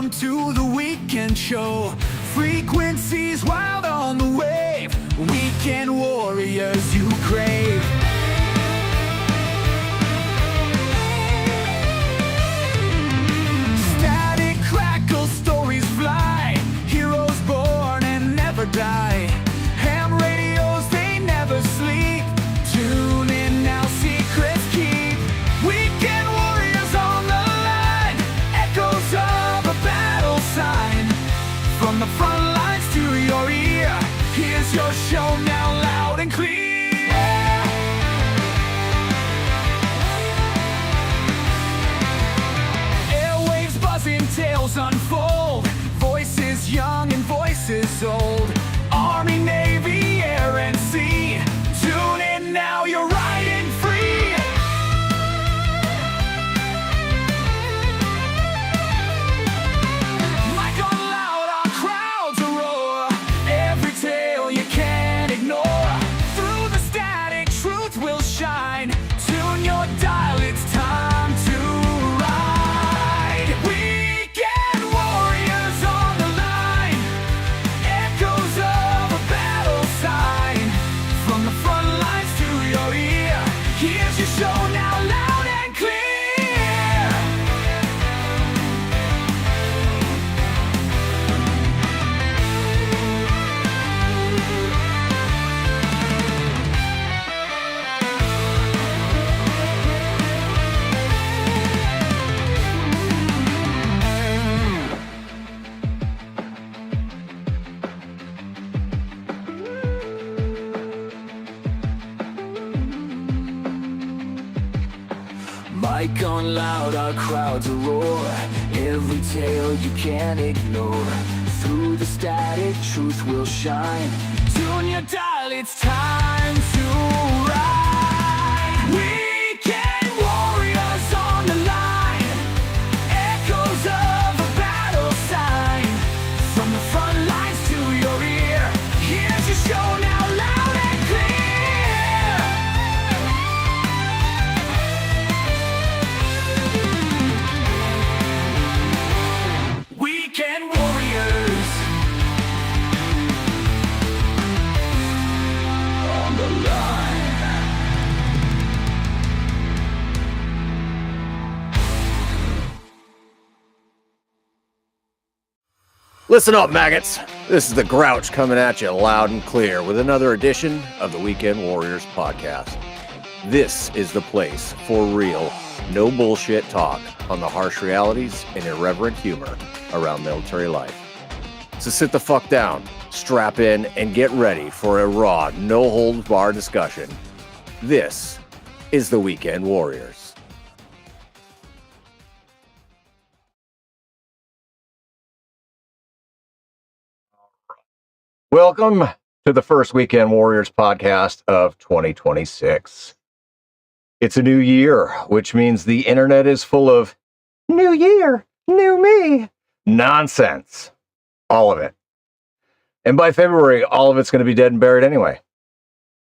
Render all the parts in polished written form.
Welcome to the weekend show. Frequencies wild on the wave. Weekend warriors you crave. Static crackle, stories fly. Heroes born and never die. Ham radios, they never sleep. Tune in now, secrets keep. Weekend warriors on the line. Echoes of a battle sign. From the front lines to your ear, here's your show now, loud and clear. Airwaves buzzing, tales unfold. Voices young and voices old. Army, Navy, air and sea. Tune in now, you're riding free. Mic on loud, our crowds roar. Every tale you can't ignore. Through the static, truth will shine. Tune your dial, it's time to ride. Weekend warriors on the line. Echoes of a battle sign. From the front lines to your ear, here's your show now, loud and clear. Mic on loud, our crowds roar. Every tale you can't ignore. Through the static, truth will shine. Tune your dial, it's time to ride. Weekend warriors on the line. Echoes of a battle sign. From the front lines to your ear, here's your show now, loud and clear. Weekend warriors on the line. Listen up, maggots. This is the Grouch coming at you loud and clear with another edition of the Weekend Warriors podcast. This is the place for real, no bullshit talk on the harsh realities and irreverent humor around military life. So sit the fuck down, strap in, and get ready for a raw, no-holds-barred discussion. This is the Weekend Warriors. Welcome to the first Weekend Warriors podcast of 2026. It's a new year, which means the internet is full of new year, new me nonsense. All of it. And by February, all of it's going to be dead and buried anyway.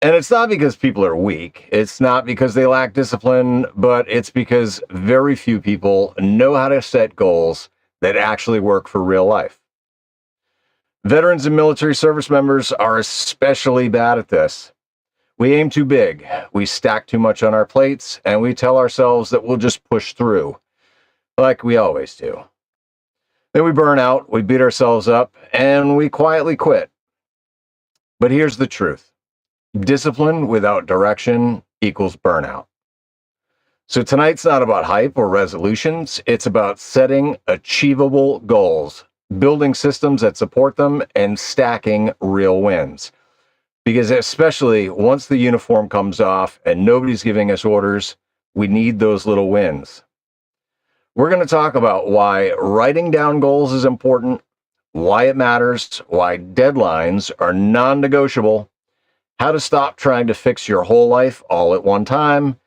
And it's not because people are weak. It's not because they lack discipline, but it's because very few people know how to set goals that actually work for real life. Veterans and military service members are especially bad at this. We aim too big, we stack too much on our plates, and we tell ourselves that we'll just push through, like we always do. Then we burn out, we beat ourselves up, and we quietly quit. But here's the truth. Discipline without direction equals burnout. So tonight's not about hype or resolutions, it's about setting achievable goals, building systems that support them, and stacking real wins. Because especially once the uniform comes off and nobody's giving us orders, we need those little wins. We're going to talk about why writing down goals is important, why it matters, why deadlines are non-negotiable, how to stop trying to fix your whole life all at one time,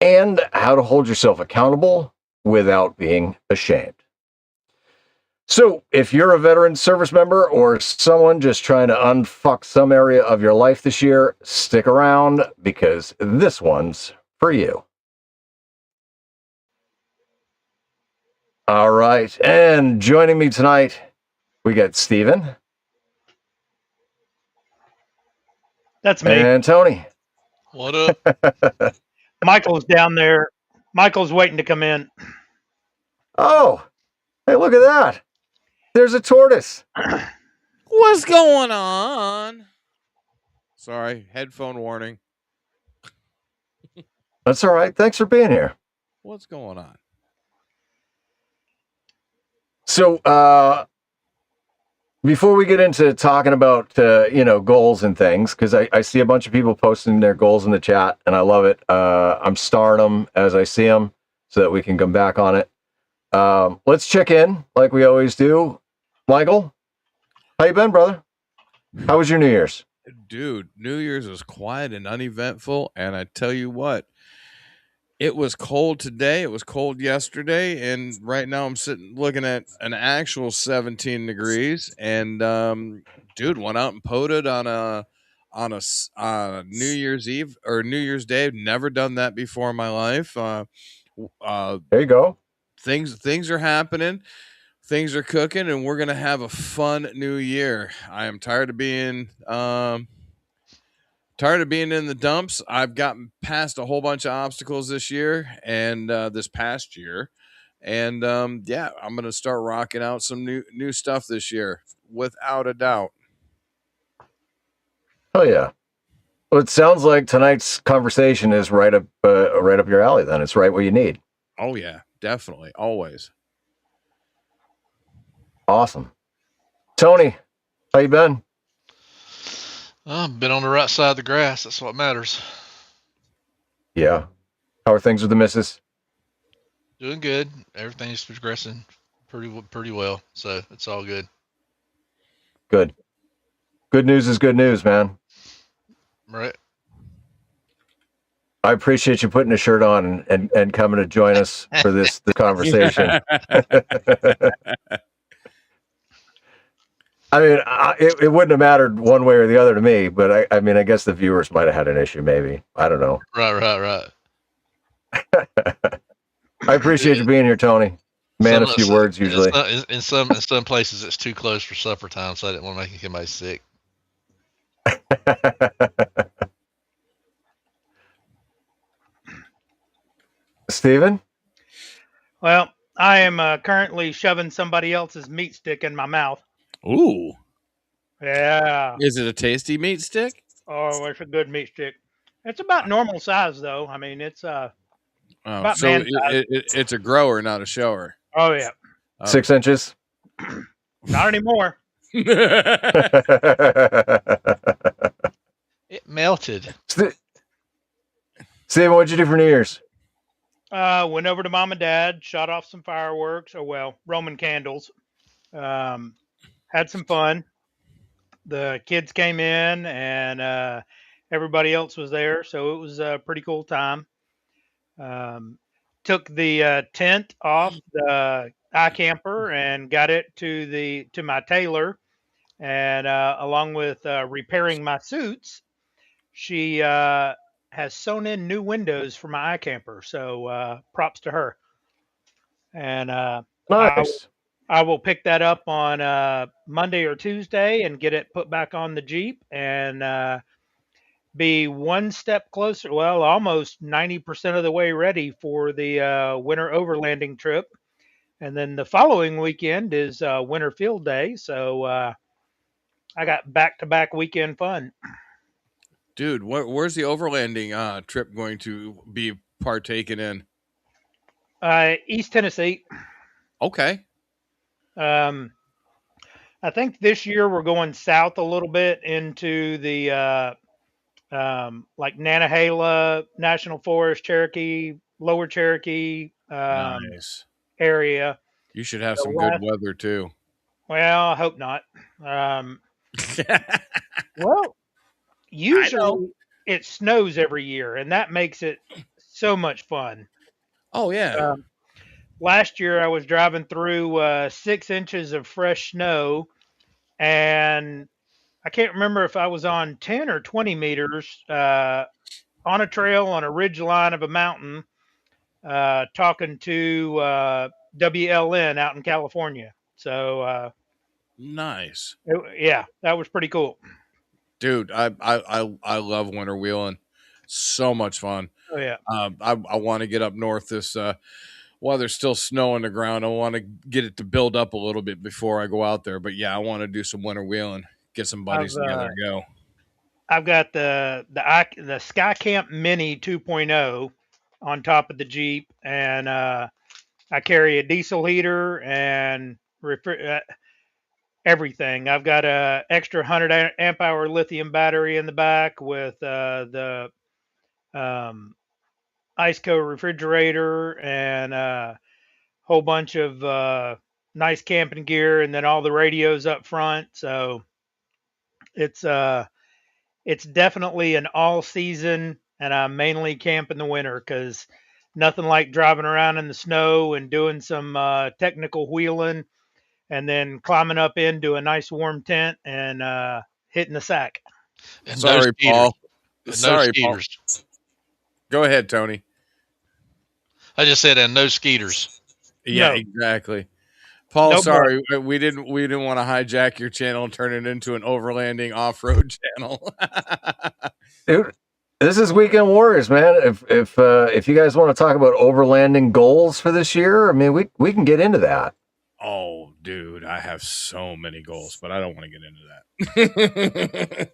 and how to hold yourself accountable without being ashamed. So, if you're a veteran service member or someone just trying to unfuck some area of your life this year, stick around because this one's for you. All right. And joining me tonight, we got Steven. That's me. And Tony. What up? Michael's down there. Michael's waiting to come in. Oh, hey, look at that. There's a tortoise. What's going on? Sorry, headphone warning. That's all right. Thanks for being here. What's going on? So, before we get into talking about, goals and things, because I see a bunch of people posting their goals in the chat, and I love it. I'm starring them as I see them so that we can come back on it. Let's check in like we always do. Michael, how you been, brother? How was your New Year's? Dude, New Year's was quiet and uneventful, and I tell you what, it was cold today, it was cold yesterday, and right now I'm sitting looking at an actual 17 degrees, and dude, went out and poded on a New Year's Eve or New Year's Day. Never done that before in my life. There you go. Things are happening. Things are cooking, and we're gonna have a fun new year. I am tired of being in the dumps. I've gotten past a whole bunch of obstacles this year and this past year, and yeah, I'm gonna start rocking out some new stuff this year, without a doubt. Oh yeah. Well, it sounds like tonight's conversation is right up your alley. Then it's right what you need. Oh yeah, definitely, always. Awesome. Tony, how you been? I've been on the right side of the grass. That's what matters. Yeah. How are things with the missus? Doing good. Everything's progressing pretty well. So it's all good. Good. Good news is good news, man. Right. I appreciate you putting a shirt on and coming to join us for this conversation. I mean, it wouldn't have mattered one way or the other to me, but I mean, I guess the viewers might have had an issue, maybe. I don't know. Right. I appreciate you being here, Tony. Man, a few words usually. In some places, it's too close for supper time, so I didn't want to make anybody sick. Steven? Well, I am currently shoving somebody else's meat stick in my mouth. Ooh. Yeah. Is it a tasty meat stick? Oh, it's a good meat stick. It's about normal size, though. I mean, it's about so man size. it's a grower, not a shower. Oh yeah. 6 inches? Not anymore. It melted. Steven, what'd you do for New Year's? Went over to mom and dad, shot off some fireworks, Roman candles. Had some fun. The kids came in and everybody else was there, so it was a pretty cool time. Took the tent off the iCamper and got it to my tailor, and along with repairing my suits, she has sewn in new windows for my iCamper. So props to her. And Nice. I will pick that up on Monday or Tuesday and get it put back on the Jeep and be one step closer. Well, almost 90% of the way ready for the winter overlanding trip. And then the following weekend is winter field day. So I got back-to-back weekend fun. Dude, where's the overlanding trip going to be partaken in? East Tennessee. Okay. I think this year we're going south a little bit into the like Nantahala National Forest, Cherokee, Lower Cherokee Nice. area. You should have So some good weather too. Well, I hope not. Well, usually it snows every year, and that makes it so much fun. Oh yeah. Last year I was driving through 6 inches of fresh snow, and I can't remember if I was on 10 or 20 meters on a trail on a ridge line of a mountain. talking to WLN out in California. So Nice. yeah, that was pretty cool. Dude, I love winter wheeling. So much fun. Oh yeah. I want to get up north this while there's still snow on the ground. I want to get it to build up a little bit before I go out there. But yeah, I want to do some winter wheeling, get some buddies together and go. I've got the Sky Camp Mini 2.0 on top of the Jeep, and I carry a diesel heater and everything. I've got a extra 100 amp hour lithium battery in the back with the IceCo refrigerator and a whole bunch of nice camping gear, and then all the radios up front. So it's it's definitely an all season, and I mainly camp in the winter because nothing like driving around in the snow and doing some technical wheeling, and then climbing up into a nice warm tent and hitting the sack. And Sorry, Paul. And Sorry, no Paul. skeeters. Go ahead, Tony. I just said, and no skeeters. Yeah, No. exactly. Paul, No sorry, we didn't want to hijack your channel and turn it into an overlanding off-road channel. Dude, this is Weekend Warriors, man. If you guys want to talk about overlanding goals for this year, I mean, we can get into that. Oh, dude, I have so many goals, but I don't want to get into that.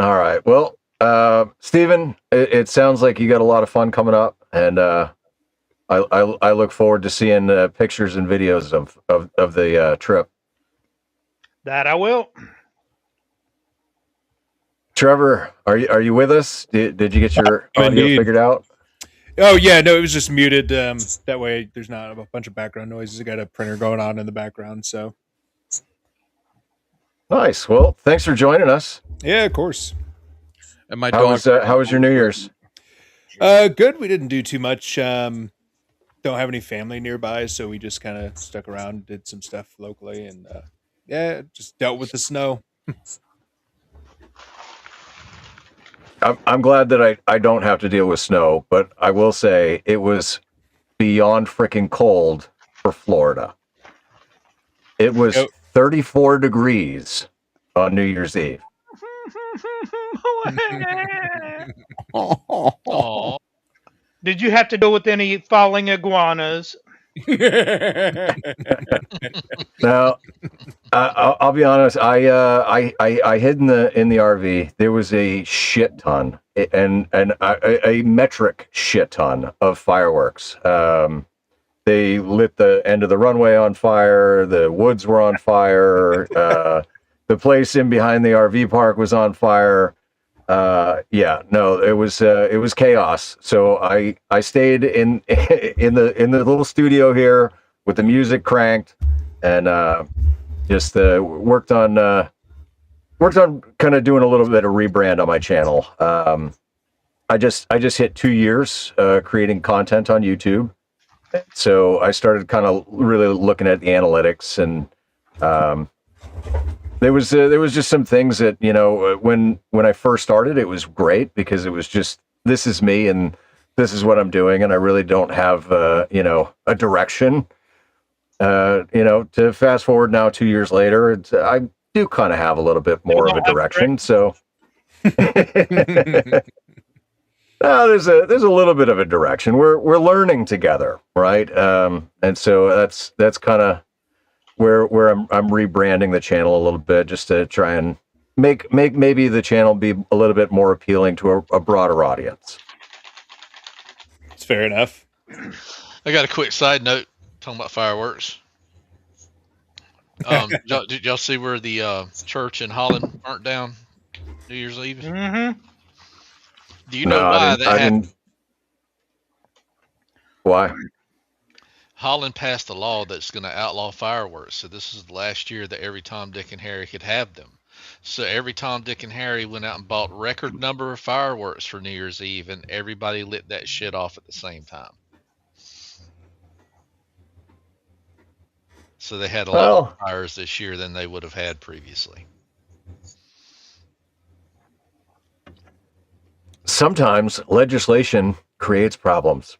All right. Well, Steven, it sounds like you got a lot of fun coming up, and I look forward to seeing pictures and videos of the trip. That I will. Trevor, are you with us? Did you get your audio Indeed. figured out? Oh yeah, no, it was just muted. That way, there's not a bunch of background noises. I got a printer going on in the background, so Nice. Well, thanks for joining us. yeah, of course. And my How dog. was your New Year's? Good. We didn't do too much. Don't have any family nearby, so we just kind of stuck around, did some stuff locally, and yeah, just dealt with the snow. I'm glad that I don't have to deal with snow, but I will say it was beyond freaking cold for Florida. It was Yep. 34 degrees on New Year's Eve. Aw. Did you have to deal with any falling iguanas? Now, I'll be honest. I hid in the RV. There was a shit ton, and a metric shit ton of fireworks. They lit the end of the runway on fire. The woods were on fire. The place in behind the RV park was on fire. Yeah, no, it was chaos. So I stayed in the little studio here with the music cranked, and just worked on kind of doing a little bit of rebrand on my channel. I just hit 2 years creating content on YouTube, so I started kind of really looking at the analytics, and there was just some things that, you know, when I first started, it was great because it was just, this is me and this is what I'm doing, and I really don't have you know, a direction. You know, to fast forward now 2 years later, I do kind of have a little bit more of a direction. So there's a little bit of a direction. We're learning together, right? And so that's kind of where I'm rebranding the channel a little bit, just to try and make maybe the channel be a little bit more appealing to a broader audience. It's fair enough. I got a quick side note talking about fireworks. Did y'all see where the church in Holland burnt down New Year's Eve? Mm-hmm. Do you know why that happened? Why? Holland passed a law that's going to outlaw fireworks. So this is the last year that every Tom, Dick, and Harry could have them. So every Tom, Dick, and Harry went out and bought record number of fireworks for New Year's Eve, and everybody lit that shit off at the same time. So they had a lot more fires this year than they would have had previously. Sometimes legislation creates problems.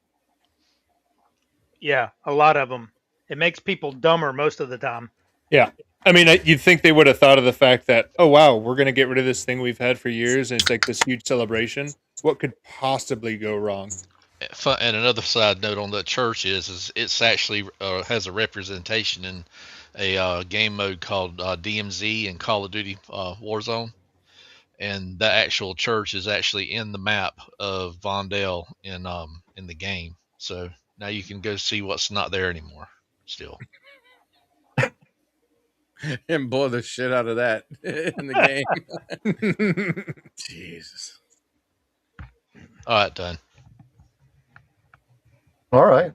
Yeah, a lot of them. It makes people dumber most of the time. Yeah. I mean, you'd think they would have thought of the fact that, oh, wow, we're going to get rid of this thing we've had for years, and it's like this huge celebration. What could possibly go wrong? And another side note on the church is it's actually has a representation in a game mode called DMZ and Call of Duty Warzone, and the actual church is actually in the map of Vondale in the game. So now you can go see what's not there anymore. Still, And blow the shit out of that in the game. Jesus. all right, done. All right.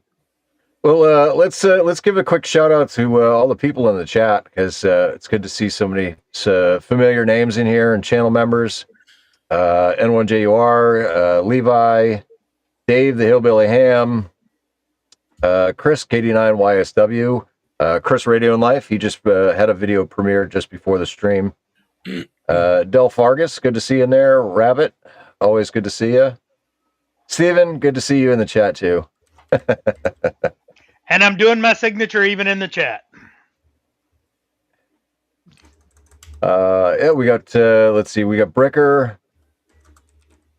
Well, let's give a quick shout out to all the people in the chat, because it's good to see so many familiar names in here and channel members. N1JUR, Levi, Dave the Hillbilly Ham, Chris KD9YSW, Chris Radio and Life. He just had a video premiere just before the stream. Del Fargus, good to see you in there. Rabbit, always good to see you. Steven, good to see you in the chat too. And I'm doing my signature even in the chat. Yeah, we got let's see, we got Bricker.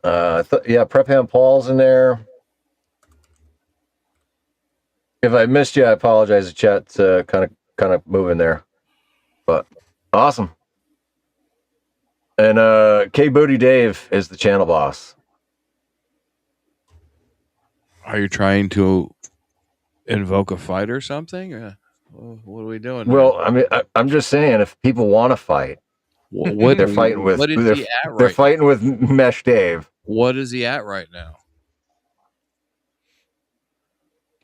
Yeah, Prep Ham Paul's in there. If I missed you, I apologize. The chat's kind of moving there, but awesome. And K Booty Dave is the channel boss. Are you trying to invoke a fight or something? What are we doing? Well, I mean, I'm just saying, if people want to fight, what they're fighting with. What is he at They're right fighting with Mesh Dave. What is he at right now?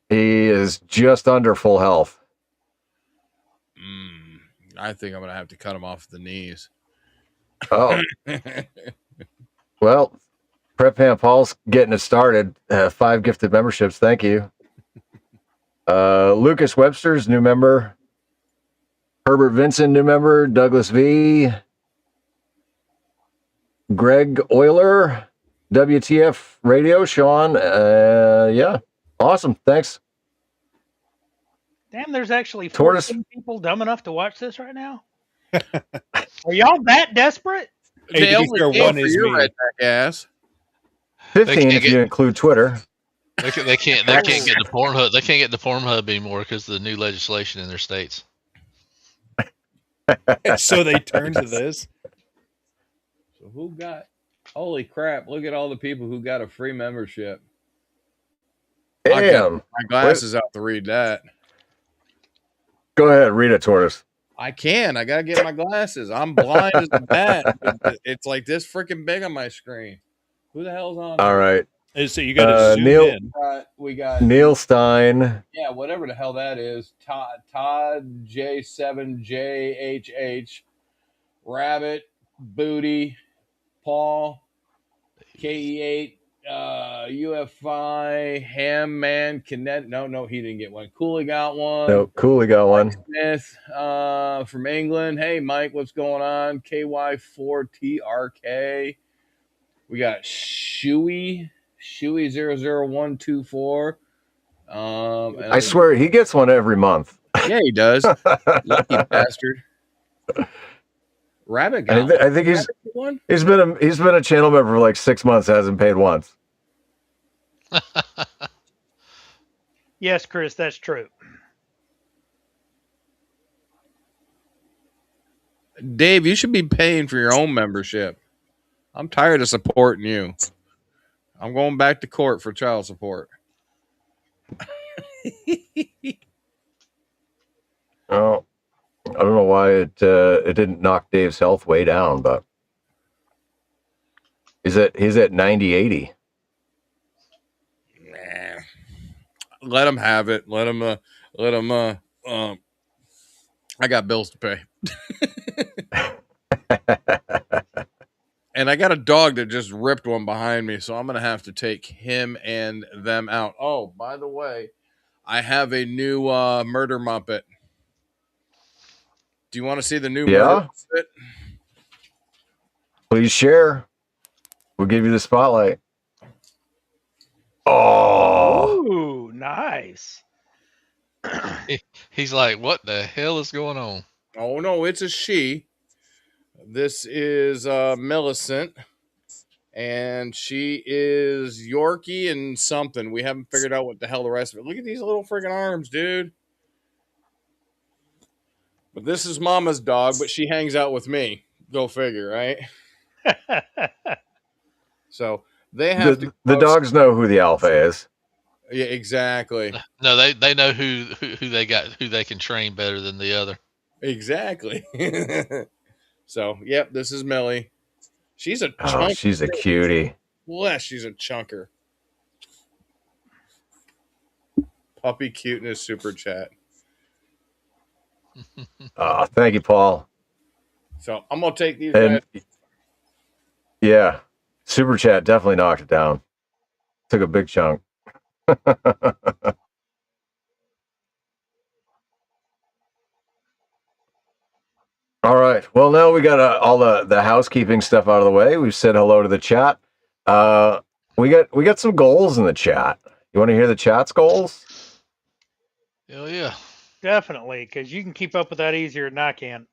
He is just under full health. I think I'm gonna have to cut him off the knees. Oh, well, Prep Ham Paul's getting it started. 5 gifted memberships. Thank you. Lucas Webster's new member. Herbert Vincent, new member. Douglas V. Greg Euler. WTF Radio. Sean. Yeah. Awesome. Thanks. Damn, there's actually Tortoise. 14 people dumb enough to watch this right now. Are y'all that desperate? Hey, They to be only fair, came one for is your me. redneck ass. 15 can't if you get- include Twitter. They can't get the Pornhub. They can't get the Pornhub anymore because of the new legislation in their states. So they turn to this. So who got? Holy crap! Look at all the people who got a free membership. I got Damn. my glasses out to read that. Go ahead. Read it, Tortoise. I can. I gotta get my glasses. I'm blind as a bat. It's like this freaking big on my screen. Who the hell's on? All right. So you got to zoom Neil- in. We got Neil Stein. yeah, whatever the hell that is. Todd J7JHH, Rabbit, Booty, Paul, KE8, UFI, Ham Man, Kinet. No, he didn't get one. Cooley got one. No, Cooley got one. Smith from England. Hey, Mike, what's going on? KY4TRK. We got Shuey 00124. I swear he gets one every month. Yeah, he does. Lucky bastard. Rabbit got I think one. he's been a channel member for like 6 months, hasn't paid once. Yes, Chris, that's true. Dave, you should be paying for your own membership. I'm tired of supporting you. I'm going back to court for child support. Oh, I don't know why it didn't knock Dave's health way down, but he's at 90-80. Nah. Let him have it. Let him. I got bills to pay. And I got a dog that just ripped one behind me, so I'm going to have to take him and them out. Oh, by the way, I have a new murder Muppet. Do you want to see the new murder Muppet? Please share. We'll give you the spotlight. Oh, Ooh, nice. He's like, what the hell is going on? Oh no, it's a she. This is Millicent, and she is Yorkie and something. We haven't figured out what the hell the rest of it. Look at these little freaking arms, dude. But this is Mama's dog, but she hangs out with me. Go figure, right? So they have to The go. dogs know who the alpha is. Yeah, exactly. No, they know who they got, who they can train better than the other. Exactly. So, yep, this is Millie. She's a Oh, chunk. she's a cutie. Bless, she's a chunker. Puppy cuteness super chat. Oh, thank you, Paul. So I'm gonna take these And guys. yeah, super chat definitely knocked it down. Took a big chunk. All right. Well, now we got all the housekeeping stuff out of the way. We've said hello to the chat. We got some goals in the chat. You want to hear the chat's goals? Hell yeah. Definitely, because you can keep up with that easier than I can.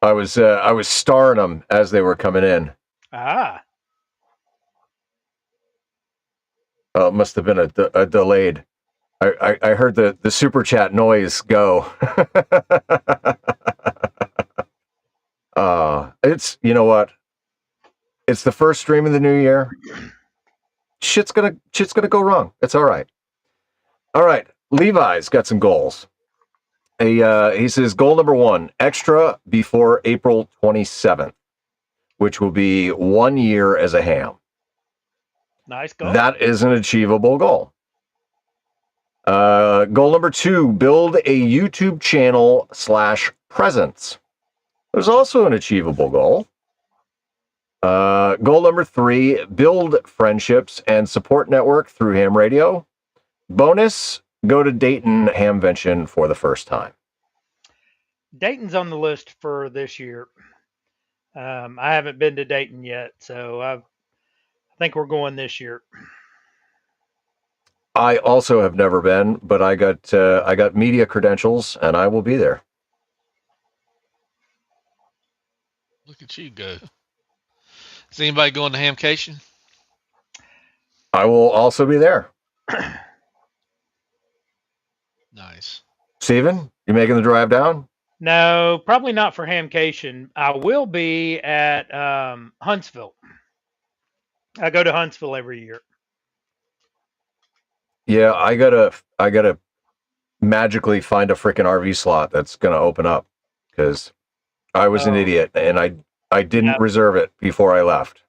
I was starring them as they were coming in. Ah. It must have been a delayed. I heard the super chat noise go. It's, you know what? It's the first stream of the new year. Shit's gonna go wrong. It's all right. All right. Levi's got some goals. He says goal number 1, extra before April 27th, which will be 1 year as a ham. Nice goal. That is an achievable goal. Goal number 2, build a YouTube channel / presence. There's also an achievable goal. Goal number 3, build friendships and support network through ham radio. Bonus, go to Dayton Hamvention for the first time. Dayton's on the list for this year. I haven't been to Dayton yet, so I think we're going this year. I also have never been, but I got media credentials, and I will be there. Look at you go. Is anybody going to Hamcation? I will also be there. Nice. Steven, you making the drive down? No, probably not for Hamcation. I will be at Huntsville. I go to Huntsville every year. Yeah, I gotta magically find a freaking RV slot that's gonna open up because I was an idiot and I didn't reserve it before I left.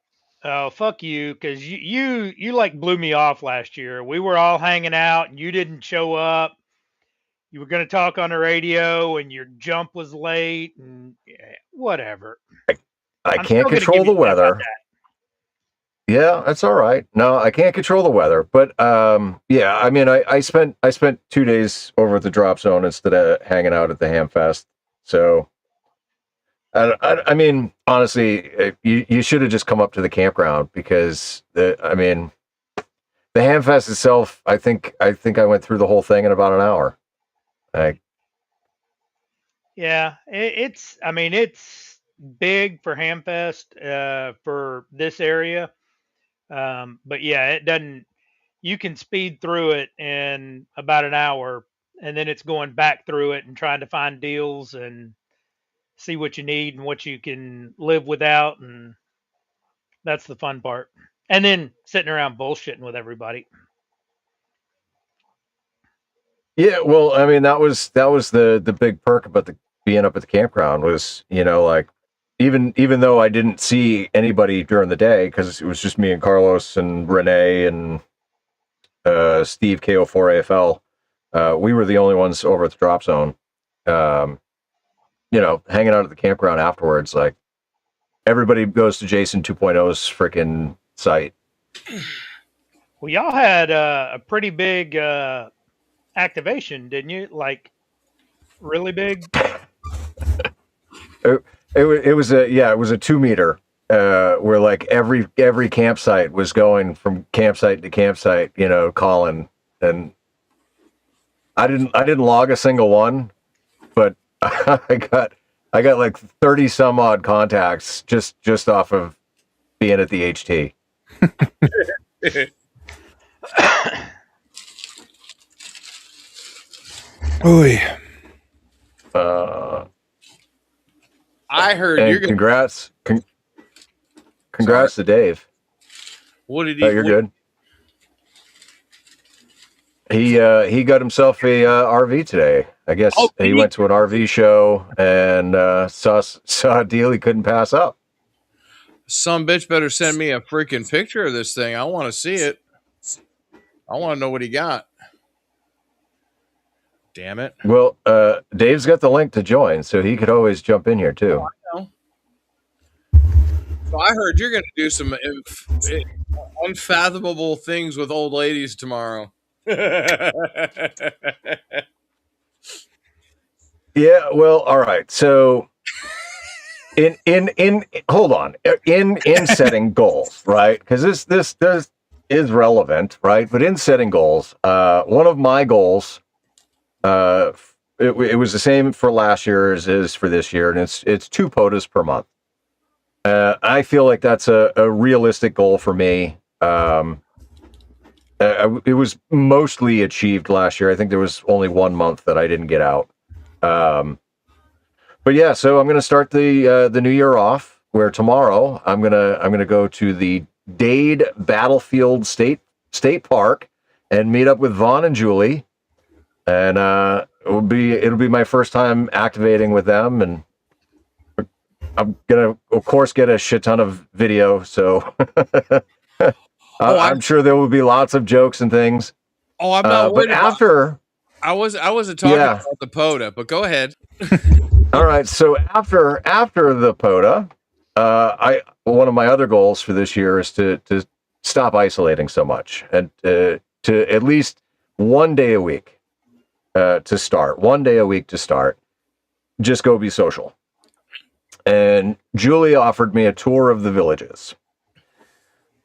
Oh, fuck you, because you like blew me off last year. We were all hanging out and you didn't show up. You were going to talk on the radio and your jump was late and whatever. I can't control the weather. Yeah, that's all right. No, I can't control the weather, but yeah, I mean, I spent 2 days over at the drop zone instead of hanging out at the Ham Fest. So, I mean, honestly, you should have just come up to the campground because the Ham Fest itself, I think I went through the whole thing in about an hour. Yeah, it's big for Hamfest for this area. But yeah, it doesn't, you can speed through it in about an hour and then it's going back through it and trying to find deals and see what you need and what you can live without. And that's the fun part. And then sitting around bullshitting with everybody. Yeah, well, I mean, that was the big perk about being up at the campground was, you know, like even though I didn't see anybody during the day because it was just me and Carlos and Renee and Steve KO4AFL, we were the only ones over at the drop zone. You know, hanging out at the campground afterwards, like everybody goes to Jason 2.0's freaking site. Well, y'all had a pretty big activation, didn't you? Like really big. It was a 2 meter where like every campsite was going from campsite to campsite, you know, calling and I didn't log a single one, but I got like 30 some odd contacts just off of being at the HT. Oy. I heard And you're gonna. congrats to Dave. What did he? Oh, you're good. He got himself a RV today. I guess he went to an RV show and saw a deal he couldn't pass up. Some bitch better send me a freaking picture of this thing. I want to see it. I want to know what he got. Damn it. Well, Dave's got the link to join, so he could always jump in here too. I know. So I heard you're going to do some unfathomable things with old ladies tomorrow. Yeah, well, all right. So in hold on. In setting goals, right? Because this is relevant, right? But in setting goals, one of my goals, it was the same for last year as is for this year, and it's 2 POTAs per month. I feel like that's a realistic goal for me. It was mostly achieved last year. I think there was only 1 month that I didn't get out. But yeah, so I'm gonna start the new year off where tomorrow I'm gonna go to the Dade Battlefield State Park and meet up with Vaughn and Julie, and it'll be my first time activating with them, and I'm gonna of course get a shit ton of video, so I'm sure there will be lots of jokes and things. Oh, I'm not worried but after I wasn't talking about the POTA, but go ahead. All right, so after the POTA, one of my other goals for this year is to stop isolating so much, and to at least 1 day a week to start. 1 day a week to start. Just go be social. And Julie offered me a tour of the villages.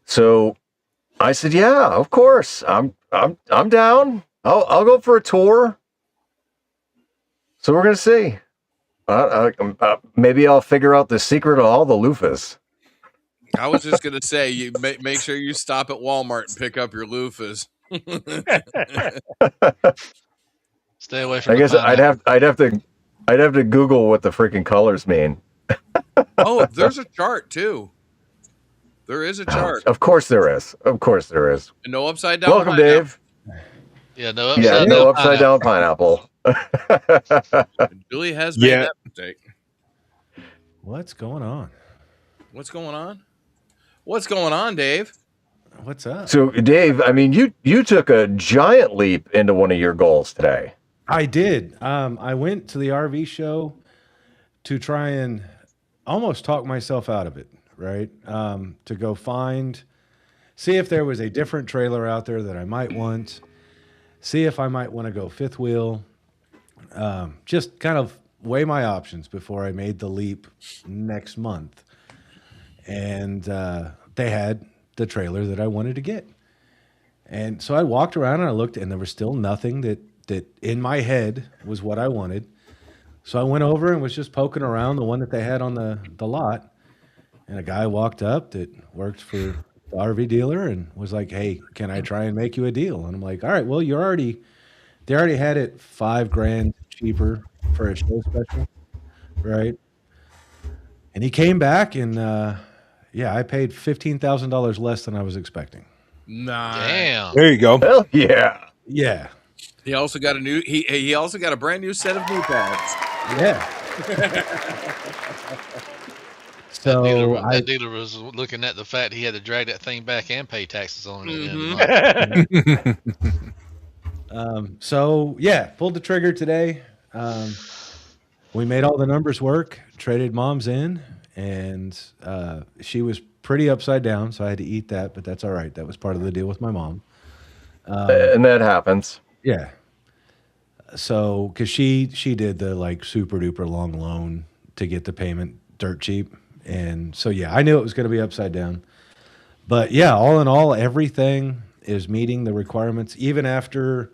So I said, "Yeah, of course. I'm down. I'll go for a tour." So we're gonna see. Maybe I'll figure out the secret of all the loofahs. I was just gonna say, you make sure you stop at Walmart and pick up your loofahs. Stay away from. I guess I'd have to Google what the freaking colors mean. Oh, there's a chart too. There is a chart. Of course there is. Of course there is. And no upside down. Welcome, Dave. Yeah, no upside down pineapple. Julie has made that mistake. What's going on? What's going on? What's going on, Dave? What's up? So, Dave, I mean, you took a giant leap into one of your goals today. I did. I went to the RV show to try and almost talk myself out of it, right? To go see if there was a different trailer out there that I might want, see if I might want to go fifth wheel, just kind of weigh my options before I made the leap next month. And they had the trailer that I wanted to get. And so I walked around and I looked, and there was still nothing that in my head was what I wanted. So I went over and was just poking around the one that they had on the lot. And a guy walked up that worked for the RV dealer and was like, "Hey, can I try and make you a deal?" And I'm like, "All right, well, they already had it $5,000 cheaper for a show special, right?" And he came back and I paid $15,000 less than I was expecting. Nice. Damn. There you go. Hell yeah. Yeah. He also got he also got a brand new set of knee pads. Yeah. So that dealer was looking at the fact he had to drag that thing back and pay taxes on it. So yeah, pulled the trigger today. We made all the numbers work, traded mom's in, and she was pretty upside down, so I had to eat that, but that's all right. That was part of the deal with my mom. And that happens. Yeah. So, because she did the like super duper long loan to get the payment dirt cheap. And so, yeah, I knew it was going to be upside down. But yeah, all in all, everything is meeting the requirements, even after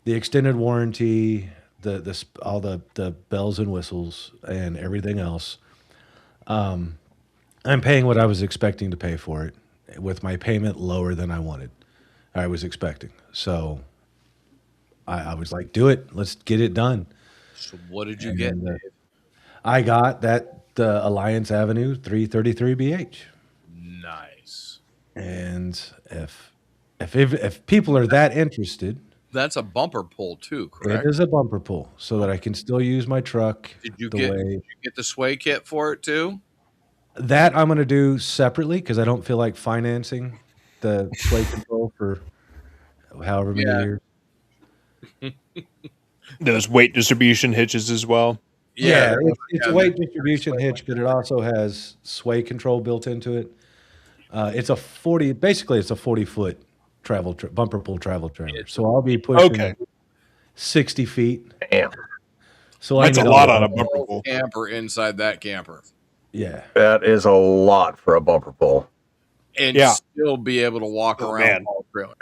the extended warranty, all the bells and whistles and everything else. I'm paying what I was expecting to pay for it, with my payment lower than I was expecting. So I was like, do it. Let's get it done. So what did you get, And Dave? I got the Alliance Avenue 333 BH. Nice. And if people are that interested, That's a bumper pull too, it correct? is a bumper pull so that I can still use my truck Did you the get way did you get the sway kit for it too? that I'm going to do separately because I don't feel like financing the sway control for however many Yeah. years. Those weight distribution hitches as well. Yeah, Yeah, it's yeah, a weight distribution hitch, but it also has sway control built into it. It's a 40, basically it's a 40-foot bumper pull travel trailer. So I'll be pushing Okay. 60 feet. Damn. So That's I a need lot on a bumper pull. camper inside that camper. Yeah. That is a lot for a bumper pull. And Yeah. still be able to walk Oh, around man. all trailer.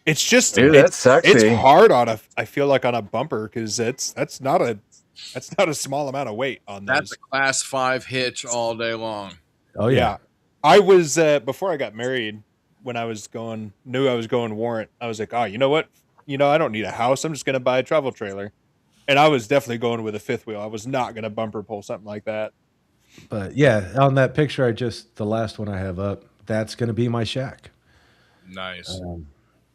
It's just Dude, that's sexy. It's hard on I feel like on a bumper because that's not a small amount of weight on That's those. a class 5 hitch all day long. Oh yeah. I was before I got married, when knew I was going warrant, I was like, oh, you know what? I don't need a house. I'm just gonna buy a travel trailer. And I was definitely going with a fifth wheel. I was not gonna bumper pull something like that. But yeah, on that picture the last one I have up, that's going to be my shack. Nice.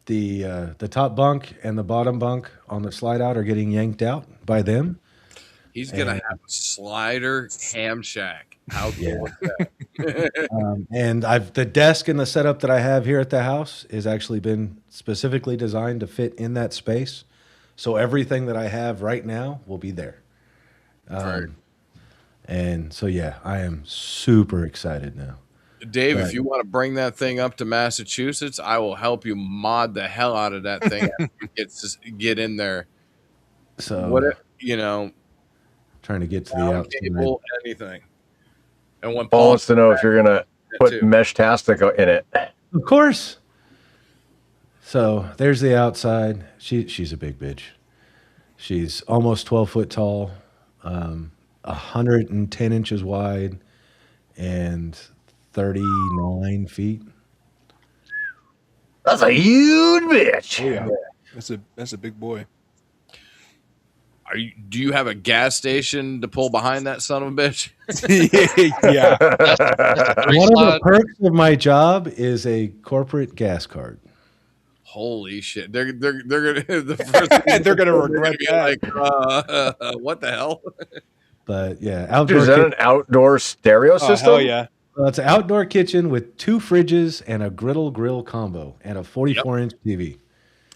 The top bunk and the bottom bunk on the slide out are getting yanked out by them. He's gonna have a slider ham shack. How cool is that? And the desk and the setup that I have here at the house has actually been specifically designed to fit in that space. So everything that I have right now will be there. Right. And so yeah, I am super excited now. Dave, Right. if you want to bring that thing up to Massachusetts, I will help you mod the hell out of that thing after it get in there. So Trying to get to the down outside. cable, anything. And when Paul wants to know if you're going to put too. mesh-tastic in it. Of course. So there's the outside. She's a big bitch. She's almost 12 foot tall, 110 inches wide, and 39 feet. That's a huge bitch. Oh, yeah. That's a big boy. Do you have a gas station to pull behind that son of a bitch? Yeah. Three One of the slide. perks of my job is a corporate gas card. Holy shit! They're gonna the first thing They're gonna they're regret be that. like, what the hell? But yeah, Dude, is that an outdoor stereo Oh, system? hell yeah. it's an outdoor kitchen with 2 fridges and a grill combo and a 44-inch TV.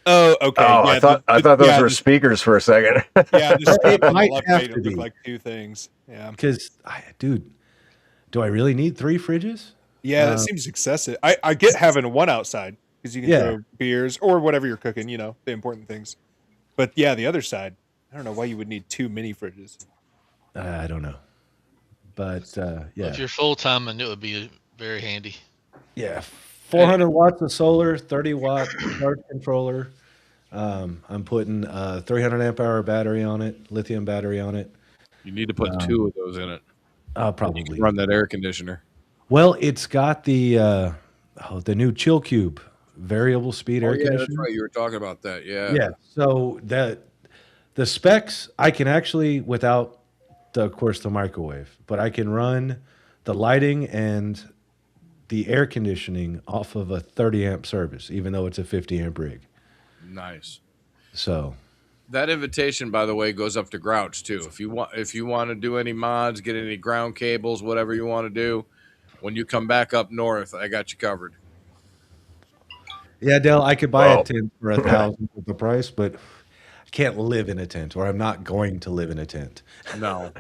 Oh, okay. Oh, yeah, I thought those were speakers for a second. Yeah, the strap on the might left have made to it look be. like 2 things. Yeah. Because, dude, do I really need 3 fridges? Yeah, that seems excessive. I get having one outside because you can Yeah. throw beers or whatever you're cooking, the important things. But yeah, the other side, I don't know why you would need 2 mini fridges. I don't know. But, yeah. If you're full time, and it would be very handy. Yeah, 400 watts of solar, 30-watt charge controller. I'm putting a 300 amp hour battery on it, lithium battery on it. You need to put 2 of those in it. Probably. Run that air conditioner. Well, it's got the new Chill Cube variable speed air Yeah, conditioner. that's right. You were talking about that. Yeah. Yeah. So the specs I can actually, without of course the microwave, but I can run the lighting and the air conditioning off of a 30 amp service, even though it's a 50 amp rig. Nice. So That invitation, by the way, goes up to Grouch too. If you want to do any mods, get any ground cables, whatever you want to do, when you come back up north, I got you covered. yeah, Dell, I could buy Well. a tent for $1,000 of the price, but I can't live in a tent, or I'm not going to live in a tent. No.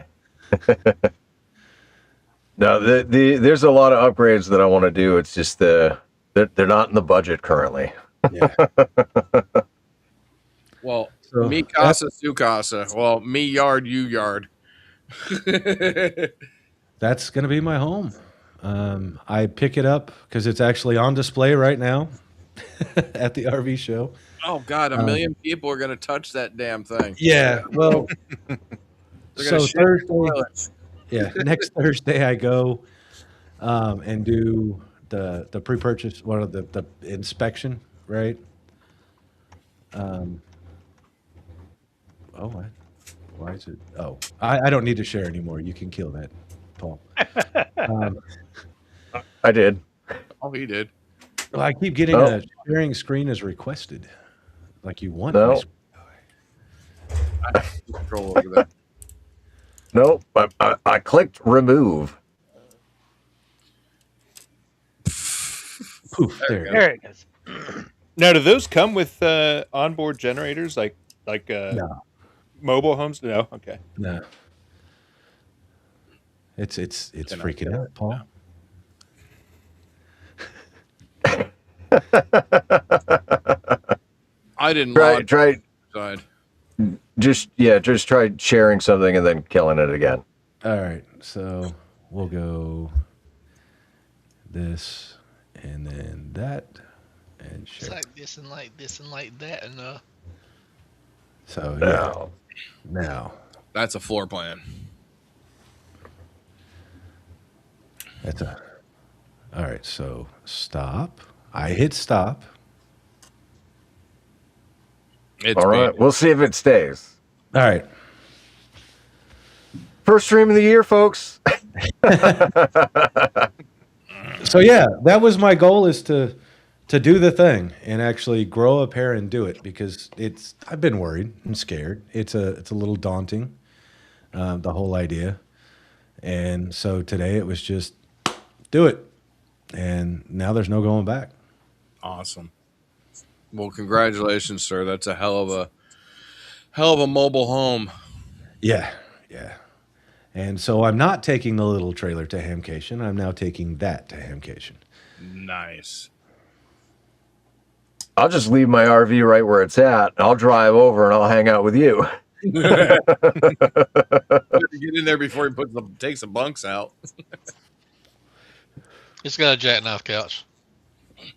No, there's a lot of upgrades that I want to do. It's just they're not in the budget currently. Yeah. Well, So me casa, su casa. Well, me yard, you yard. that's going to be my home. I pick it up because it's actually on display right now. at the RV show. Oh God, a million people are gonna touch that damn thing. Yeah, well, They're gonna so shit in the Thursday, toilet. yeah, next Thursday I go and do the pre-purchase, one of the inspection, right? Um, oh, why is it? Oh, I don't need to share anymore. You can kill that, Paul. Um, I did. Oh, he did. well, I keep getting Oh. a sharing screen as requested. Like you want No. my screen. Control over that. Nope. I clicked remove. Poof, there. There it is. Now, do those come with onboard generators like No, mobile homes? No. Okay. no. It's Can I freaking kill out, Paul. I didn't Try side. just try sharing something and then killing it again. All right, so we'll go this and then that and It's share. like this and like this and like that, and So yeah, No. now That's a floor plan. that's a. All right, so stop. I hit stop. It's All right. big. We'll see if it stays. All right. First stream of the year, folks. So yeah, that was my goal, is to do the thing and actually grow a pair and do it, because I've been worried and scared. It's a little daunting, the whole idea. And so today it was just do it. And now there's no going back. Awesome. Well, congratulations, sir. That's a hell of a mobile home. Yeah. Yeah. And so I'm not taking the little trailer to Hamcation. I'm now taking that to Hamcation. Nice. I'll just leave my RV right where it's at. I'll drive over and I'll hang out with you. Get in there before he takes the bunks out. it's got a jackknife couch.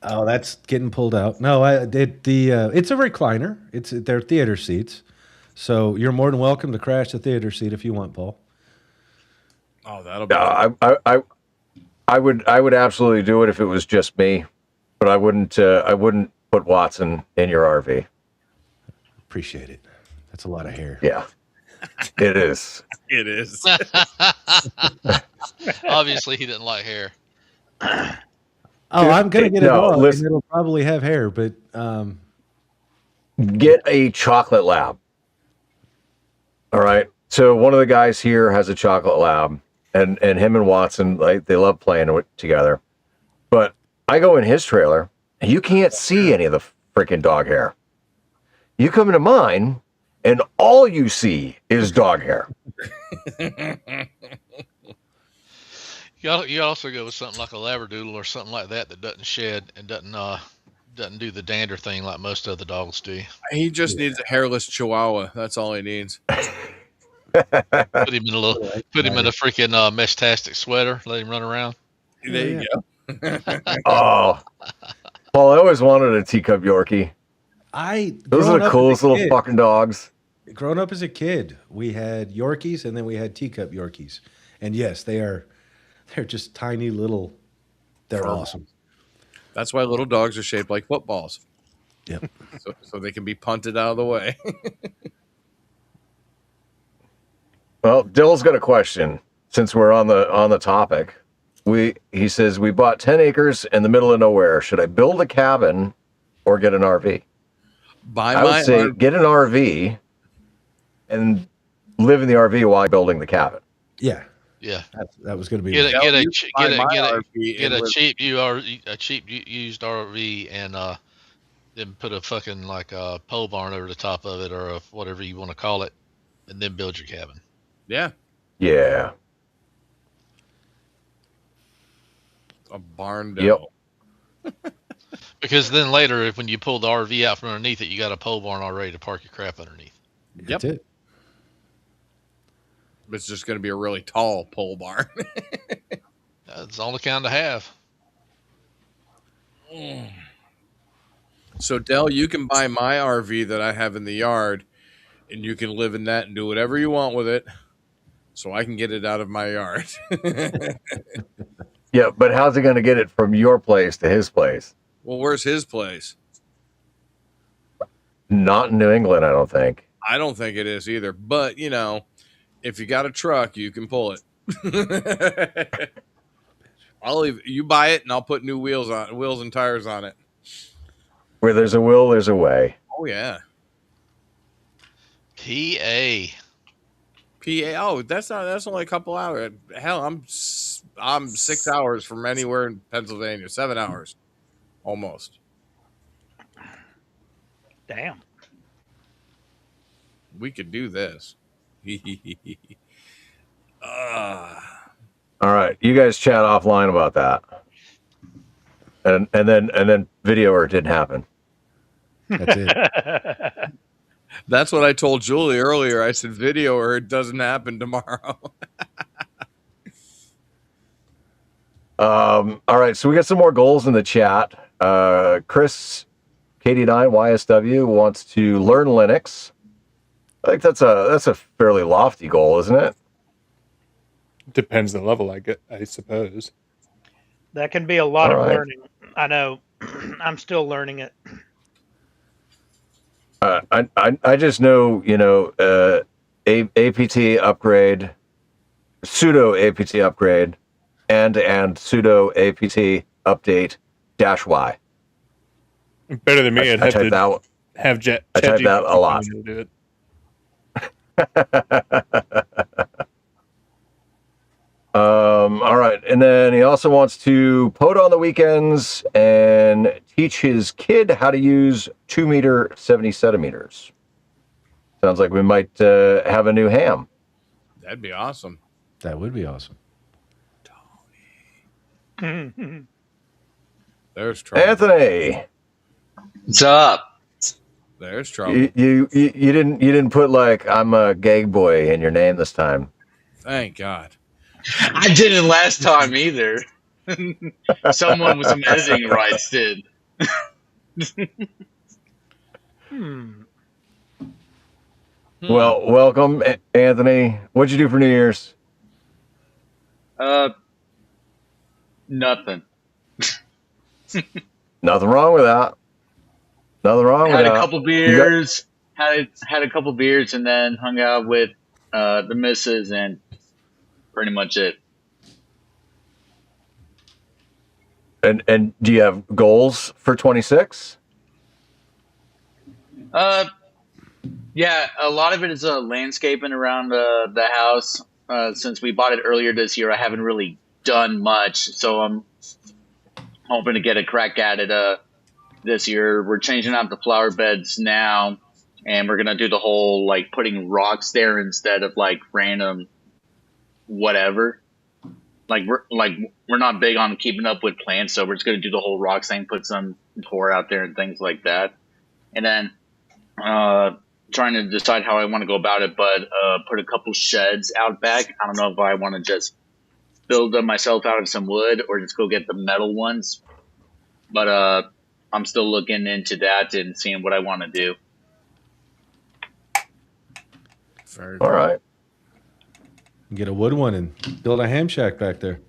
Oh, that's getting pulled out. No, it's a recliner. They're theater seats. So you're more than welcome to crash the theater seat if you want, Paul. Oh, that'll be. I would absolutely do it if it was just me, but I wouldn't put Watson in your RV. Appreciate it. That's a lot of hair. Yeah, it is. It is. Obviously, he didn't like hair. Oh, I'm gonna get a No, dog, listen. and it'll probably have hair, but Get a chocolate lab. All right. So one of the guys here has a chocolate lab, and him and Watson, like, they love playing together. But I go in his trailer, and you can't see any of the freaking dog hair. You come into mine, and all you see is dog hair. You also go with something like a Labradoodle or something like that doesn't shed and doesn't do the dander thing like most other dogs do. He just needs a hairless Chihuahua. That's all he needs. Put him in a freaking mesh-tastic sweater. Let him run around. There you go. Oh, Paul, I always wanted a teacup Yorkie. Those are the coolest little fucking dogs. Growing up as a kid, we had Yorkies, and then we had teacup Yorkies. And yes, they're just tiny little. They're awesome. That's why little dogs are shaped like footballs. Yep. So they can be punted out of the way. Well, Dill's got a question since we're on the topic. He says we bought 10 acres in the middle of nowhere. Should I build a cabin or get an RV? I would say get an RV and live in the RV while you're building the cabin. Yeah. Yeah. That was going to be Get a cheap used RV and then put a fucking like a pole barn over the top of it or whatever you want to call it, and then build your cabin. Yeah. Yeah. A barn dough. Yep. Because then later, when you pull the RV out from underneath it, you got a pole barn already to park your crap underneath. That's it. It's just going to be a really tall pole barn. That's the only kind to have. So Dell, you can buy my RV that I have in the yard, and you can live in that and do whatever you want with it. So I can get it out of my yard. Yeah, but how's he going to get it from your place to his place? Well, where's his place? Not in New England, I don't think. I don't think it is either. But you know, if you got a truck, you can pull it. I'll leave you buy it, and I'll put new wheels and tires on it. Where there's a will, there's a way. Oh yeah. PA. Oh, that's only a couple hours. Hell, I'm 6 hours from anywhere in Pennsylvania. 7 hours, almost. Damn. We could do this. All right, you guys chat offline about that. And then video or it didn't happen. That's it. That's what I told Julie earlier. I said video or it doesn't happen tomorrow. All right, so we got some more goals in the chat. Chris, KD9 YSW wants to learn Linux. I think that's a fairly lofty goal, isn't it? Depends the level I suppose. That can be a lot All of right. learning. I know. I'm still learning it. I just know, APT upgrade, sudo APT upgrade, and sudo APT update -y. Better than me. I'd I have type to that. have Jet. I type that a lot. To do it. All right, and then he also wants to pod on the weekends and teach his kid how to use 2 meter 70 centimeters. Sounds like we might have a new ham. That'd be awesome. That would be awesome. There's trouble. Anthony, What's up? There's trouble. you didn't put like I'm a gay boy in your name this time. Thank God. I didn't last time either. Someone with some editing rights did. Well, welcome, Anthony. What'd you do for New Year's? Nothing. Nothing wrong with that. Nothing wrong with Had that. a couple beers. Had a couple beers and then hung out with the missus and pretty much it. And do you have goals for 26? Yeah, a lot of it is landscaping around the house. Since we bought it earlier this year, I haven't really done much, so I'm hoping to get a crack at it this year. We're changing out the flower beds now, and we're gonna do the whole like putting rocks there instead of like random whatever. Like we're not big on keeping up with plants, so we're just gonna do the whole rocks thing, put some core out there and things like that, and then trying to decide how I want to go about it, but put a couple sheds out back. I don't know if I want to just build them myself out of some wood or just go get the metal ones. But I'm still looking into that and seeing what I want to do. Very All right. Get a wood one and build a ham shack back there.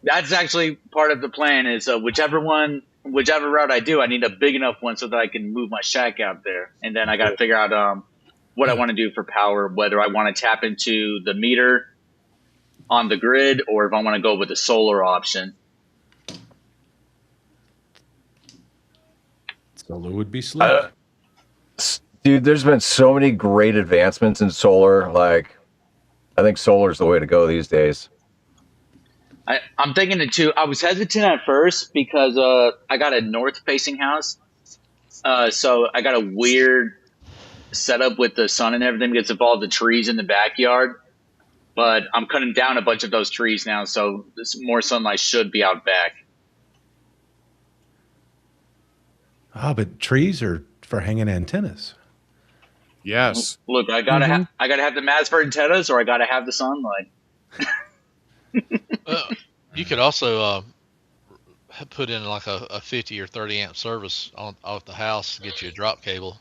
That's actually part of the plan is whichever route I do, I need a big enough one so that I can move my shack out there. And then I got to figure out what I want to do for power, whether I want to tap into the meter on the grid or if I want to go with the solar option. Solar would be slick. Dude, there's been so many great advancements in solar. Like, I think solar is the way to go these days. I'm thinking it too. I was hesitant at first because I got a north-facing house. So I got a weird setup with the sun and everything because of all the trees in the backyard. But I'm cutting down a bunch of those trees now, so more sunlight should be out back. Oh, but trees are for hanging antennas. Yes. Look, I gotta have the mast for antennas, or I gotta have the sunlight. You could also put in like a 50 or 30 amp service on off the house, get you a drop cable,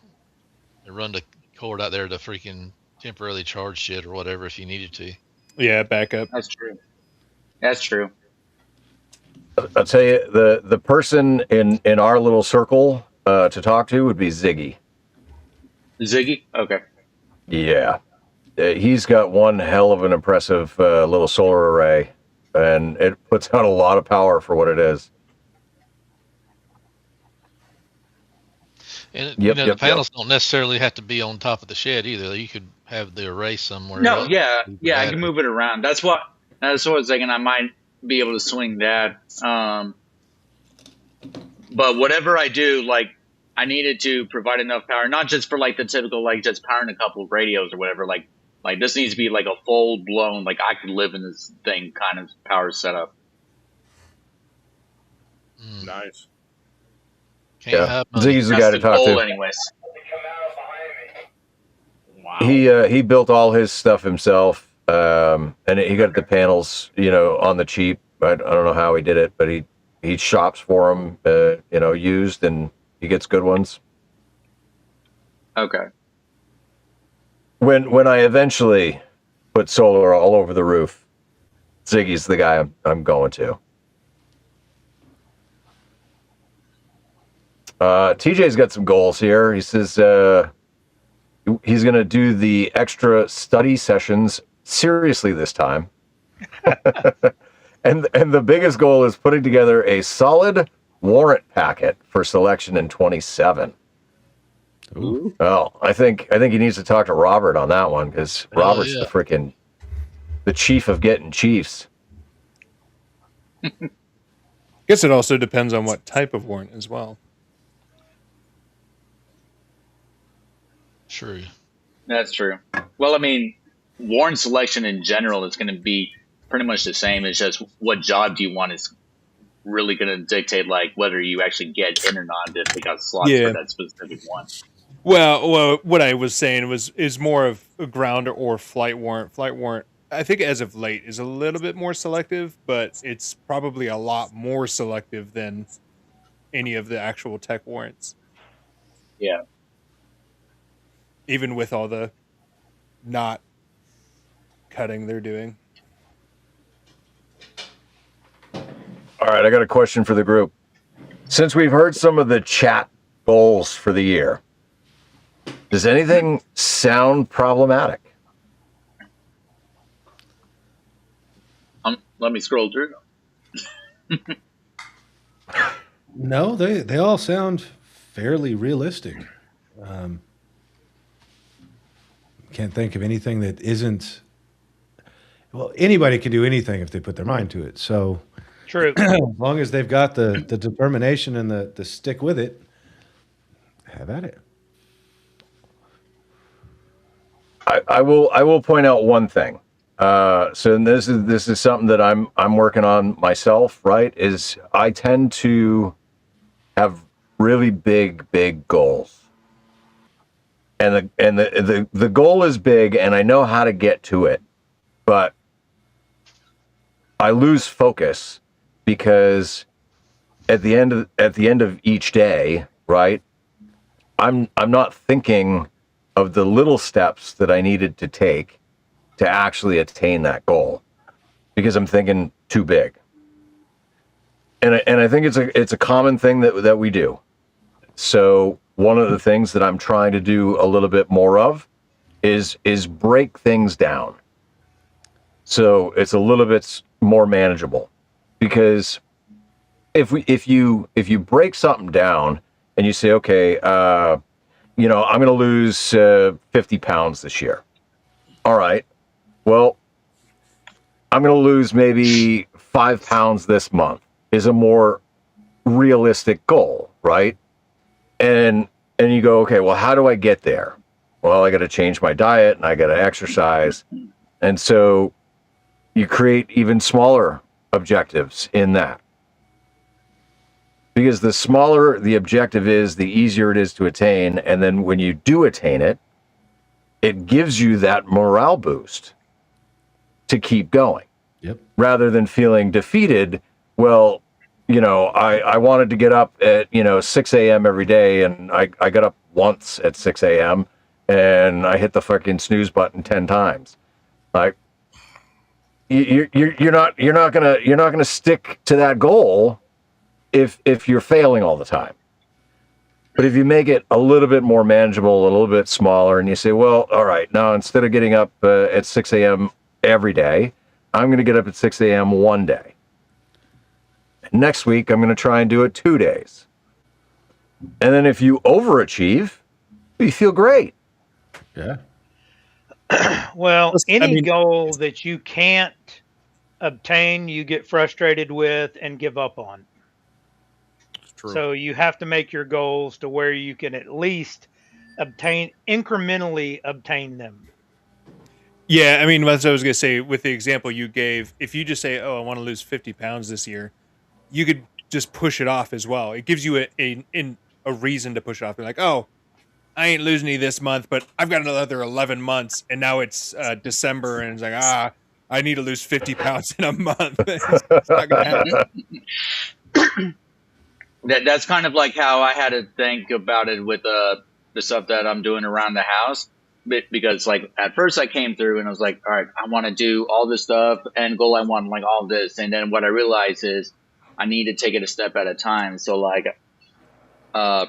and run the cord out there to freaking temporarily charge shit or whatever if you needed to. Yeah, backup. That's true. That's true. I'll tell you, the person in our little circle to talk to would be Ziggy. Ziggy? Okay. Yeah. He's got one hell of an impressive little solar array, and it puts out a lot of power for what it is. And Yep, the yep. panels don't necessarily have to be on top of the shed either. You could have the array somewhere. No, else. yeah, I can move it around. That's what I was thinking. I might be able to swing that. But whatever I do, like, I needed to provide enough power, not just for like the typical, like just powering a couple of radios or whatever. Like this needs to be like a full blown, like I could live in this thing kind of power setup. Nice. Can't Yeah. have money. Ziggy's the That's guy the to talk goal, to. anyways. Wow. He built all his stuff himself, and he got the panels, on the cheap. I don't know how he did it, but he shops for them, used, and he gets good ones. Okay. When I eventually put solar all over the roof, Ziggy's the guy I'm going to. TJ's got some goals here. He says he's going to do the extra study sessions seriously this time. and the biggest goal is putting together a solid warrant packet for selection in 27. Ooh. Well, I think he needs to talk to Robert on that one, because Robert's yeah. the chief of getting chiefs. Guess it also depends on what type of warrant as well. True. That's true. Well, I mean, warrant selection in general is going to be pretty much the same. It's just what job do you want is really going to dictate like whether you actually get in or not if they got slots for that specific one. Well, what I was saying is more of a ground or flight warrant. Flight warrant, I think, as of late, is a little bit more selective, but it's probably a lot more selective than any of the actual tech warrants. Yeah. Even with all the not cutting they're doing. All right, I got a question for the group. Since we've heard some of the chat goals for the year, does anything sound problematic? Let me scroll through. No, they all sound fairly realistic. Can't think of anything that isn't. Well, anybody can do anything if they put their mind to it. So, True. as long as they've got the determination and the stick with it, have at it. I will point out one thing. So this is something that I'm working on myself. Right? Is I tend to have really big goals, and the goal is big, and I know how to get to it, but I lose focus because at the end of each day, right? I'm not thinking of the little steps that I needed to take to actually attain that goal, because I'm thinking too big. And I think it's a common thing that we do. So one of the things that I'm trying to do a little bit more of is break things down, so it's a little bit more manageable. Because if you break something down and you say, okay, I'm going to lose 50 pounds this year. All right. Well, I'm going to lose maybe 5 pounds this month is a more realistic goal, right? And you go, okay, well, how do I get there? Well, I got to change my diet and I got to exercise. And so you create even smaller objectives in that. Because the smaller the objective is, the easier it is to attain. And then when you do attain it, it gives you that morale boost to keep going. Yep. Rather than feeling defeated, well, I wanted to get up at 6 a.m. every day, and I got up once at 6 a.m. and I hit the fucking snooze button 10 times. Like, you're not gonna stick to that goal if you're failing all the time. But if you make it a little bit more manageable, a little bit smaller, and you say, well, all right, now instead of getting up at 6 a.m. every day, I'm going to get up at 6 a.m. one day. Next week, I'm going to try and do it 2 days. And then if you overachieve, you feel great. Yeah. Well, Listen, any goal that you can't obtain, you get frustrated with and give up on. It's true. So you have to make your goals to where you can at least incrementally obtain them. Yeah, I mean, as I was gonna say, with the example you gave, if you just say, "Oh, I want to lose 50 pounds this year," you could just push it off as well. It gives you a reason to push it off. Be like, "Oh, I ain't losing any this month, but I've got another 11 months, and now it's December, and it's like, I need to lose 50 pounds in a month." It's not gonna happen. That's kind of like how I had to think about it with the stuff that I'm doing around the house. Because like at first I came through and I was like, all right, I want to do all this stuff, and goal I want like all this, and then what I realized is I need to take it a step at a time. So like, I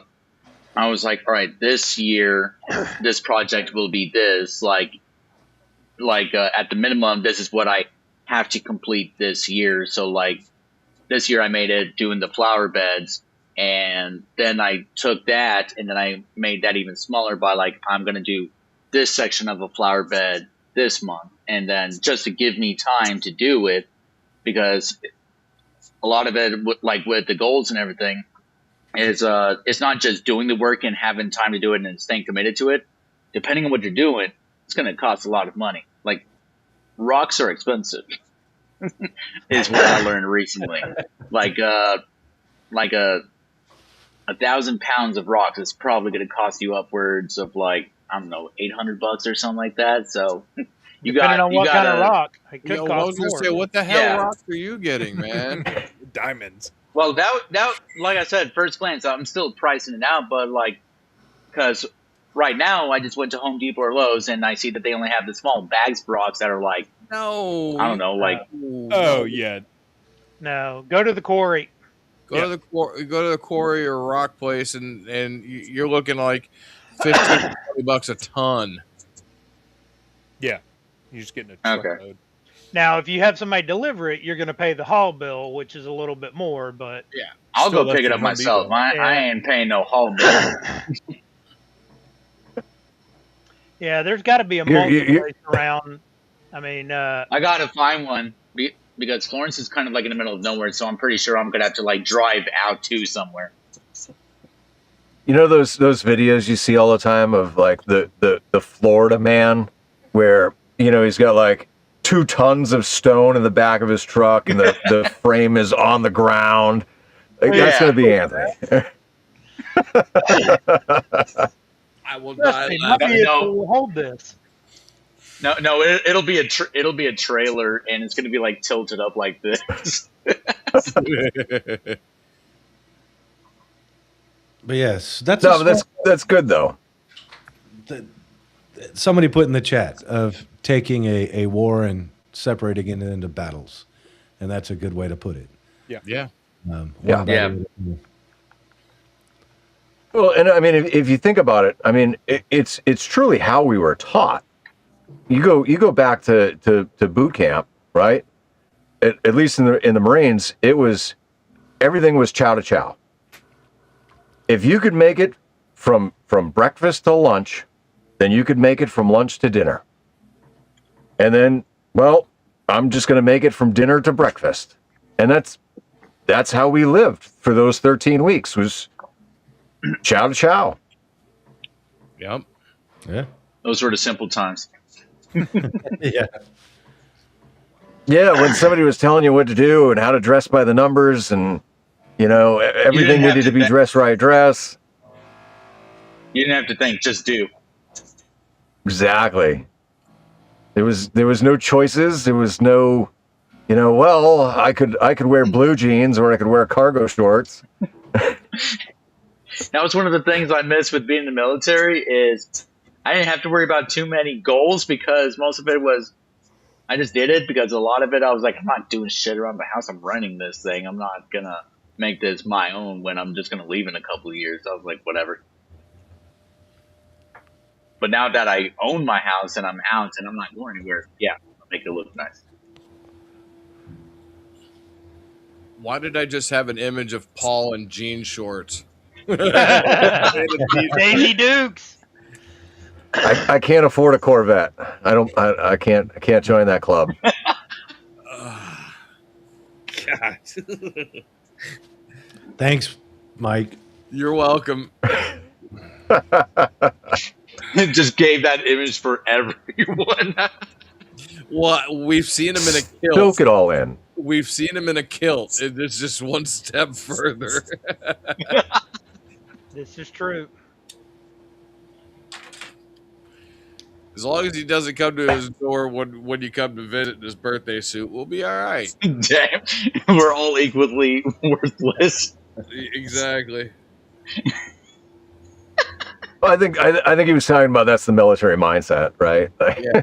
was like, all right, this year, this project will be this. Like at the minimum, this is what I have to complete this year. So like this year I made it doing the flower beds, and then I took that and then I made that even smaller by like, I'm going to do this section of a flower bed this month. And then just to give me time to do it, because a lot of it, like with the goals and everything, is it's not just doing the work and having time to do it and staying committed to it. Depending on what you're doing, it's going to cost a lot of money. Like rocks are expensive, is what I learned recently. Like a 1,000 pounds of rocks is probably going to cost you upwards of like, I don't know, $800 or something like that. So Depending on what kind of rock, it could I was cost gonna more. say, what the hell Yeah. rocks are you getting, man? Diamonds. Well, that like I said, first glance, I'm still pricing it out, but like, because right now I just went to Home Depot or Lowe's and I see that they only have the small bags of rocks that are like, No. I don't know, like Oh yeah. No, go to the quarry. Go to the quarry or rock place, and you're looking like $15-$20 a ton. Yeah. You're just getting a Okay. truckload. Now, if you have somebody deliver it, you're going to pay the haul bill, which is a little bit more, but I'll Still go less pick it than up Home myself. Depot. I ain't paying no haul bill. yeah, there's got to be a You're- marketplace around. I mean, I gotta find one because Florence is kind of like in the middle of nowhere, so I'm pretty sure I'm gonna have to like drive out to somewhere. You know those videos you see all the time of like the Florida man, where he's got like 2 tons of stone in the back of his truck and the frame is on the ground. Like, that's Yeah. gonna be Anthony. I will trust me, my No. vehicle will hold this. No, it'll be a trailer, and it's gonna be like tilted up like this. But yes, that's No, but that's good though. somebody put in the chat of taking a war and separating it into battles, and that's a good way to put it. Yeah. One Yeah. battle- Well, and I mean, if you think about it, I mean, it's truly how we were taught. You go back to boot camp, right? At least in the Marines, it was everything was chow to chow. If you could make it from breakfast to lunch, then you could make it from lunch to dinner. And then, well, I'm just going to make it from dinner to breakfast. And that's how we lived for those 13 weeks was chow to chow. Yep. Yeah. Those were the simple times. Yeah. Yeah, when somebody was telling you what to do and how to dress by the numbers and, everything have needed to to be think. dress right dress. You didn't have to think, just do. Exactly. There was no choices. There was no well, I could wear blue jeans or I could wear cargo shorts. That was one of the things I missed with being in the military is I didn't have to worry about too many goals because most of it was I just did it because a lot of it I was like, I'm not doing shit around the house. I'm running this thing. I'm not gonna make this my own when I'm just gonna leave in a couple of years. I was like, whatever. But now that I own my house and I'm out and I'm not going anywhere, yeah, I'll make it look nice. Why did I just have an image of Paul in jean shorts? Daisy Dukes. I can't afford a Corvette. I can't join that club. God. Thanks, Mike. You're welcome. Just gave that image for everyone. Well, we've seen him in a kilt. Soak it all in. We've seen him in a kilt. It's just one step further. This is true. As long as he doesn't come to his door when you come to visit in his birthday suit, we'll be all right. Damn, we're all equally worthless. Exactly. Well, I think he was talking about that's the military mindset, right? Yeah.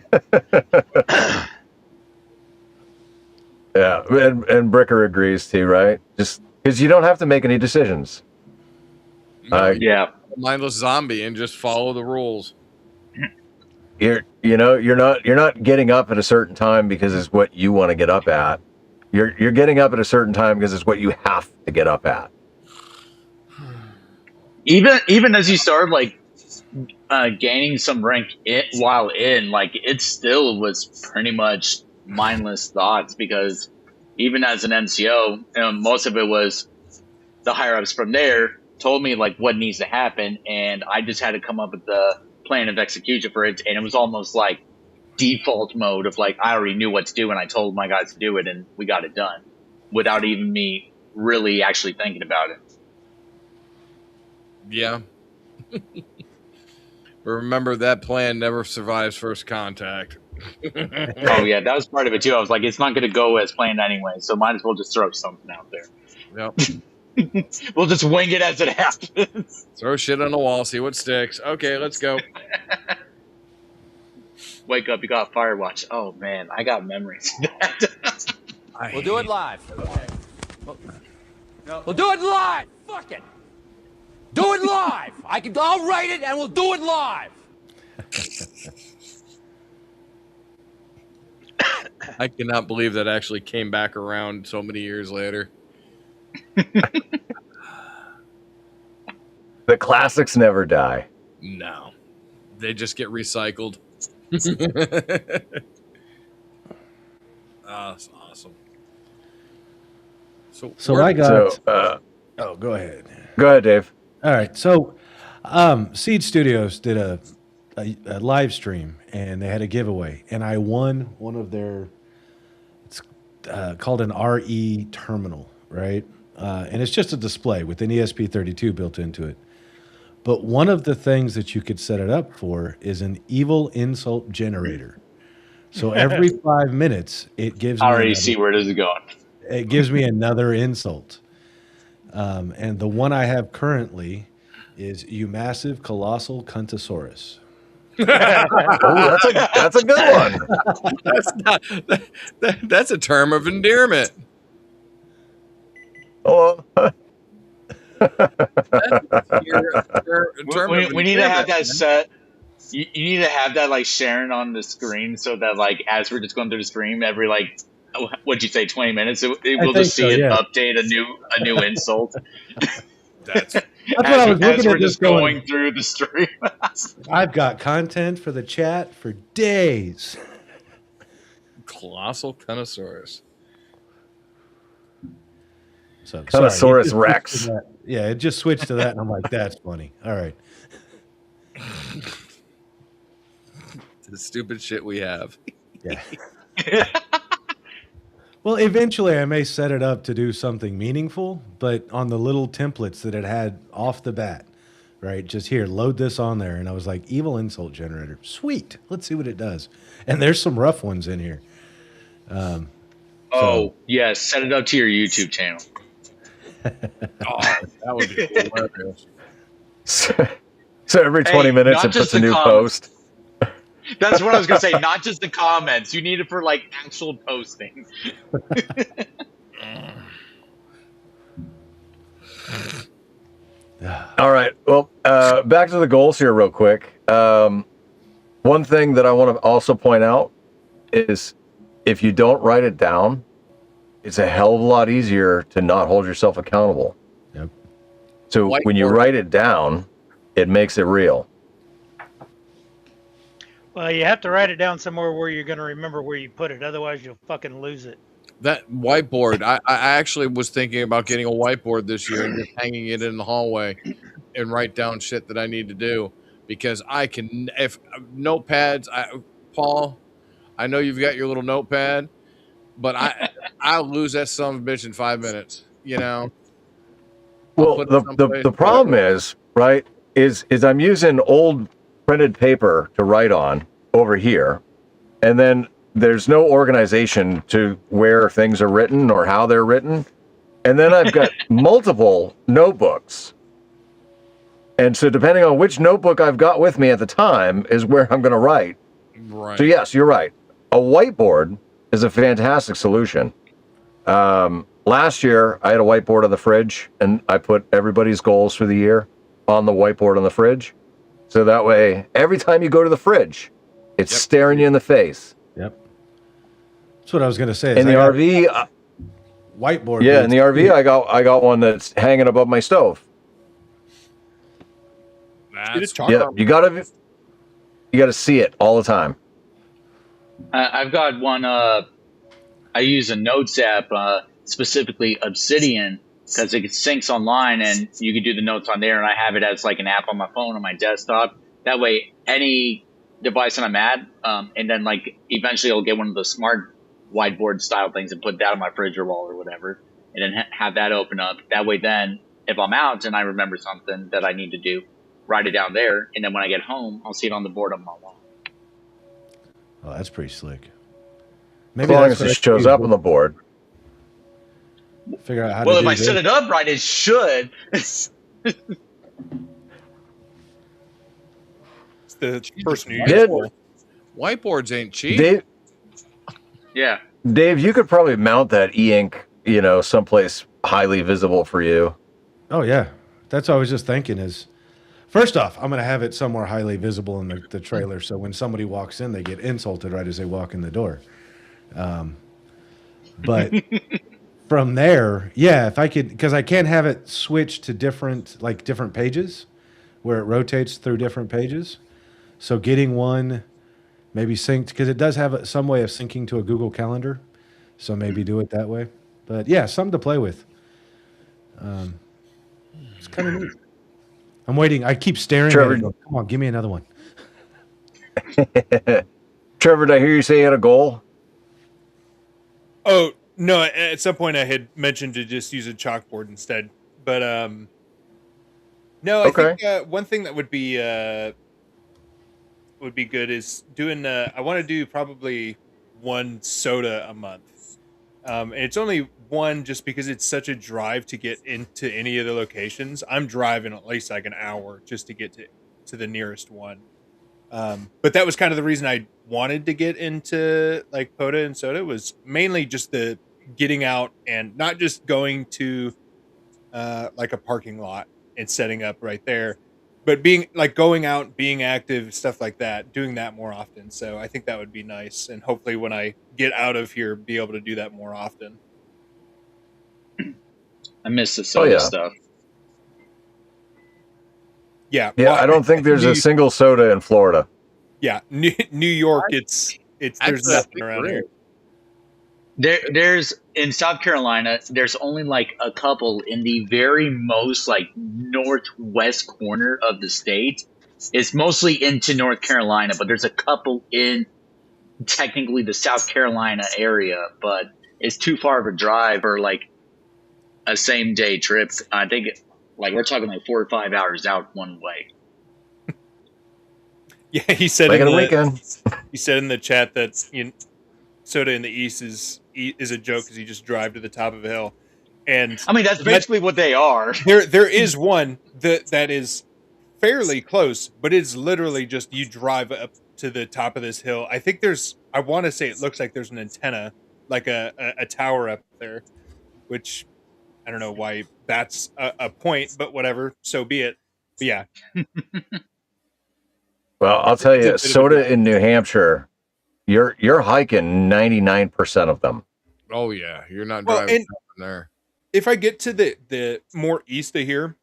Yeah, and Bricker agrees too, right? Just because you don't have to make any decisions. Yeah. Mindless zombie and just follow the rules. You're not getting up at a certain time because it's what you want to get up at. You're getting up at a certain time because it's what you have to get up at. Even as you start like gaining some rank while in, like it still was pretty much mindless thoughts because even as an NCO, most of it was the higher ups from there told me like what needs to happen, and I just had to come up with the plan of execution for it, and it was almost like default mode of like I already knew what to do and I told my guys to do it and we got it done without even me really actually thinking about it. Yeah. But remember, that plan never survives first contact. Oh yeah, that was part of it too. I was like, it's not going to go as planned anyway, so might as well just throw something out there. Yep. We'll just wing it as it happens. Throw shit on the wall, see what sticks. Okay, let's go. Wake up, you got fire watch. Oh man, I got memories of that. We'll do it live. We'll do it live. Fuck it. Do it live. I'll write it and we'll do it live. I cannot believe that actually came back around so many years later. The classics never die. No. They just get recycled. That's awesome. So I got. Oh, go ahead. Go ahead, Dave. All right. So, Seed Studios did a live stream, and they had a giveaway, and I won one of their. It's called an RE terminal, right? And it's just a display with an ESP32 built into it. But one of the things that you could set it up for is an evil insult generator. So every 5 minutes, it gives. I already see where this is going. It gives me another insult. And the one I have currently is "You massive colossal cuntosaurus." Oh, that's a good one. That's a term of endearment. Oh, We need to have that set. You need to have that like sharing on the screen so that like as we're just going through the stream, every like what'd you say, 20 minutes, we'll just see it update a new insult. That's what I was looking as at. We're just going through the stream. I've got content for the chat for days. Colossal Cuntosaurus. So Cuntosaurus Rex. Yeah, it just switched to that, and I'm like, that's funny. All right. The stupid shit we have. Yeah. Well, eventually I may set it up to do something meaningful, but on the little templates that it had off the bat, right? Just here, load this on there. And I was like, evil insult generator. Sweet. Let's see what it does. And there's some rough ones in here. Oh, yes. Set it up to your YouTube channel. Oh, that would be hilarious. So every 20 Hey, minutes not it just puts a the new comments. post. That's what I was going to say. Not just the comments. You need it for like actual posting. All right. Well, back to the goals here, real quick. One thing that I want to also point out is if you don't write it down, it's a hell of a lot easier to not hold yourself accountable. Yep. So when you Whiteboard. write it down, it makes it real. Well, you have to write it down somewhere where you're going to remember where you put it. Otherwise, you'll fucking lose it. That whiteboard, I actually was thinking about getting a whiteboard this year and just hanging it in the hallway and write down shit that I need to do, because I can, if notepads, Paul, I know you've got your little notepad, but I'll lose that son of a bitch in 5 minutes, you know? Well, the problem is, right, is I'm using old printed paper to write on over here, and then there's no organization to where things are written or how they're written. And then I've got multiple notebooks. And so depending on which notebook I've got with me at the time is where I'm going to write. Right. So yes, you're right. A whiteboard is a fantastic solution. Last year, I had a whiteboard on the fridge, and I put everybody's goals for the year on the whiteboard on the fridge. So that way, every time you go to the fridge, it's staring you in the face. Yep. That's what I was going to say. In the RV, whiteboard. yeah, in the RV, I got one that's hanging above my stove. That's Yeah, you gotta see it all the time. I've got one. I use a notes app, specifically Obsidian, because it syncs online and you can do the notes on there. And I have it as like an app on my phone, on my desktop. That way, any device that I'm at, and then like eventually I'll get one of the smart whiteboard style things and put that on my fridge or wall or whatever, and then have that open up. That way, then if I'm out and I remember something that I need to do, write it down there, and then when I get home, I'll see it on the board on my wall. Oh, that's pretty slick. As long as it shows up on the board. Figure out how Well, to if I set it up right, it should. It's the first New Year's goal. Whiteboards ain't cheap. Dave, Yeah. Dave, you could probably mount that e-ink, someplace highly visible for you. Oh yeah, that's what I was just thinking. Is first off, I'm going to have it somewhere highly visible in the trailer, so when somebody walks in, they get insulted right as they walk in the door. But from there, yeah, if I could, because I can't have it switch to different pages where it rotates through different pages. So getting one maybe synced, because it does have some way of syncing to a Google Calendar. So maybe do it that way. But yeah, something to play with. It's kind of neat. I'm waiting. I keep staring Trevor, at it. Come on, give me another one. Trevor, did I hear you say you had a goal? Oh, no, at some point I had mentioned to just use a chalkboard instead. But no, I think one thing that would be good is doing I want to do probably one soda a month. And it's only one just because it's such a drive to get into any of the locations. I'm driving at least like an hour just to get to the nearest one. But that was kind of the reason I wanted to get into like Poda and soda, was mainly just the getting out and not just going to like a parking lot and setting up right there, but being like going out, being active, stuff like that, doing that more often. So I think that would be nice. And hopefully when I get out of here, be able to do that more often. I miss the soda stuff. Yeah. Yeah, I don't think there's a single soda in Florida. Yeah, New York, it's there's nothing around here. There's in South Carolina, there's only like a couple in the very most like northwest corner of the state. It's mostly into North Carolina, but there's a couple in technically the South Carolina area, but it's too far of a drive or like a same day trip. I think like we're talking like 4 or 5 hours out one way. Yeah, he said Like in on a the weekend. He said in the chat that soda in the East is a joke because you just drive to the top of a hill, and I mean, that's that basically what they are. there is one that is fairly close, but it's literally just you drive up to the top of this hill. I think I want to say it looks like there's an antenna, like a tower up there, which I don't know why that's a point, but whatever, so be it. But yeah, Well, I'll tell it's a you, bit of a soda drive. in New Hampshire, you're hiking 99% of them. Oh yeah, you're not Well, driving and there. if I get to the more east of here,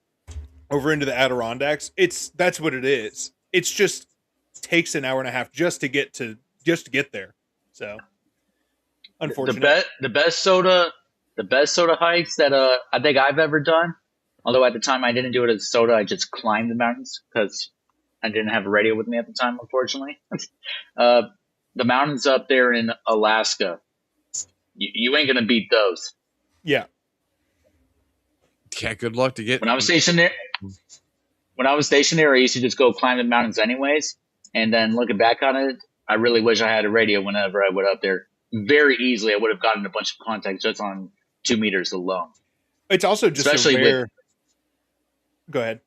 over into the Adirondacks, that's what it is. It's just takes an hour and a half just to get there. So unfortunate. The best soda hikes that I think I've ever done. Although at the time I didn't do it as soda, I just climbed the mountains because I didn't have a radio with me at the time, unfortunately. uh, the mountains up there in Alaska, you ain't gonna beat those. Yeah. Yeah, good luck to get. When I was stationed there, I used to just go climb the mountains anyways. And then looking back on it, I really wish I had a radio whenever I went up there. Very easily, I would have gotten a bunch of contacts just on 2 meters alone. It's also just Especially a rare. Go ahead.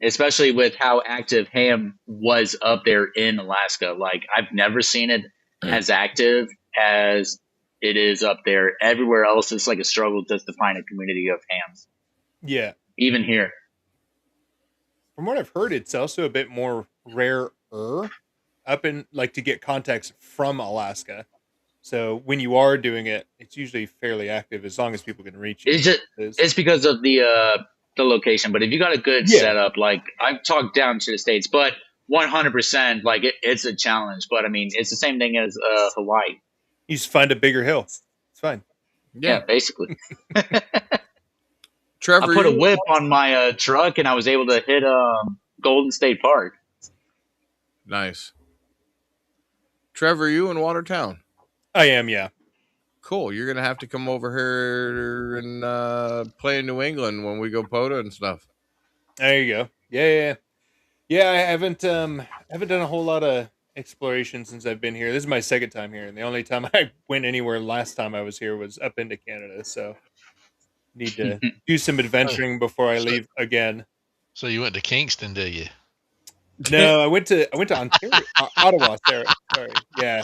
Especially with how active ham was up there in Alaska. Like, I've never seen it as active as it is up there. Everywhere else, it's like a struggle just to find a community of hams. Yeah. Even here. From what I've heard, it's also a bit more rare up in like to get contacts from Alaska. So when you are doing it, it's usually fairly active as long as people can reach you. It's because of the location. But if you got a good setup, like I've talked down to the States, but 100%, like it's a challenge. But I mean, it's the same thing as Hawaii. You just find a bigger hill. It's fine. Yeah, basically. Trevor, I put a whip on my truck and I was able to hit Golden State Park. Nice. Trevor, you in Watertown? I am, yeah. Cool. You're gonna have to come over here and play in New England when we go POTA and stuff. There you go. Yeah. I haven't done a whole lot of exploration since I've been here. This is my second time here, and the only time I went anywhere last time I was here was up into Canada. So need to do some adventuring before I leave again. So you went to Kingston, did you? No, I went to Ontario, Ottawa. Sorry, yeah,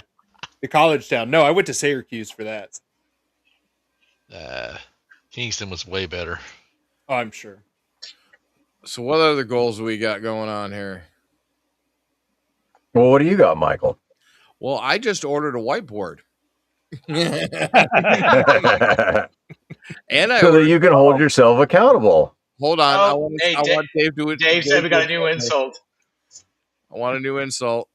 the college town. No, I went to Syracuse for that. Kingston was way better. Oh, I'm sure. So what other goals we got going on here? Well, what do you got, Michael? Well, I just ordered a whiteboard. And so that you can hold yourself accountable. Hold on. I want Dave to. Dave said we got a new insult. I want a new insult.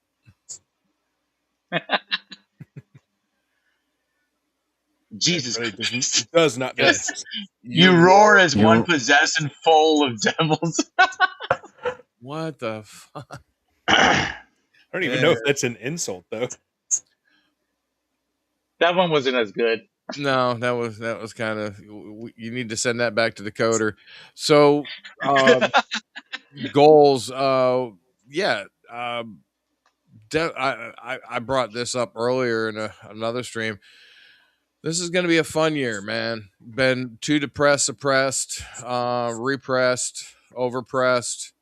Jesus Christ. Does not. Yes. You roar as one possessed and full of devils. What the fuck? I don't even know if that's an insult, though. That one wasn't as good. No, that was kind of. You need to send that back to the coder. So, goals. Yeah. I brought this up earlier in another stream. This is going to be a fun year, man. Been too depressed, suppressed, repressed, overpressed,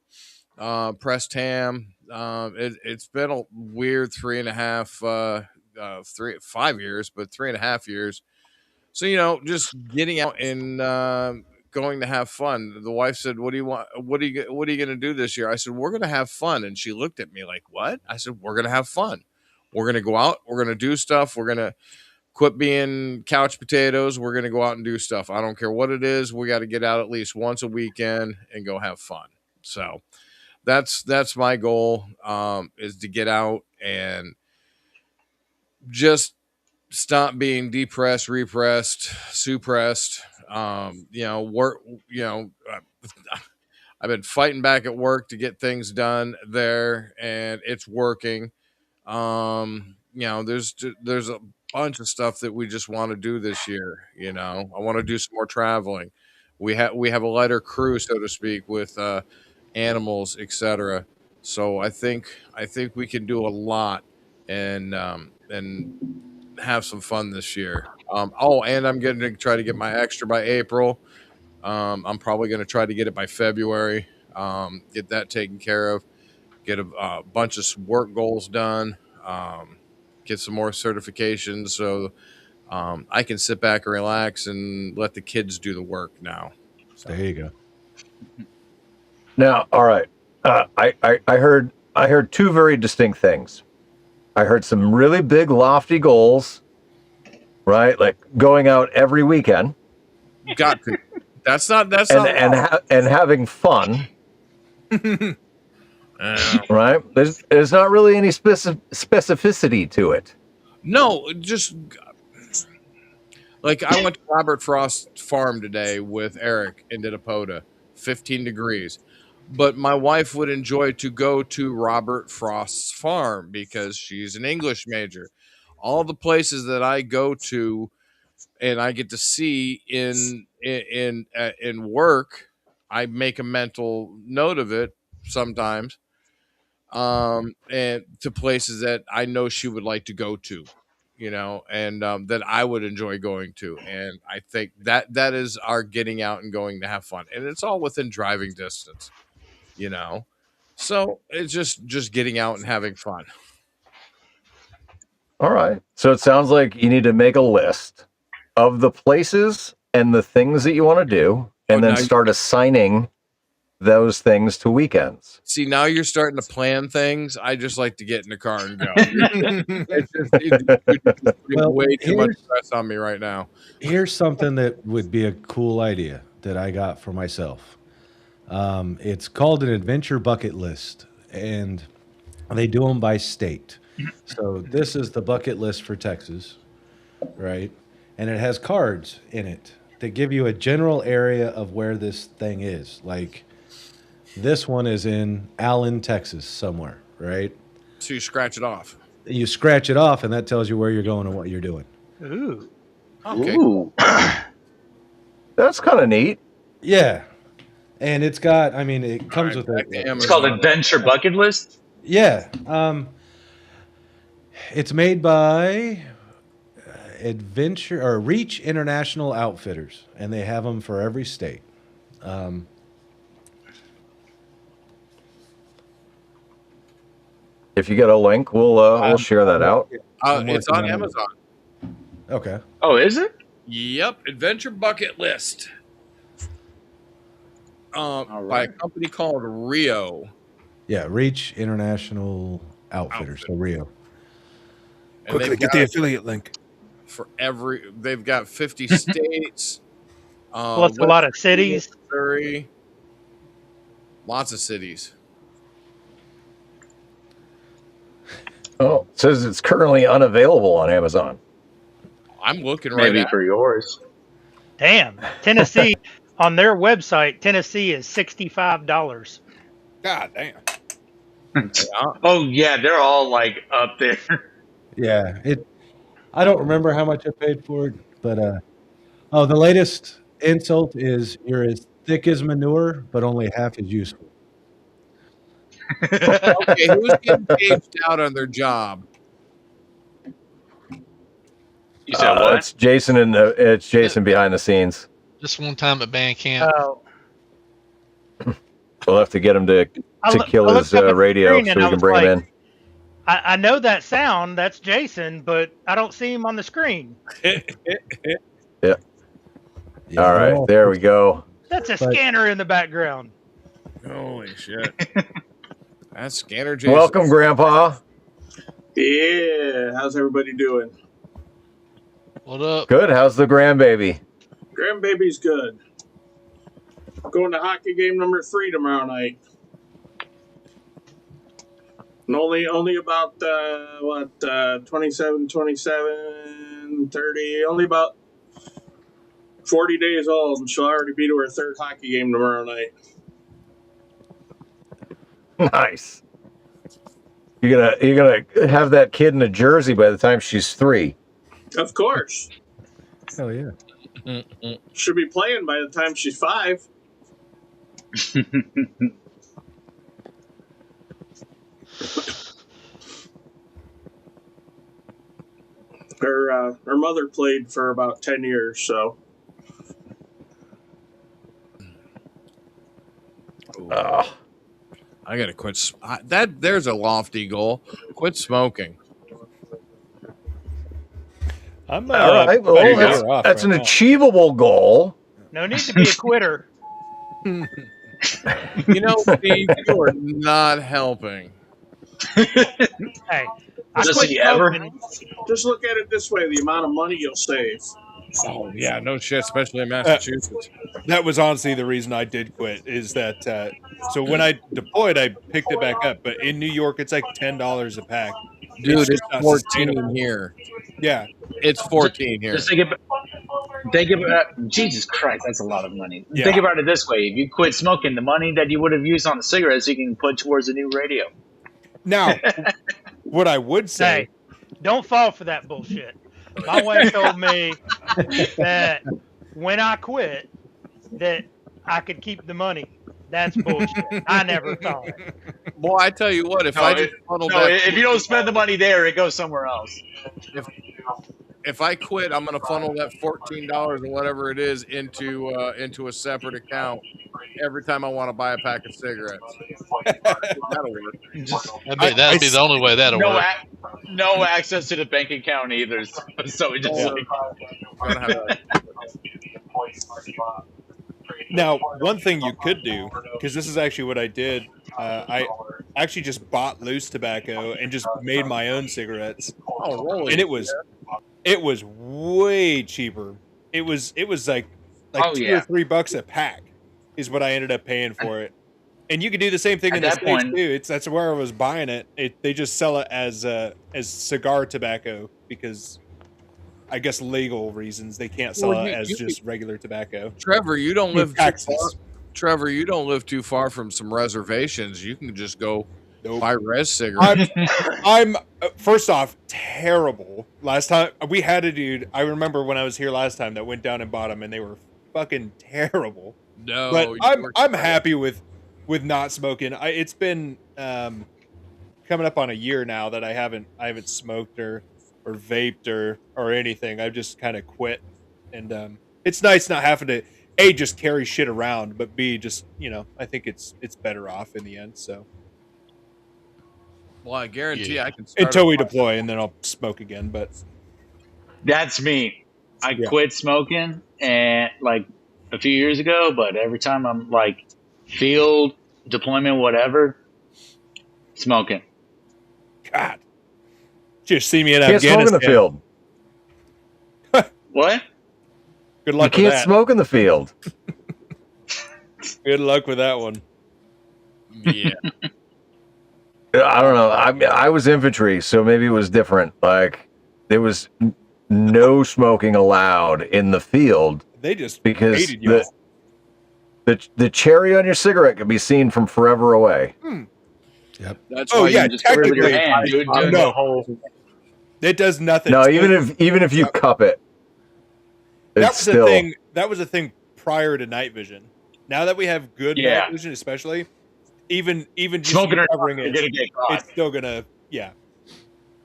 pressed ham. It's been a weird 5 years, but 3.5 years. So, just getting out and going to have fun. The wife said, "What do you want? What are you going to do this year?" I said, "We're going to have fun." And she looked at me like, "What?" I said, "We're going to have fun. We're going to go out. We're going to do stuff. We're going to quit being couch potatoes. We're going to go out and do stuff. I don't care what it is. We got to get out at least once a weekend and go have fun." So that's my goal, is to get out and just stop being depressed, repressed, suppressed. Work. I've been fighting back at work to get things done there, and it's working. There's a bunch of stuff that we just want to do this year. I want to do some more traveling. We have a lighter crew, so to speak, with animals, etc. So I think we can do a lot, and have some fun this year. And I'm going to try to get my extra by April. I'm probably going to try to get it by February. Get that taken care of. Get a bunch of work goals done. Get some more certifications so I can sit back and relax and let the kids do the work now. So. There you go. Now, all right. I heard two very distinct things. I heard some really big, lofty goals, right? Like going out every weekend. Got to. That's not. And having fun. Right? There's not really any specificity to it. No, just like I went to Robert Frost's farm today with Eric in Didapota, 15 degrees. But my wife would enjoy to go to Robert Frost's farm because she's an English major. All the places that I go to and I get to see in work, I make a mental note of it sometimes. And to places that I know she would like to go to, and that I would enjoy going to. And I think that is our getting out and going to have fun. And it's all within driving distance, so it's just getting out and having fun. All right. So it sounds like you need to make a list of the places and the things that you want to do, and then start assigning those things to weekends. See, now you're starting to plan things. I just like to get in the car and go. It's way too much stress on me right now. Here's something that would be a cool idea that I got for myself. It's called an adventure bucket list, and they do them by state. So this is the bucket list for Texas, right? And it has cards in it that give you a general area of where this thing is. Like this one is in Allen, Texas, somewhere, right? So you scratch it off. You scratch it off, and that tells you where you're going and what you're doing. Ooh. Okay. Ooh. That's kind of neat. Yeah. And it's got, it comes with it. It's called Adventure Bucket List? Yeah. It's made by Reach International Outfitters, and they have them for every state. If you get a link, we'll share that out. It's on Amazon. Okay. Oh, is it? Yep, Adventure Bucket List. By a company called Rio. Yeah, Reach International Outfitters, so Rio. And Quickly, get the affiliate link. They've got 50 states. Plus a lot of cities. Missouri. Lots of cities. Oh, it says it's currently unavailable on Amazon. I'm looking right Maybe at for yours. Damn. Tennessee, on their website, Tennessee is $65. God damn. Oh, yeah, they're all like up there. Yeah, I don't remember how much I paid for it, but the latest insult is you're as thick as manure, but only half as useful. Okay, who's getting caged out on their job? You said what? It's Jason it's Jason behind the scenes. Just one time at band camp. Oh. We'll have to get him to kill his looked up at the radio screen so and we I can was bring him like, in. I know that sound. That's Jason, but I don't see him on the screen. Yeah. All right, there we go. That's a scanner in the background. Holy shit. That's Scanner Jason. Welcome, Grandpa. Yeah, how's everybody doing? What up? Good. How's the grandbaby? Grandbaby's good. Going to hockey game number 3 tomorrow night. And only about 27, 30, only about 40 days old, and she'll already be to her 3rd hockey game tomorrow night. Nice. You're gonna have that kid in a jersey by the time she's 3. Of course. Hell yeah. Should be playing by the time she's 5. Her mother played for about 10 years, so. I gotta quit. There's a lofty goal. Quit smoking. I'm All right. about a Well, year off that's right an now. achievable goal. No need to be a quitter. You know, Steve, you are not helping. Hey, I Does quit he ever? smoking. Just look at it this way: the amount of money you'll save. Oh yeah, no shit, especially in Massachusetts. That was honestly the reason I did quit. Is that so when I deployed, I picked it back up, but in New York, it's like $10 a pack. Dude, it's just not 14 sustainable. here. Yeah, It's 14 here. Just think about Jesus Christ, that's a lot of money. Yeah. Think about it this way: if you quit smoking, the money that you would have used on the cigarettes, you can put towards a new radio. Now, what I would say, Hey, don't fall for that bullshit. My wife told me that when I quit, that I could keep the money. That's bullshit. I never thought it. Boy, I tell you what, if I just funneled No, that, if you don't spend the money there, it goes somewhere else. if I quit, I'm gonna funnel that $14 or whatever it is into a separate account every time I want to buy a pack of cigarettes. That'll work. That'd be the only way that'll No, work. no access to the bank account either. So it just like, Gonna have that. now one thing you could do, because this is actually what I did. I actually just bought loose tobacco and just made my own cigarettes, Oh, rolling. and it was way cheaper. It was like Oh, $2 yeah. or $3 a pack is what I ended up paying for it. And you could do the same thing At in the that States point- too. That's where I was buying it. They just sell it as cigar tobacco because I guess legal reasons they can't sell Well, it you- as you just regular tobacco. Trevor, you don't live too taxes. far. Trevor, you don't live too far from some reservations. You can just go Nope. buy res cigarettes. I'm first off terrible. Last time we had a dude, I remember when I was here last time that went down and bought them, and they were fucking terrible. No, But you I'm weren't- happy with not smoking. It's been coming up on a year now that I haven't smoked or vaped or anything. I've just kind of quit, and it's nice not having to A, just carry shit around, but B, just I think it's better off in the end. So Well, I guarantee Yeah. I can start until a we fire. deploy, and then I'll smoke again. But that's me. I Yeah. quit smoking and like a few years ago, but every time I'm like field deployment, whatever, smoking. God, just see me in Can't smoke in Afghanistan. the field. What? Good You luck with can't that. smoke in the field. Good luck with that one. Yeah. I don't know. I was infantry, so maybe it was different. Like there was no smoking allowed in the field They just because hated you. the cherry on your cigarette could be seen from forever away. That's Oh why yeah, you Just get rid of your technically, hand, dude. Doing no. the whole. it does nothing. No, So even if you cup it, that it's was still a thing. That was a thing prior to night vision. Now that we have good Yeah. night vision, especially, even just Smoking or covering you're it, gonna get caught. it's still gonna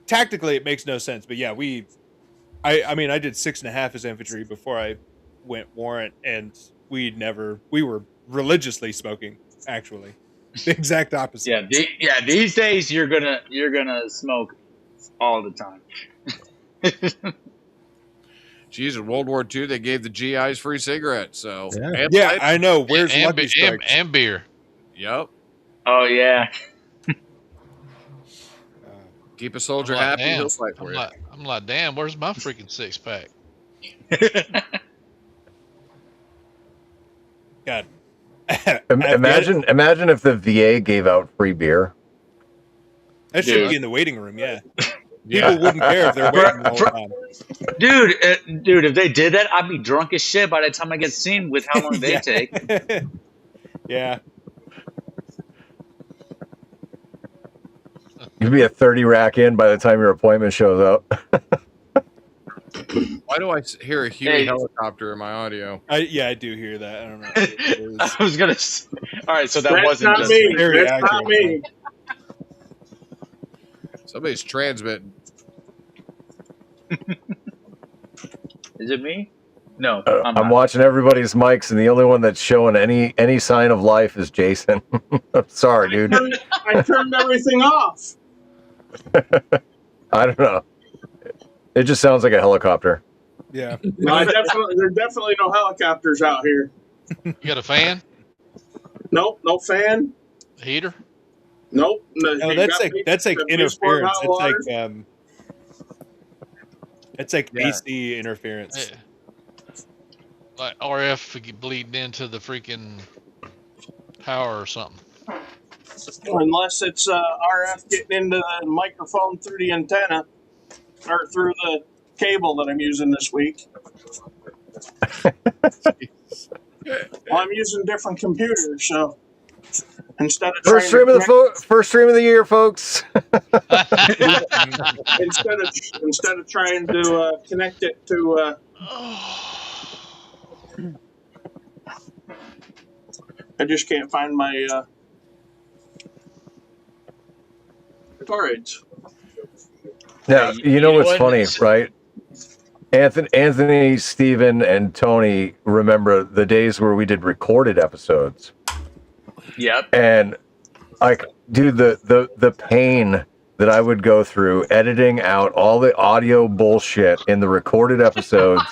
Tactically, it makes no sense, but yeah, I mean, I did 6.5 as infantry before I went warrant, and we were religiously smoking. Actually, the exact opposite. Yeah, these days you're gonna smoke all the time. Geez, in World War II, they gave the GIs free cigarettes. So Yeah. Yeah, I know. Where's and, Lucky Strikes? and beer. Yep. Oh yeah, Keep a soldier I'm like, happy. damn. He'll fight for you. I'm like, damn. Where's my freaking 6-pack? God. imagine if the VA gave out free beer. That should Dude. be in the waiting room. Yeah, Yeah. people wouldn't care if they're waiting the whole time. dude, if they did that, I'd be drunk as shit by the time I get seen with how long they Yeah. take. Yeah. You'd be a 30 rack in by the time your appointment shows up. Why do I hear a Huey Hey. helicopter in my audio? I do hear that. I don't know. What it is. I was gonna. All right, so that That's wasn't not just me. very That's not accurate. me. Somebody's transmitting. Is it me? No, I'm not. watching everybody's mics, and the only one that's showing any sign of life is Jason. I'm sorry, dude. I turned everything off. I don't know. It just sounds like a helicopter. Yeah. No, there's definitely no helicopters out here. You got a fan? Nope, no fan. Heater? Nope. No, that's like interference. It's like AC interference. Like RF bleeding into the freaking power or something. Unless it's RF getting into the microphone through the antenna or through the cable that I'm using this week. Well, I'm using different computers, so instead of first stream of the year, folks. instead of trying to connect it to. I just can't find my storage. Now, you know what's funny, right? Anthony, Steven, and Tony remember the days where we did recorded episodes. Yep. And like, dude, the pain that I would go through editing out all the audio bullshit in the recorded episodes.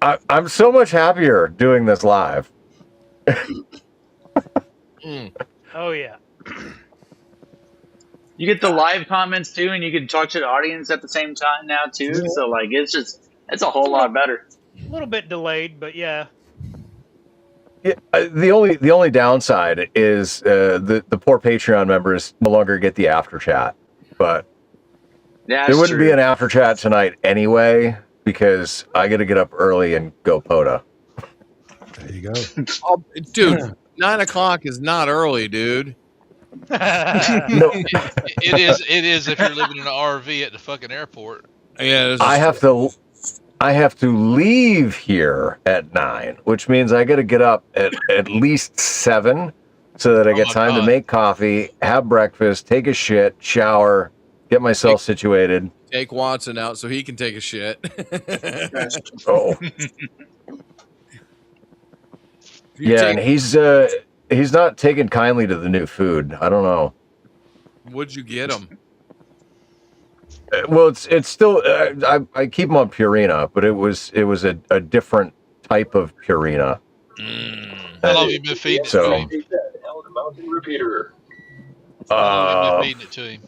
I'm so much happier doing this live. Oh yeah. You get the live comments too, and you can talk to the audience at the same time now too. So like, it's a whole lot better. A little bit delayed, but yeah. Yeah, the only downside is the poor Patreon members no longer get the after chat. But Yeah, there wouldn't be an after chat tonight anyway because I got to get up early and go POTA. There you go. Oh, dude, 9 o'clock is not early, dude. No, It is if you're living in an RV at the fucking airport. Yeah, I have to leave here at 9, which means I got to get up at least 7 so that I get time to make coffee, have breakfast, take a shit, shower, get myself situated. Take Watson out so he can take a shit. Oh. Yeah, and he's not taking kindly to the new food. I don't know. Would you get him? Well, it's still I keep him on Purina, but it was a different type of Purina. How long have you been feeding it to him? How long have you been feeding it to him?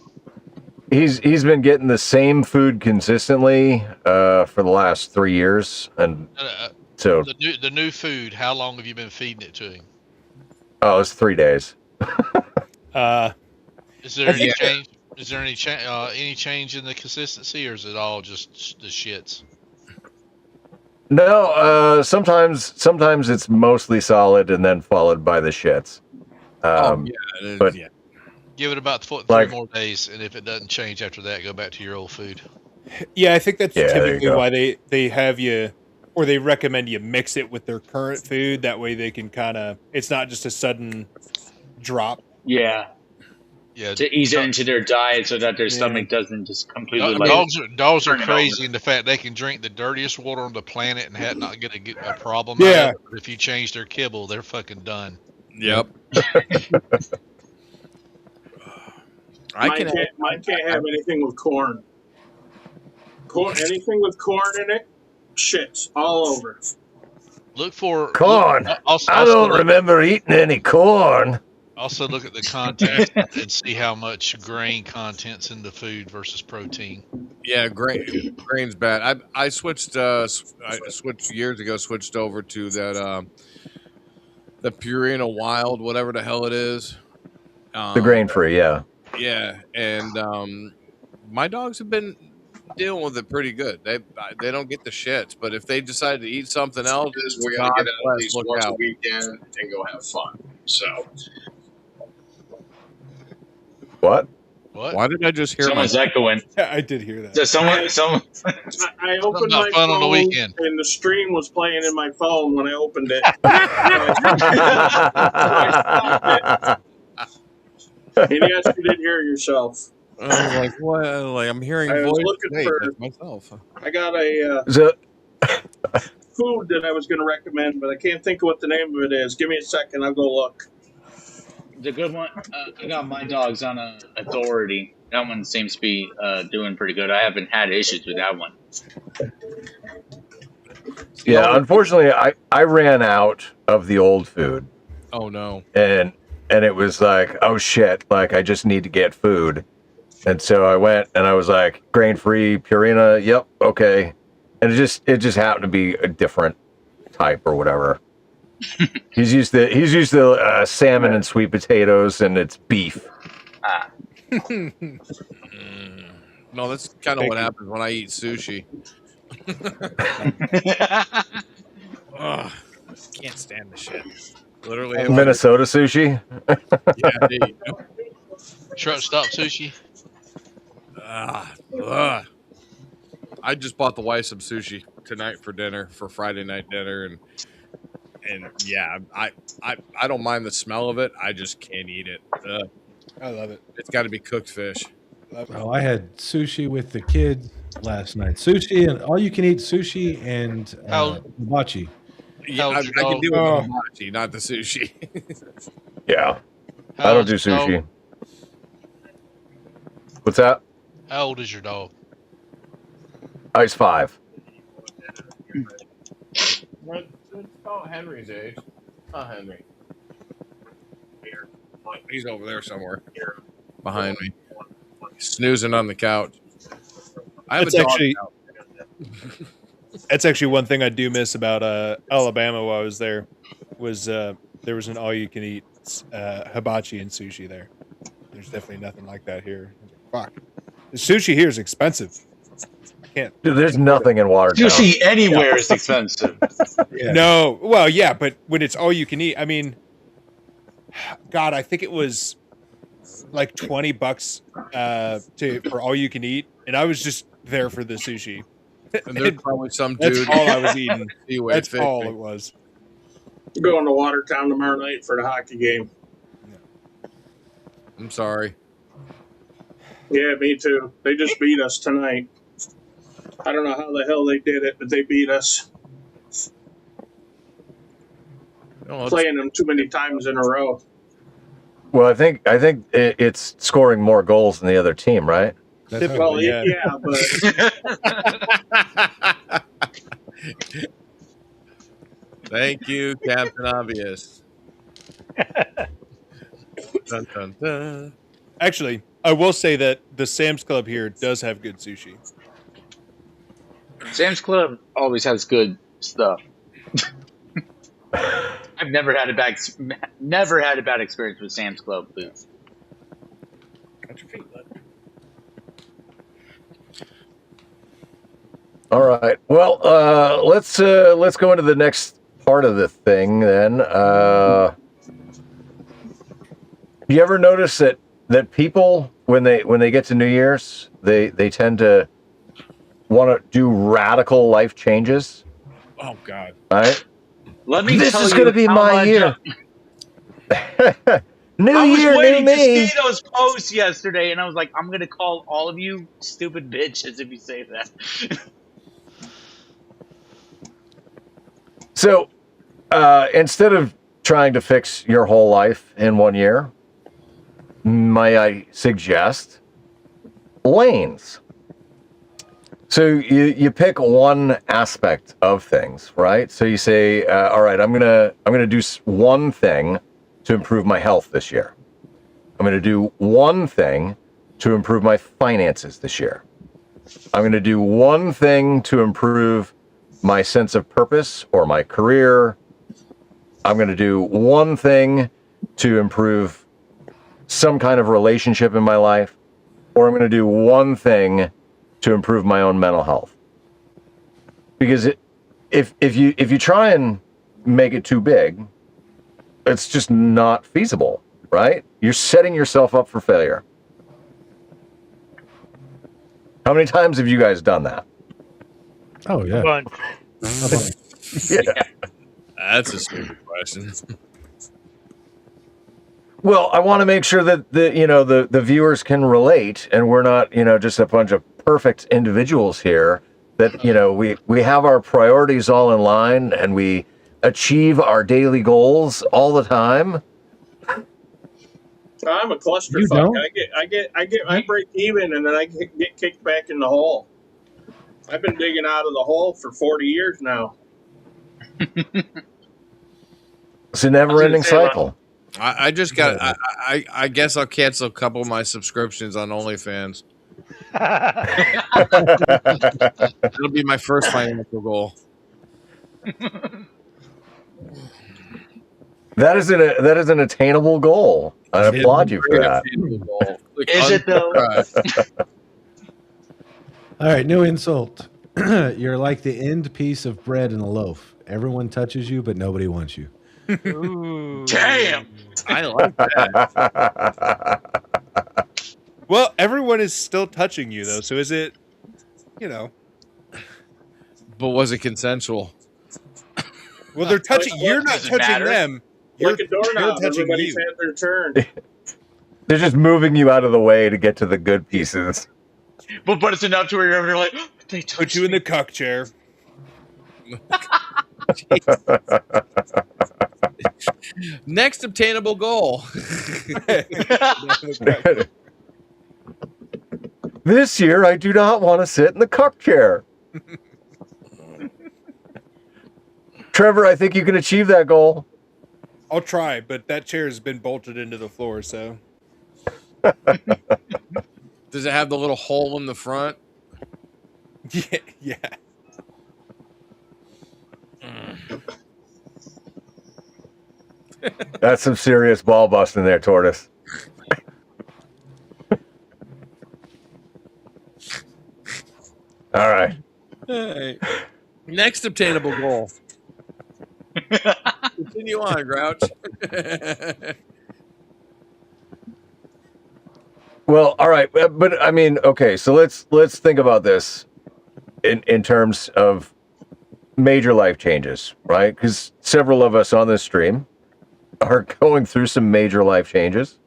He's been getting the same food consistently for the last 3 years, and so the new food. How long have you been feeding it to him? Oh, it's 3 days. Is there any change? Is there any change in the consistency, or is it all just the shits? No, sometimes it's mostly solid and then followed by the shits. But yeah. Give it about 3 more days, and if it doesn't change after that, go back to your old food. Yeah, I think that's typically why they have you, or they recommend you mix it with their current food. That way they can kind of, it's not just a sudden drop. Yeah. Yeah. To ease it into their diet so that their stomach doesn't just completely dogs are crazy in the fact they can drink the dirtiest water on the planet and not get a problem. Yeah. Out of it. If you change their kibble, they're fucking done. Yep. Mine can't have anything with corn. Anything with corn in it, shits all over. Look for corn. I don't remember eating any corn. Also, look at the content and see how much grain content's in the food versus protein. Yeah, grain's bad. I switched years ago. Switched over to that the Purina Wild, whatever the hell it is. The grain free, yeah. Yeah, and my dogs have been dealing with it pretty good. They don't get the shits, but if they decide to eat something else, we gotta get out at least once a weekend and go have fun. So. What? Why did I just hear someone's echoing? Yeah, I did hear that. So someone. I opened my phone on the weekend, and the stream was playing in my phone when I opened it. And yes, you did hear yourself. I was like, what? Like, I'm hearing I was voices. looking Wait, for- that's myself. I got a So, food that I was going to recommend, but I can't think of what the name of it is. Give me a second. I'll go look. The good one, I got my dogs on a Authority. That one seems to be doing pretty good. I haven't had issues with that one. yeah, unfortunately, I ran out of the old food, Oh no. and it was like, oh shit, like I just need to get food. And so I went and I was like, grain-free Purina, yep, okay. And it just happened to be a different type or whatever. he's used to salmon and sweet potatoes, and it's beef. No, that's kind of what happens when I eat sushi. Ugh, can't stand the shit. Literally, Minnesota sushi. Yeah, there you go. Truck stop sushi. Ugh. I just bought the wife some sushi tonight for dinner, for Friday night dinner, and yeah, I don't mind the smell of it. I just can't eat it. I love it. It's got to be cooked fish. Oh, I had sushi with the kids last night. Sushi and all you can eat sushi and hibachi. Yeah, I How's your can dog? deal with the hibachi, not the sushi. Yeah, I don't do How's your sushi. dog? What's that? How old is your dog? Ice 5. It's about Henry's age. Not Henry. He's over there somewhere. Behind me. Snoozing on the couch. I have That's a dog actually- now. That's actually one thing I do miss about Alabama while I was there. Was there was an all-you-can-eat hibachi and sushi there. There's definitely nothing like that here. Fuck, the sushi here is expensive. Can't. Dude, there's nothing in Watertown. Sushi anywhere is expensive. No, well, yeah, but when it's all you can eat, I mean, God, I think it was like $20 for all you can eat, and I was just there for the sushi. And there's probably some That's dude. all I was eating. Seaweed That's fishing. all it was. I'm going to Watertown tomorrow night for the hockey game. I'm sorry. Yeah, me too. They just beat us tonight. I don't know how the hell they did it, but they beat us. Oh, Playing them too many times in a row. Well, I think it's scoring more goals than the other team, right? That's Well, Yeah. yeah, but Thank you, Captain Obvious. Dun, dun, dun. Actually, I will say that the Sam's Club here does have good sushi. Sam's Club always has good stuff. I've never had a bad experience with Sam's Club food. All right. Well, let's go into the next part of the thing then. You ever notice that people when they get to New Year's, they tend to want to do radical life changes, Oh God. right? Let me This tell is you going to be how my much year. New I was year, new waiting to me. see those posts yesterday, and I was like, I'm gonna call all of you stupid bitches if you say that. So, instead of trying to fix your whole life in 1 year, may I suggest lanes? So you pick one aspect of things, right? So you say, all right, I'm gonna do one thing to improve my health this year. I'm gonna do one thing to improve my finances this year. I'm gonna do one thing to improve my sense of purpose or my career. I'm going to do one thing to improve some kind of relationship in my life, or I'm going to do one thing to improve my own mental health. Because if you try and make it too big, it's just not feasible, right? You're setting yourself up for failure. How many times have you guys done that? Oh yeah. Bunch. Yeah. That's a stupid question. Well, I want to make sure that the viewers can relate, and we're not just a bunch of perfect individuals here. That we have our priorities all in line, and we achieve our daily goals all the time. I'm a You clusterfuck. don't? I break even, and then I get kicked back in the hole. I've been digging out of the hole for 40 years now. It's a never-ending say, Ron. cycle. I just got. I guess I'll cancel a couple of my subscriptions on OnlyFans. That'll be my first financial goal. That is an attainable goal. I applaud you for that. Is it though? All right, new insult. You're like the end piece of bread in a loaf. Everyone touches you, but nobody wants you. Ooh. Damn. I like that. Well, everyone is still touching you though. So is it, But was it consensual? Well, they're touching. You're not Does it touching matter? them. Like a They're doorknob, touching everybody's you. had their turn. They're just moving you out of the way to get to the good pieces. But it's enough to where you're like, they Put touched you in me. the cuck chair. Next obtainable goal. This year, I do not want to sit in the cup chair. Trevor, I think you can achieve that goal. I'll try, but that chair has been bolted into the floor, so. Does it have the little hole in the front? Yeah. That's some serious ball busting there, Tortoise. All right. Hey. Next obtainable goal. Continue on, Grouch. Well, all right, but I mean, okay, so let's think about this in terms of major life changes, right? Because several of us on this stream are going through some major life changes,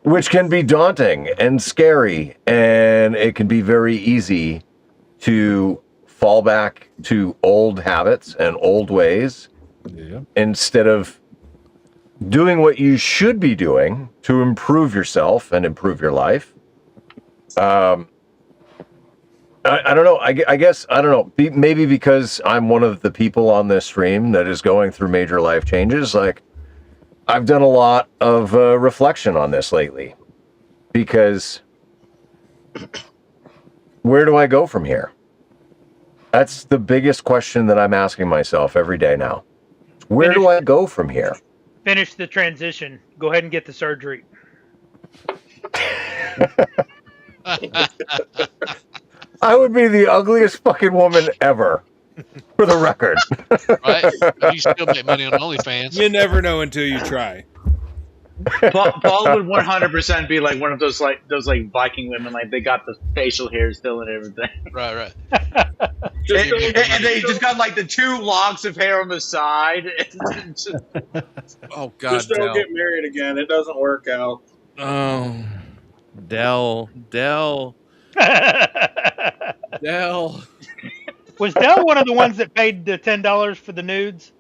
which can be daunting and scary, and it can be very easy to fall back to old habits and old ways instead of doing what you should be doing to improve yourself and improve your life. I don't know. I guess, I don't know. Maybe because I'm one of the people on this stream that is going through major life changes, like, I've done a lot of reflection on this lately. Because where do I go from here? That's the biggest question that I'm asking myself every day now. Where do I go from here? Finish the transition. Go ahead and get the surgery. I would be the ugliest fucking woman ever, for the record. Right? But you still make money on OnlyFans. You never know until you try. Paul would 100% be like one of those Viking women, like they got the facial hair still and everything. Right. And they just got like the two locks of hair on the side. Oh, God. Just don't Del. get married again. It doesn't work out. Oh. Del. Was Dell one of the ones that paid the $10 for the nudes?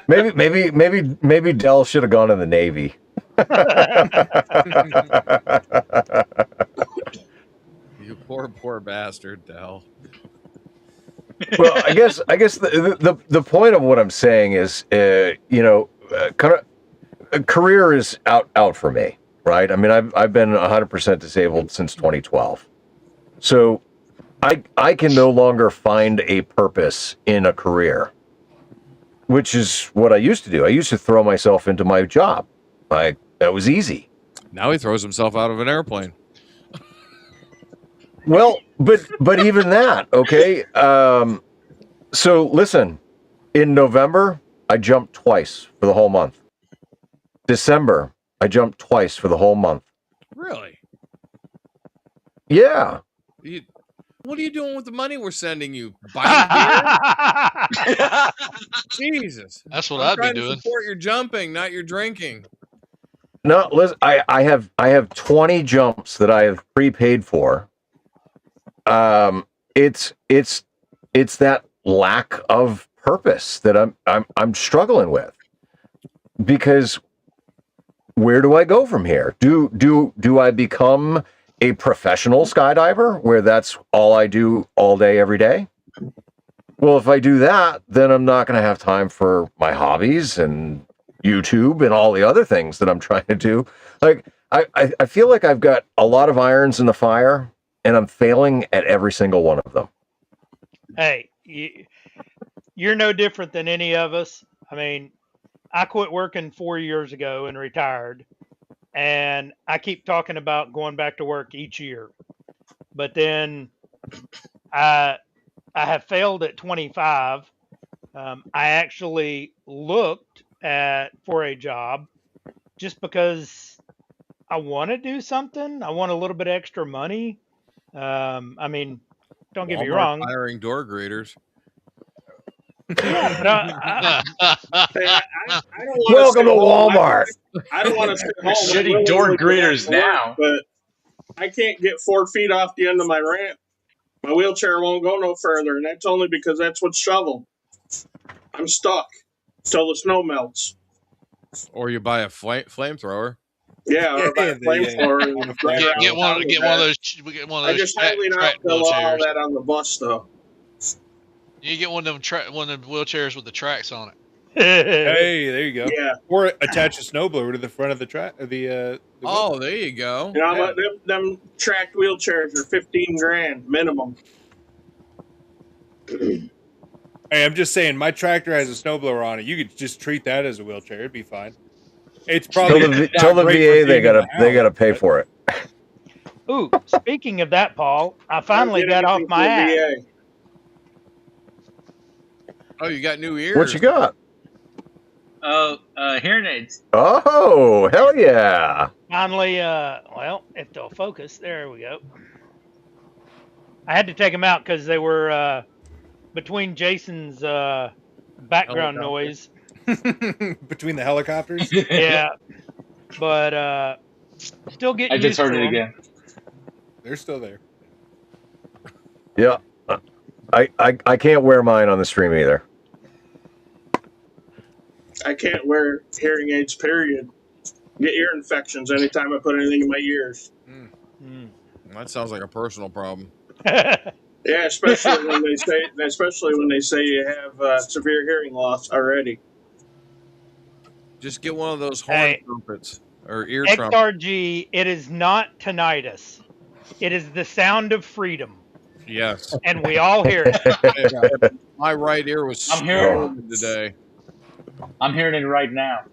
Maybe Dell should have gone in the Navy. You poor bastard, Del. Well, I guess the point of what I'm saying is, kind of, a career is out for me, right? I mean, I've been 100% disabled since 2012, so I can no longer find a purpose in a career, which is what I used to do. I used to throw myself into my job. That was easy. Now he throws himself out of an airplane. Well, but even that, okay. So listen, in November, I jumped twice for the whole month. December, I jumped twice for the whole month. Really? Yeah. What are you doing with the money we're sending you? Buying beer? Jesus. That's what I'm I'd be trying to doing. support your jumping, not your drinking. No, listen, I have 20 jumps that I have prepaid for. It's that lack of purpose that I'm struggling with, because where do I go from here? Do I become a professional skydiver where that's all I do all day every day? Well, if I do that, then I'm not going to have time for my hobbies and YouTube and all the other things that I'm trying to do. Like, I feel like I've got a lot of irons in the fire, and I'm failing at every single one of them. Hey, you're no different than any of us. I mean, I quit working 4 years ago and retired, and I keep talking about going back to work each year. But then I have failed at 25. I actually looked for a job just because I want to do something. I want a little bit extra money. I mean, don't get me Walmart's wrong. hiring door greeters. Yeah, but Hey, I don't want Welcome to stay home. Walmart. I don't want to stay home. Shitty door greeters now. But I can't get 4 feet off the end of my ramp. My wheelchair won't go no further, and that's only because that's what's shoveled. I'm stuck till the snow melts. Or you buy a flamethrower. Yeah, or buy a flamethrower. Get one of those. Get one of I those just highly track not fill all wheelchairs. that on the bus, though. You get one of them wheelchairs with the tracks on it. Hey, there you go. Yeah. Or attach a snowblower to the front of the track. Oh, there you go. You know, them tracked wheelchairs are $15,000 minimum. Hey, I'm just saying, my tractor has a snowblower on it. You could just treat that as a wheelchair; it'd be fine. It's probably Tell the VA they gotta pay for it. Ooh, speaking of that, Paul, I finally got off my ass. Oh, you got new ears. What you got? Hearing aids. Oh, hell yeah! Finally, well, if they'll focus, there we go. I had to take them out because they were between Jason's background noise. Between the helicopters. Yeah, but still getting. I just used heard to it them. again. They're still there. Yeah, I can't wear mine on the stream either. I can't wear hearing aids, period. Get ear infections anytime I put anything in my ears. That sounds like a personal problem. Yeah, especially when they say you have severe hearing loss already. Just get one of those horn trumpets or ear trumpets. XRG, it is not tinnitus. It is the sound of freedom. Yes. And we all hear it. My right ear was I'm hearing swollen today. I'm hearing it right now.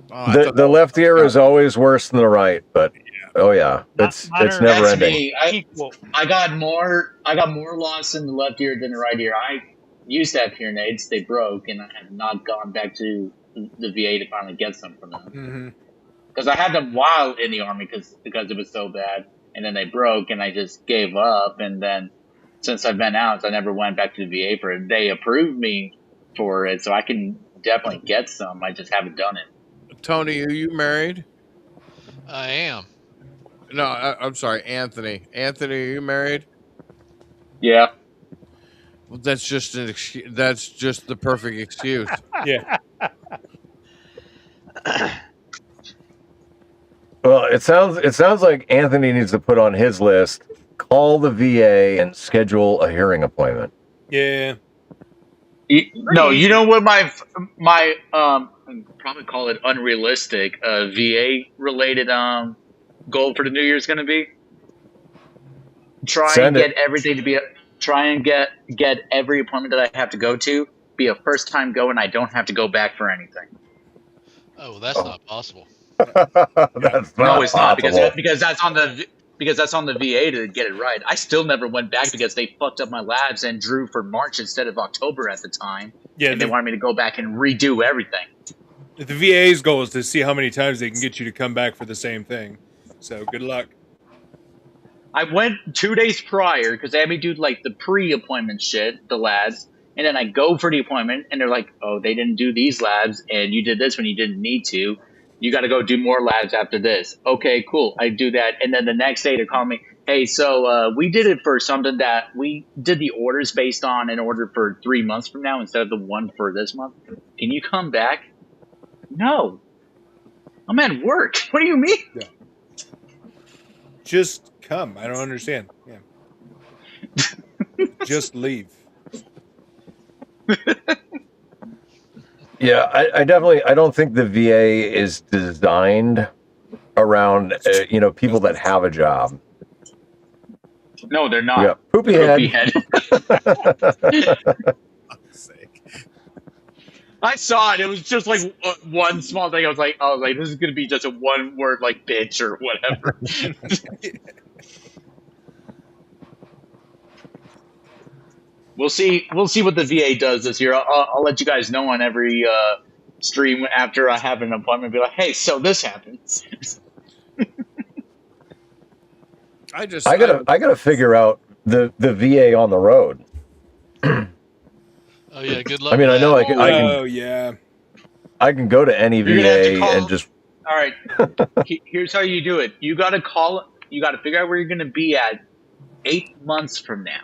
The left ear is always worse than the right, but oh yeah, it's never That's ending. me. I got more loss in the left ear than the right ear. I used to have hearing aids. They broke, and I have not gone back to the VA to finally get some from them. Because I had them while in the Army because it was so bad, and then they broke, and I just gave up. And then since I've been out, I never went back to the VA for it. They approved me for it, so I can definitely get some. I just haven't done it. Tony, are you married? I am. No, I'm sorry, Anthony. Anthony, are you married? Yeah. Well, that's just an excuse. That's just the perfect excuse. Yeah. Well, it sounds like Anthony needs to put on his list, call the VA and schedule a hearing appointment. Yeah. No, you know what my probably call it unrealistic VA related goal for the new year is going to be? Try and get every appointment that I have to go to be a first time go, and I don't have to go back for anything. Oh, that's not possible. That's No, it's not possible. because that's on the VA to get it right. I still never went back because they fucked up my labs and drew for March instead of October at the time. Yeah, and they wanted me to go back and redo everything. The VA's goal is to see how many times they can get you to come back for the same thing. So good luck. I went 2 days prior because they had me do like the pre-appointment shit, the labs, and then I go for the appointment, and they're like, "Oh, they didn't do these labs, and you did this when you didn't need to. You got to go do more labs after this." Okay, cool. I do that, and then the next day they're calling me, "Hey, so we did it for something that we did the orders based on an order for 3 months from now instead of the one for this month. Can you come back?" No, I'm at work. What do you mean? Yeah. Just come. I don't understand. Yeah. Just leave. Yeah, I don't think the VA is designed around people that have a job. No, they're not. Yeah, poopy head. I saw it. It was just like one small thing. I was like, this is gonna be just a one word like bitch or whatever. We'll see what the VA does this year. I'll let you guys know on every stream after I have an appointment. Be like, hey, so this happened. I gotta figure out the VA on the road. Oh yeah, good luck. I mean, I know I can. Yeah. I can go to any VA and just. All right. Here's how you do it. You got to call. You got to figure out where you're going to be at 8 months from now.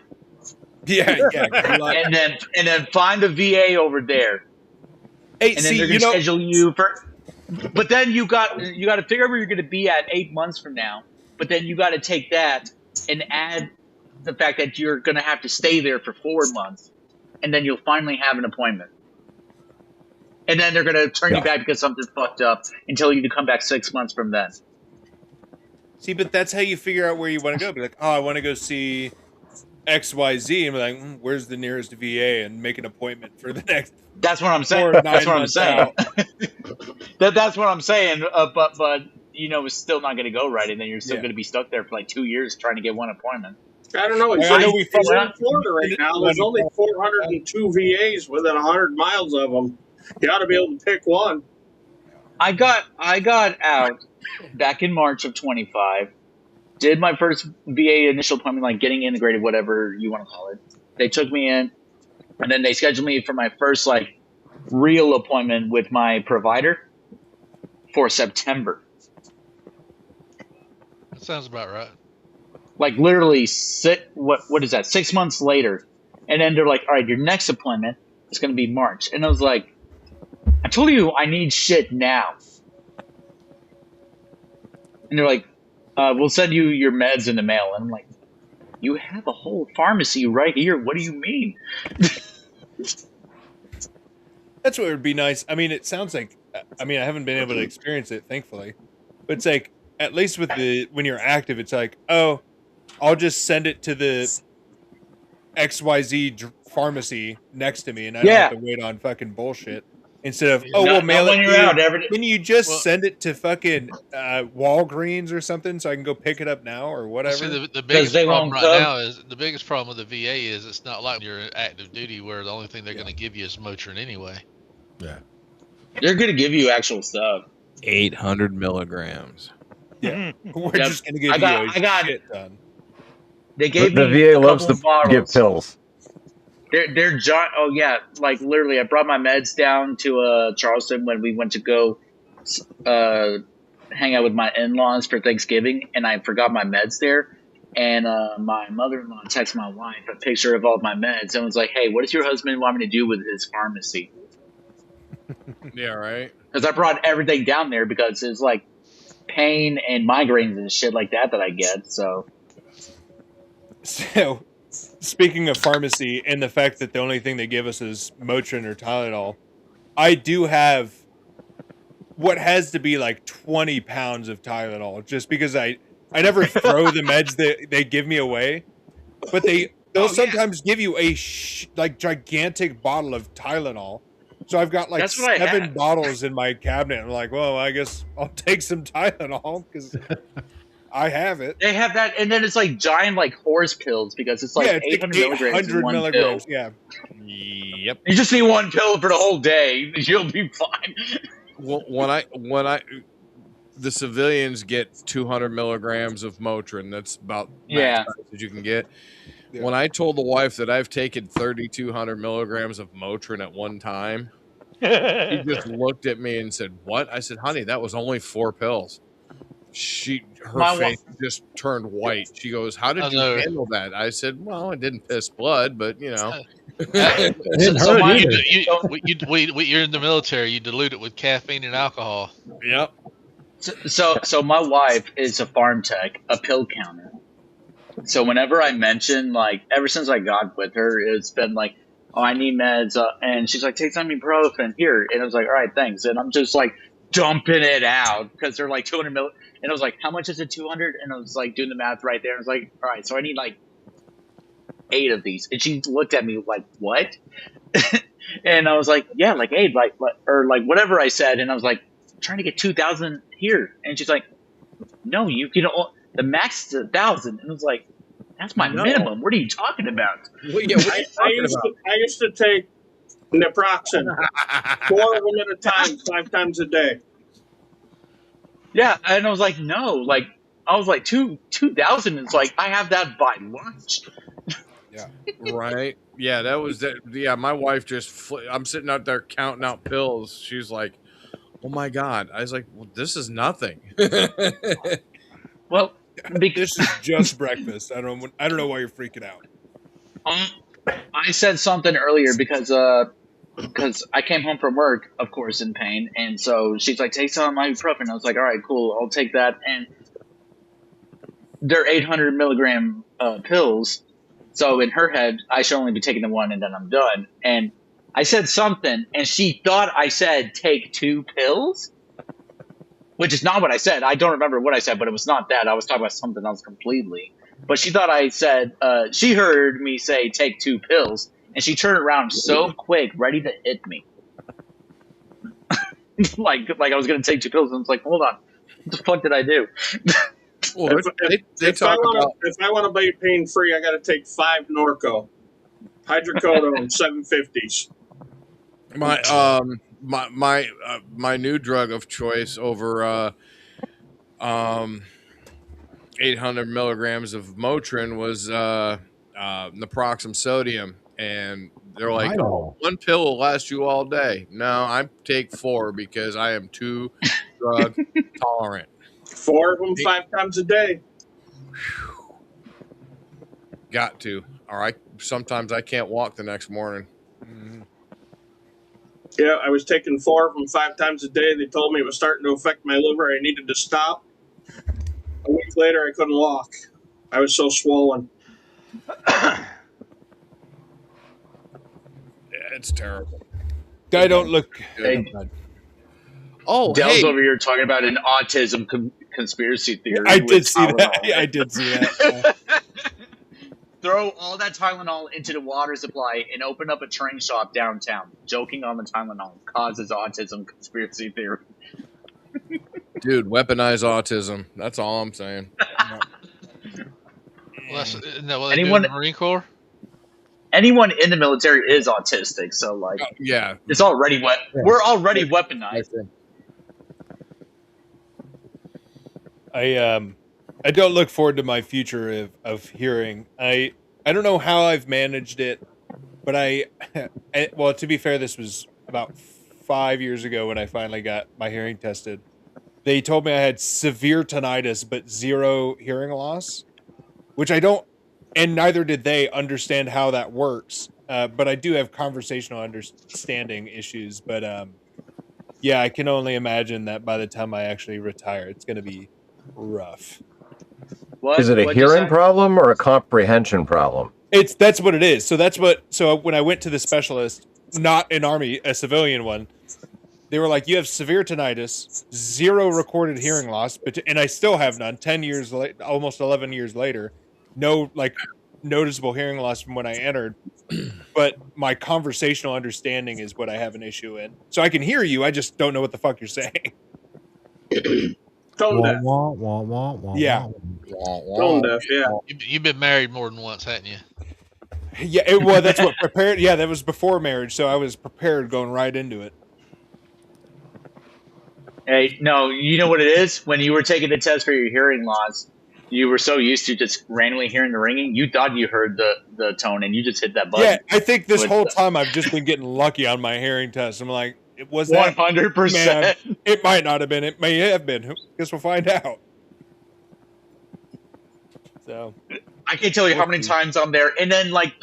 Yeah. and then find a VA over there. Hey, and then they're going to schedule you for. But then you got to figure out where you're going to be at 8 months from now. But then you got to take that and add the fact that you're going to have to stay there for 4 months, and then you'll finally have an appointment. And then they're going to turn you back because something fucked up and tell you to come back 6 months from then. See, but that's how you figure out where you want to go. Be like, oh, I want to go see XYZ. And be like, where's the nearest VA? And make an appointment for the next. That's what I'm saying. That's what I'm saying. That's what I'm saying. But it's still not going to go right. And then you're still going to be stuck there for like 2 years trying to get one appointment. I don't know. He's in Florida right now. There's only 402 VAs within 100 miles of them. You ought to be able to pick one. I got out back in March of 25. Did my first VA initial appointment, like getting integrated, whatever you want to call it. They took me in, and then they scheduled me for my first like real appointment with my provider for September. That sounds about right. Like literally, what is that? 6 months later, and then they're like, "All right, your next appointment is going to be March," and I was like, "I told you I need shit now." And they're like, "We'll send you your meds in the mail." And I'm like, "You have a whole pharmacy right here. What do you mean?" That's what would be nice. I mean, it sounds like, I haven't been able to experience it, thankfully. But it's like, at least with when you're active, it's like, oh, I'll just send it to the XYZ pharmacy next to me, and I don't have to wait on fucking bullshit. Instead of, we'll mail it to you. Can you just send it to fucking Walgreens or something so I can go pick it up now or whatever? See, the biggest problem right now is with the VA is it's not like you're active duty where the only thing they're going to give you is Motrin anyway. Yeah. They're going to give you actual stuff. 800 milligrams. Yeah. We're just going to give you a shit ton. They gave the me VA loves to give pills. They're giant. Oh yeah, like literally, I brought my meds down to Charleston when we went to go hang out with my in-laws for Thanksgiving, and I forgot my meds there. And my mother-in-law texted my wife a picture of all of my meds and was like, "Hey, what does your husband want me to do with his pharmacy?" Yeah, right. Because I brought everything down there because it's like pain and migraines and shit like that I get. So, speaking of pharmacy and the fact that the only thing they give us is Motrin or Tylenol, I do have what has to be like 20 pounds of Tylenol just because I never throw the meds that they give me away, but they'll sometimes give you a gigantic bottle of Tylenol. So I've got like 7 bottles in my cabinet. I'm like, well, I guess I'll take some Tylenol because I have it. They have that, and then it's like giant like horse pills because it's like 800 milligrams in one pill. Yeah. Yep. You just need one pill for the whole day. You'll be fine. Well, when I the civilians get 200 milligrams of Motrin. That's about max Yeah. size that you can get. Yeah. When I told the wife that I've taken 3,200 milligrams of Motrin at one time, she just looked at me and said, "What?" I said, "Honey, that was only 4 pills." Her My face just turned white. She goes, "How did I you know. handle that?" I said, "Well, it didn't piss blood, but you know." didn't so hurt my either. You're in the military. You dilute it with caffeine and alcohol. Yep. so my wife is a farm tech, a pill counter. So whenever I mention, like, ever since I got with her, it's been like, oh, I need meds, and she's like, take some ibuprofen here, and I was like, all right, thanks, and I'm just like dumping it out because they're like 200 mil, and I was like, how much is it, 200? And I was like doing the math right there, and I was like, all right, so I need like 8 of these, and she looked at me like, what? And I was like, yeah, like 8, like or like whatever I said, and I was like, I'm trying to get 2,000 here, and she's like, no, you can. The max is 1,000, and I was like, that's my No. minimum. What are you talking about? What are you I talking used to take naproxen, 4 of them at a time, 5 times a day. Yeah, and I was like, no, like I was like 2,000. It's like I have that by lunch. Right? Yeah, that was that. Yeah, my wife just. I'm sitting out there counting out pills. She's like, "Oh my god!" I was like, "Well, this is nothing." Well, This is just breakfast. I don't know why you're freaking out. I said something earlier because I came home from work, of course, in pain, and so she's like, take some ibuprofen. I was like, all right, cool, I'll take that. And they're 800 milligram pills, so in her head, I should only be taking the one, and then I'm done. And I said something, and she thought I said take 2 pills, which is not what I said. I don't remember what I said, but it was not that. I was talking about something else completely. But she thought I said, she heard me say take 2 pills, and she turned around so quick, ready to hit me. like I was going to take 2 pills, and I was like, hold on, what the fuck did I do? Well, they If I talk about. want to be pain free, I got to take 5 Norco, hydrocodone, 750s. My new drug of choice over 800 milligrams of Motrin was naproxen sodium, and they're like, "Oh, 1 pill will last you all day." No, I take 4 because I am too drug tolerant. 4 of them 5 times a day. Got to, or sometimes I can't walk the next morning. Yeah, I was taking 4 of them 5 times a day. They told me it was starting to affect my liver. I needed to stop. A week later, I couldn't walk. I was so swollen. Yeah, it's terrible. I don't look good. Hey, Oh, Dell's hey, over here talking about an autism conspiracy theory. I did with see that. Tylenol. Yeah, I did see that. Throw all that Tylenol into the water supply and open up a train shop downtown. Joking on the Tylenol causes autism conspiracy theory. dude, weaponize autism. That's all I'm saying. Well, isn't that what they do Anyone- in the Marine Corps? Anyone in the military is autistic, so like Yeah, it's already we're already weaponized. I don't look forward to my future of hearing. I don't know how I've managed it, but well, to be fair, this was about 5 years ago when I finally got my hearing tested. They told me I had severe tinnitus but 0 hearing loss, which I don't, and neither did they understand how that works. But I do have conversational understanding issues. But yeah, I can only imagine that by the time I actually retire, it's going to be rough. What? Is it a What'd you hearing say? problem or a comprehension problem? That's what it is. So when I went to the specialist, not an army, a civilian one, they were like, you have severe tinnitus, 0 recorded hearing loss, and I still have none. 10 years late, almost 11 years later, no like noticeable hearing loss from when I entered. But my conversational understanding is what I have an issue in. So I can hear you, I just don't know what the fuck you're saying. Tone deaf. Yeah. Tone deaf, yeah. You've been married more than once, haven't you? Yeah, well, that's what prepared. Yeah, that was before marriage, so I was prepared going right into it. Hey, no, you know what it is? When you were taking the test for your hearing loss, you were so used to just randomly hearing the ringing, you thought you heard the tone, and you just hit that Yeah, button. I think this With whole time I've just been getting lucky on my hearing test. I'm like, was that 100%. man? It might not have been. It may have been. Guess we'll find out. So I can't tell you how many times I'm there, and then like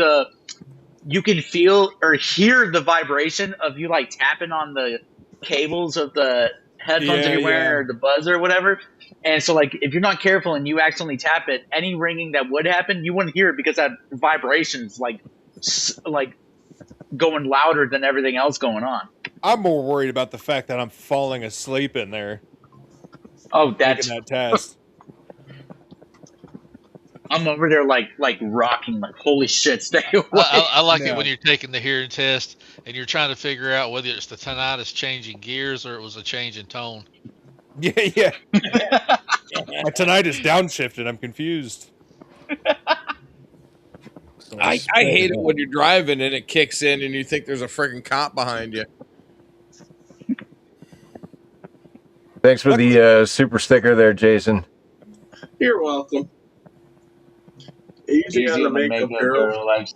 you can feel or hear the vibration of you like tapping on the cables of the headphones that you're wearing or the buds or whatever. And so like if you're not careful and you accidentally tap it, any ringing that would happen, you wouldn't hear it because that vibration's like going louder than everything else going on. I'm more worried about the fact that I'm falling asleep in there. Oh, taking that test. I'm over there like rocking, like holy shit, stay away. I like No. it when you're taking the hearing test and you're trying to figure out whether it's the tinnitus changing gears or it was a change in tone. Yeah. My tinnitus downshifted. I'm confused. I hate it when you're driving and it kicks in and you think there's a freaking cop behind you. Thanks for the super sticker there, Jason. You're welcome. Easy on the makeup girl. I like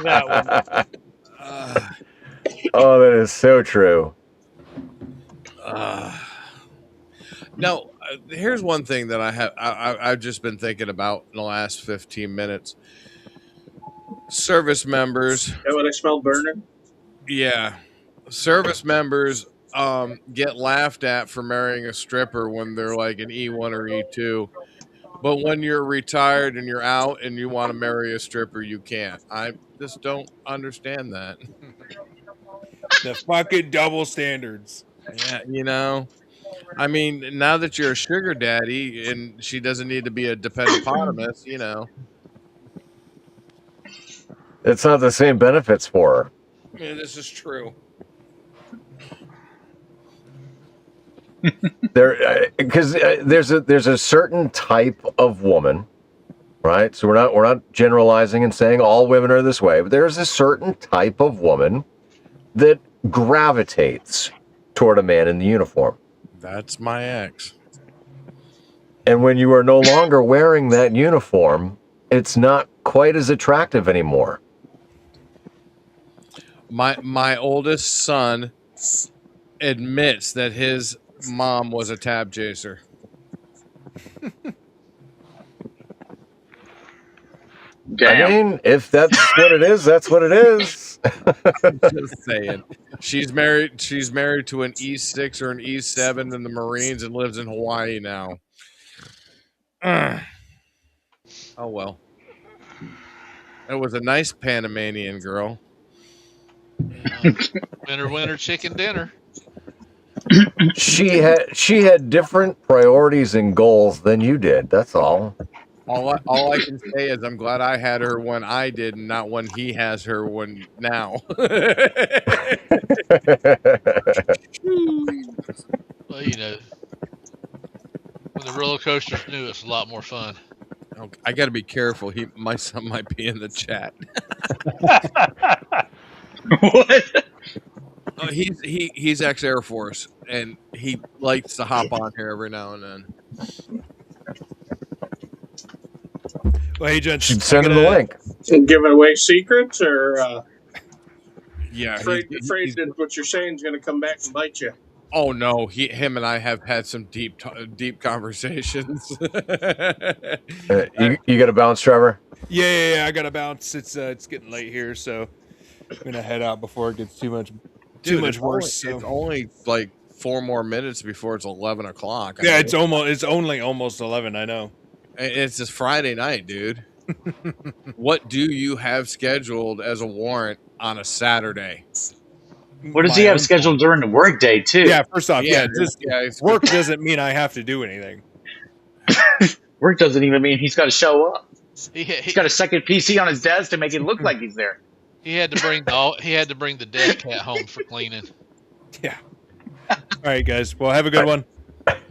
that one. Oh, that is so true. No, here's one thing that I've just been thinking about in the last 15 minutes. Service members. Is that what I smell burning? Yeah. Service members get laughed at for marrying a stripper when they're like an E1 or E2. But when you're retired and you're out and you want to marry a stripper, you can't. I just don't understand that. The fucking double standards. Yeah, you know. I mean, now that you're a sugar daddy and she doesn't need to be a dependopotamus, you know. It's not the same benefits for her. Yeah, this is true. Because there's a certain type of woman, right? So we're not generalizing and saying all women are this way, but there's a certain type of woman that gravitates toward a man in the uniform. That's my ex. And when you are no longer wearing that uniform, it's not quite as attractive anymore. My oldest son admits that his mom was a tab chaser. Damn. I mean, if that's what it is, that's what it is. Just saying. She's married to an E6 or an E7 in the Marines and lives in Hawaii now. Oh well. It was a nice Panamanian girl. Winter chicken dinner. She had different priorities and goals than you did. That's all. All I can say is I'm glad I had her when I did, and not when he has her when now. Well, you know, when the roller coaster's new, it's a lot more fun. I got to be careful. My son might be in the chat. What? Oh, he's ex-Air Force, and he likes to hop on here every now and then. Well, hey, gents, Should send him the link. Giving away secrets, or Yeah, afraid that what you're saying is going to come back and bite you. Oh no, him and I have had some deep conversations. You got to bounce, Trevor? Yeah, I gotta bounce. It's getting late here, so I'm gonna head out before it gets too much worse. It's only like 4 more minutes before it's 11 o'clock. Yeah, it's only almost 11. I know. It's just Friday night, dude. What do you have scheduled as a warrant on a Saturday? What does he have scheduled during the workday too? Yeah, first off, work doesn't mean I have to do anything. Work doesn't even mean he's got to show up. He's got a second PC on his desk to make it look like he's there. He had to bring the dead cat home for cleaning. Yeah. All right, guys. Well, have a good one.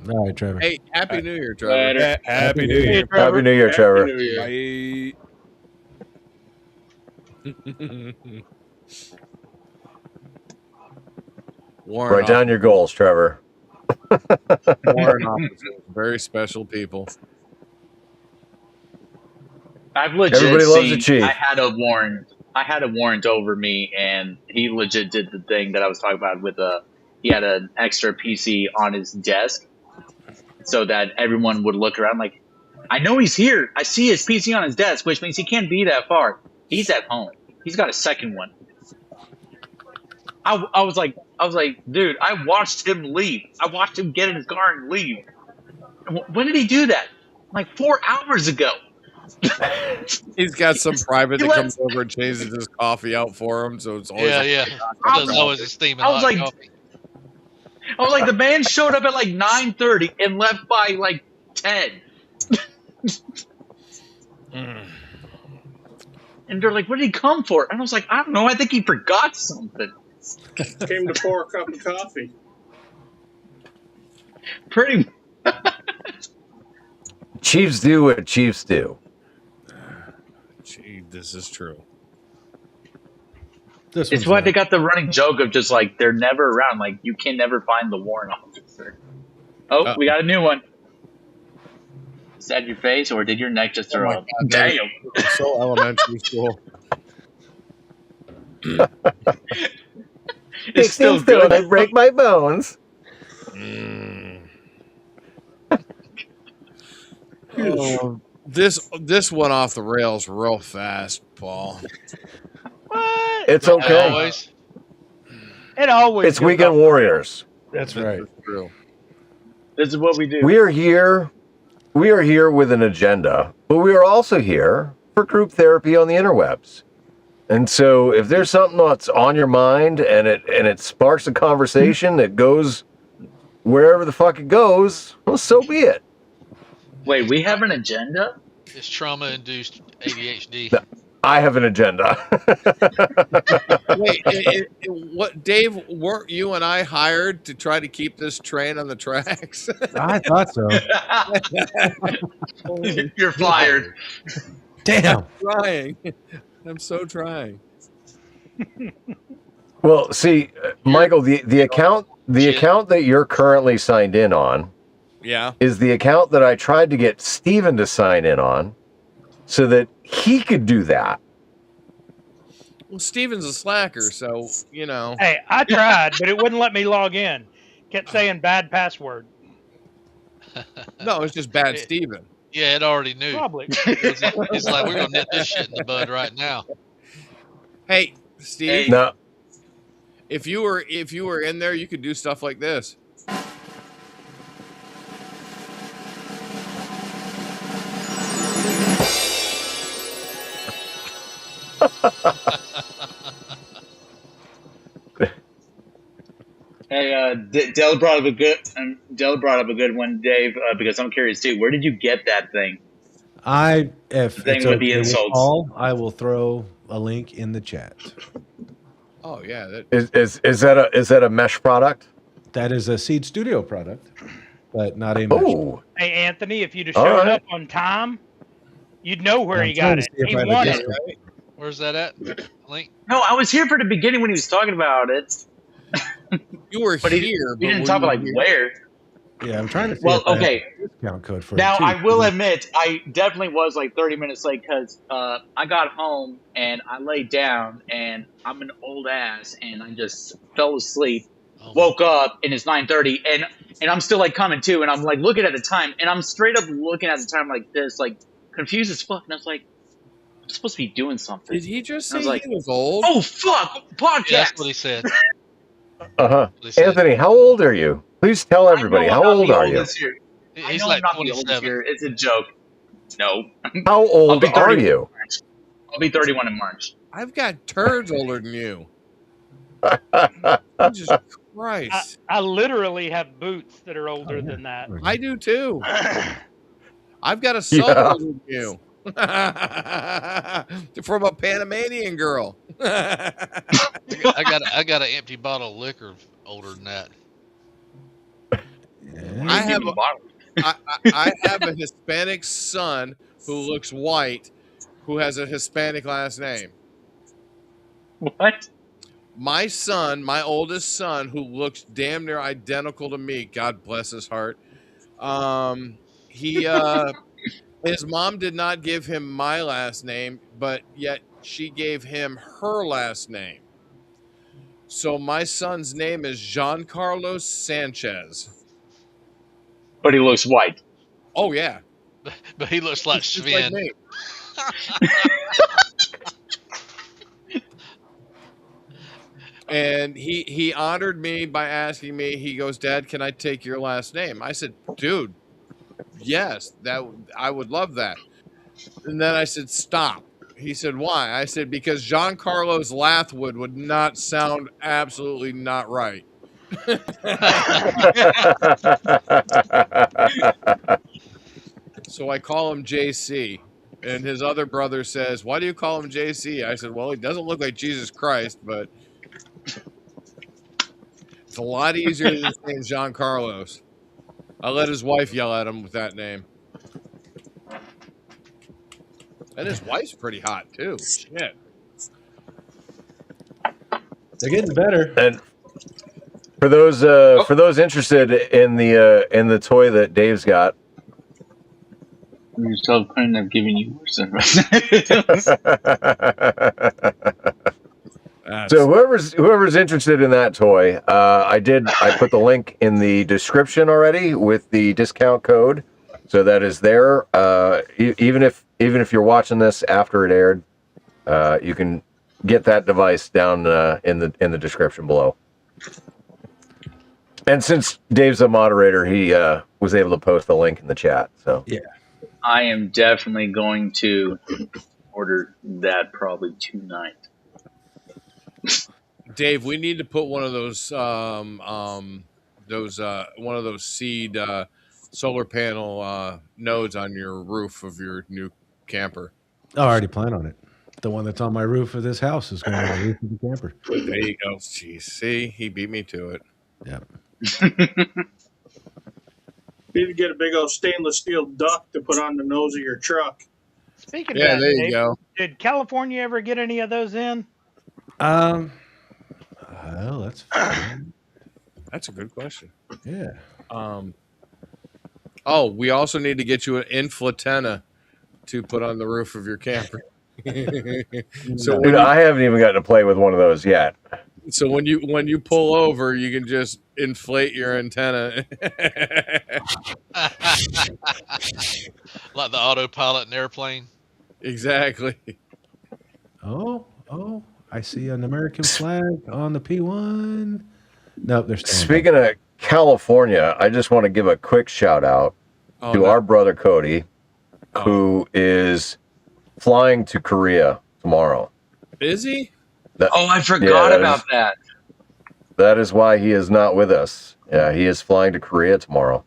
All right, Trevor. Hey, Happy New Year, Trevor. Happy New Year. Happy New Year, Trevor. Bye. Warrant Write down your goals, Trevor. warrant officers, very special people. I've legit Everybody loves seen. a chief. I had a warrant over me, and he legit did the thing that I was talking about with he had an extra PC on his desk, so that everyone would look around like, I know he's here. I see his PC on his desk, which means he can't be that far. He's at home. He's got a second one. I was like, dude, I watched him leave. I watched him get in his car and leave. When did he do that? Like 4 hours ago. He's got some private He that lets- comes over and changes his coffee out for him, so it's always Yeah. There's always a steaming I was hot like- coffee. I was like, the man showed up at like 9:30 and left by like 10. And they're like, what did he come for? And I was like, I don't know. I think he forgot something. Came to pour a cup of coffee. Pretty. Chiefs do what Chiefs do. Gee, this is true. This It's one's why not. they got the running joke of just like, they're never around. Like, you can never find the warrant officer. Oh, we got a new one. Is that your face, or did your neck just throw my up? God, Damn. It's so elementary school. It's still good. I break my bones. Oh, this went off the rails real fast, Paul. What? It's okay. Always. It always. It's goes Weekend off- Warriors. That's right. This is true. This is what we do. We are here. We are here with an agenda, but we are also here for group therapy on the interwebs. And so, if there's something that's on your mind and it sparks a conversation that goes wherever the fuck it goes, well, so be it. Wait, we have an agenda? It's trauma-induced ADHD. I have an agenda. Wait, what, Dave? Weren't you and I hired to try to keep this train on the tracks? I thought so. You're fired. Damn. Trying. I'm so trying. Well, see, Michael, the account that you're currently signed in on Yeah. is the account that I tried to get Steven to sign in on so that he could do that. Well, Steven's a slacker, so you know. Hey, I tried, but it wouldn't let me log in. Kept saying bad password. No, it's just bad Steven. Yeah, it already knew. Probably. It's like, we're gonna nip this shit in the bud right now. Hey, Steve. No, If you were in there, you could do stuff like this. Hey, Dell brought up a good one, Dave. Because I'm curious too. Where did you get that thing? If Thing it's with the okay with insults. Paul, I will throw a link in the chat. Oh yeah, that, is that a mesh product? That is a Seed Studio product, but not a mesh. Oh, Hey, Anthony, if you'd have All showed right. up on time, you'd know where I'm he trying got to it. see if He I have a won it. discount. Where's that at? Link? No, I was here for the beginning when he was talking about it, you were but here. he but didn't were talk you about like here? where. Yeah, I'm trying to see Well, if I have okay. a discount code for Now, it too. I will admit, I definitely was like 30 minutes late because I got home and I laid down and I'm an old ass and I just fell asleep, Oh, woke up and it's 9:30 and I'm still like coming to and I'm like looking at the time and I'm straight up looking at the time like this, like confused as fuck. And I was like, I'm supposed to be doing something. Did he just I say was like, he was old? Oh, fuck, podcast. yeah, that's what he said. uh-huh. What he said. Anthony, how old are you? Please tell everybody. I know How I'm not old the are you? oldest here. I He's know like I'm not the oldest 27. here. It's a joke. No. How I'll old be are 30. you? I'll be 31 in March. I've got turds older than you. Jesus Christ. I literally have boots that are older than that. I do too. I've got a son Yeah. older than you. From a Panamanian girl. I got an empty bottle of liquor older than that. I have a Hispanic son who looks white, who has a Hispanic last name. What? my son, my oldest son, who looks damn near identical to me, God bless his heart. He his mom did not give him my last name, but yet she gave him her last name. So my son's name is Jean Carlos Sanchez. But he looks white. Oh yeah, But he looks like he's just like Sven. me. And he honored me by asking me. He goes, "Dad, can I take your last name?" I said, "Dude, yes, that I would love that." And then I said, "Stop." He said, "Why?" I said, "Because Jean Carlos Lathwood would not sound absolutely not right." So I call him JC. And his other brother says, "Why do you call him JC?" I said, "Well, he doesn't look like Jesus Christ, but it's a lot easier than saying Jean Carlos." I let his wife yell at him with that name. And his wife's pretty hot too. Shit. They're getting better. And for those interested in the toy that Dave's got, Yourself couldn't have given you worse than so whoever's interested in that toy, I put the link in the description already with the discount code, so that is there. Even if you're watching this after it aired, you can get that device down in the description below. And since Dave's a moderator, he was able to post the link in the chat. So yeah, I am definitely going to order that probably tonight. Dave, we need to put one of those seed solar panel nodes on your roof of your new camper. I already plan on it. The one that's on my roof of this house is going on the roof of the camper. There you go. Jeez, see, he beat me to it. Yep. Need to get a big old stainless steel duck to put on the nose of your truck. Speaking Yeah, of that, there you Dave, go. did California ever get any of those in? Well, that's fine. That's a good question. Yeah. Oh, we also need to get you an inflatenna to put on the roof of your camper. So dude, I haven't even gotten to play with one of those yet. So when you pull over, you can just inflate your antenna. Like the autopilot in an airplane. Exactly. Oh, I see an American flag on the P1. Nope, they're staying back. Speaking of California, I just want to give a quick shout out to our brother Cody, who is flying to Korea tomorrow. Is he? I forgot about that. That is why he is not with us. Yeah, he is flying to Korea tomorrow.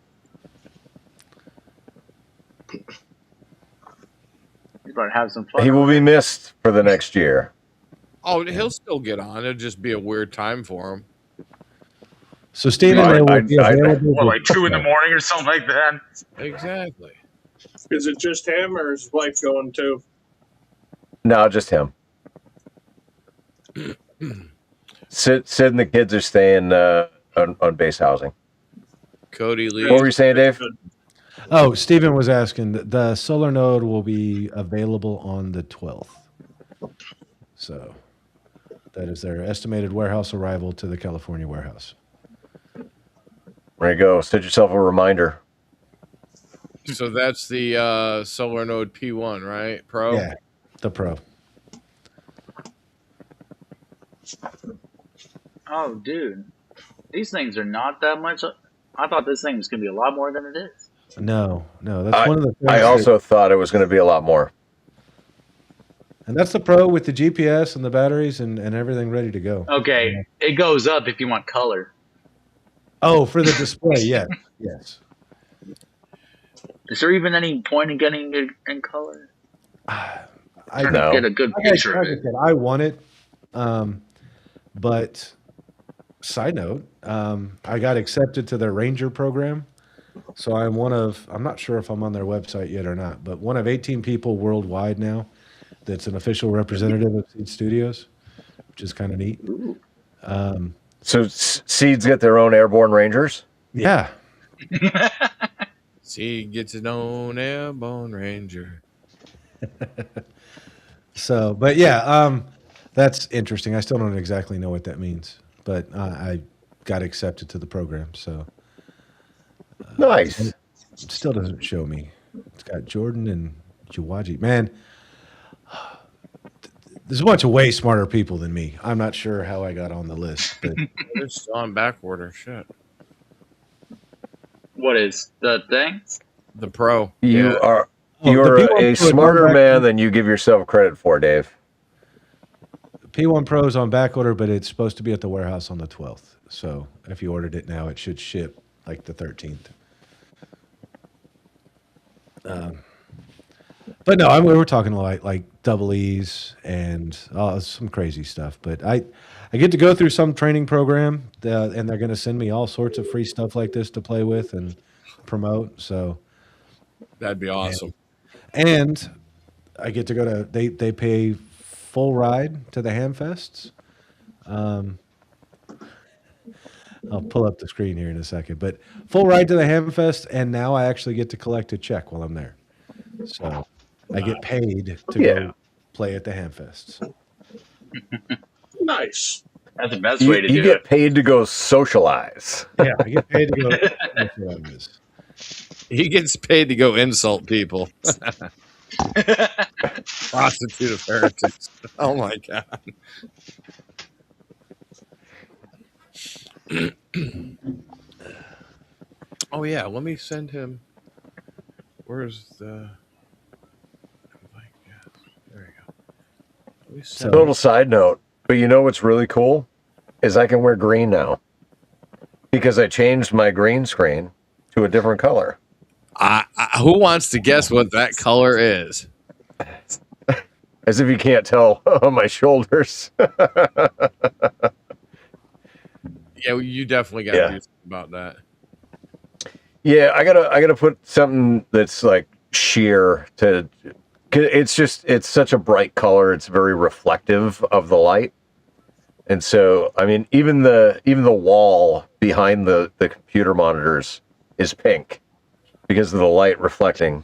He's going to have some fun. He will be missed for the next year. Oh, he'll still get on. It'll just be a weird time for him. So, Stephen, they will be available. Like 2 in the morning or something like that. Exactly. Is it just him or is his wife going too? No, just him. Sid and the kids are staying on base housing. Cody Lee. What were you saying, Dave? Oh, Stephen was asking. The solar node will be available on the 12th. So that is their estimated warehouse arrival to the California warehouse. There you go. Set yourself a reminder. So that's the solar node P1, right? Pro? Yeah, the Pro. Oh, dude. These things are not that much. I thought this thing was going to be a lot more than it is. No. That's one of the things. I also thought it was going to be a lot more. And that's the Pro with the GPS and the batteries and everything ready to go. Okay. It goes up if you want color. Oh, for the display, yes. Yes. Is there even any point in getting it in color? I know. Get a good picture of it. I want it. But side note, I got accepted to their Ranger program. So I'm not sure if I'm on their website yet or not, but one of 18 people worldwide now that's an official representative of Seed Studios, which is kind of neat. So Seeds get their own airborne rangers? Yeah. See, gets his own airborne ranger. So, but yeah, that's interesting. I still don't exactly know what that means, but I got accepted to the program, so Nice. it still doesn't show me. It's got Jordan and Juwaji. Man, there's a bunch of way smarter people than me. I'm not sure how I got on the list, but They're still on back order. Shit. What is the thing? The pro. You Yeah. are Oh, you're the P1 a Pro is smarter on back man order. than you give yourself credit for, Dave. P1 Pro's on back order, but it's supposed to be at the warehouse on the 12th. So if you ordered it now, it should ship like the 13th. But no, we were talking like double E's and some crazy stuff. But I get to go through some training program, and they're going to send me all sorts of free stuff like this to play with and promote. So, That'd be awesome. and I get to go to they pay full ride to the Hamfests. I'll pull up the screen here in a second, but full ride to the Hamfest, and now I actually get to collect a check while I'm there. So I get paid to Yeah. go play at the Hamfests. Nice. That's the best You, way to you do get it. paid to go socialize. Yeah, I get paid to go. That's what it is. He gets paid to go insult people. Prostitute of heretics. Oh my god. Oh yeah, let me send him. Where's the? There you go. Let me send Total side note, but you know what's really cool is I can wear green now because I changed my green screen to a different color. who wants to guess what that color is? As if you can't tell on my shoulders. Yeah, well, you definitely got to do something about that. Yeah, I gotta put something that's like sheer to. It's such a bright color. It's very reflective of the light, and so I mean, even the wall behind the computer monitors is pink because of the light reflecting,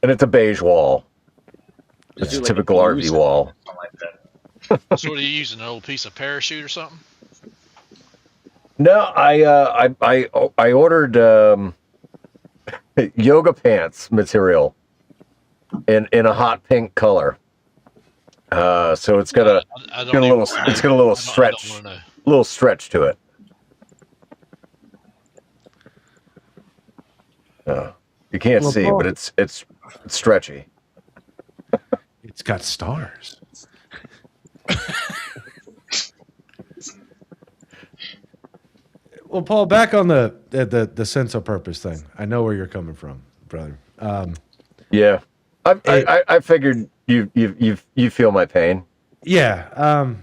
and it's a beige wall. It's a Do like typical blue RV wall. something like that. So what are you using? An old piece of parachute or something? No, I ordered yoga pants material in a hot pink color. So it's got I a little stretch, I don't wanna know. little stretch to it. You can't Well, see, Paul- but it's stretchy. It's got stars. Well, Paul, back on the sense of purpose thing. I know where you're coming from, brother. Yeah, I figured you feel my pain. Yeah,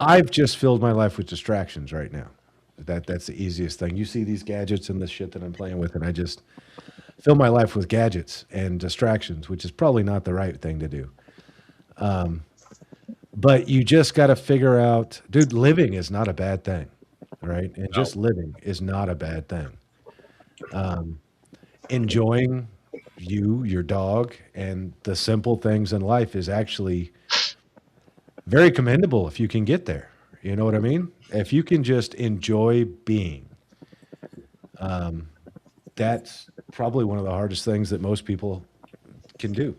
I've just filled my life with distractions right now. That's the easiest thing. You see these gadgets and the shit that I'm playing with, and I just fill my life with gadgets and distractions, which is probably not the right thing to do. But you just got to figure out, dude, living is not a bad thing, right? And just living is not a bad thing. Enjoying you, your dog, and the simple things in life is actually very commendable if you can get there. You know what I mean? If you can just enjoy being, that's probably one of the hardest things that most people can do.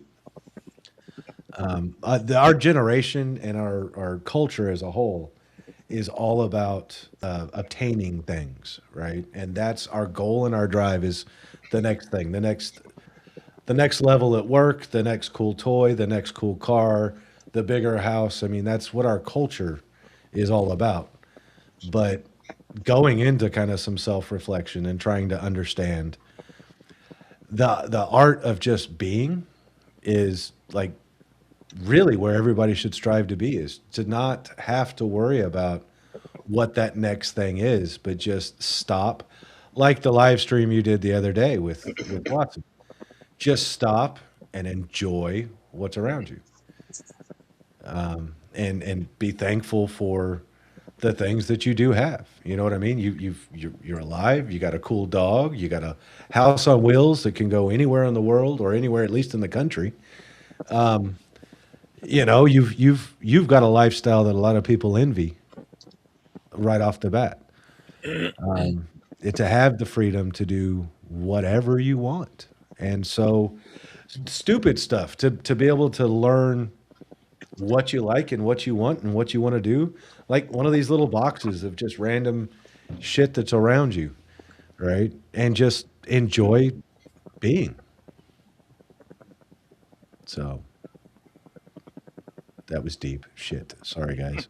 Our generation and our culture as a whole is all about obtaining things, right? And that's our goal and our drive is the next thing, the next level at work, the next cool toy, the next cool car, the bigger house. I mean, that's what our culture is all about. But going into kind of some self-reflection and trying to understand the art of just being is like really where everybody should strive to be, is to not have to worry about what that next thing is, but just stop, like the live stream you did the other day with Watson. Just stop and enjoy what's around you. and be thankful for the things that you do have. You know what I mean? You're alive. You got a cool dog. You got a house on wheels that can go anywhere in the world or anywhere, at least in the country. You know, you've got a lifestyle that a lot of people envy right off the bat. To have the freedom to do whatever you want, and so stupid stuff to be able to learn what you like and what you want and what you want to do, like one of these little boxes of just random shit that's around you, right? And just enjoy being. So that was deep shit. Sorry, guys.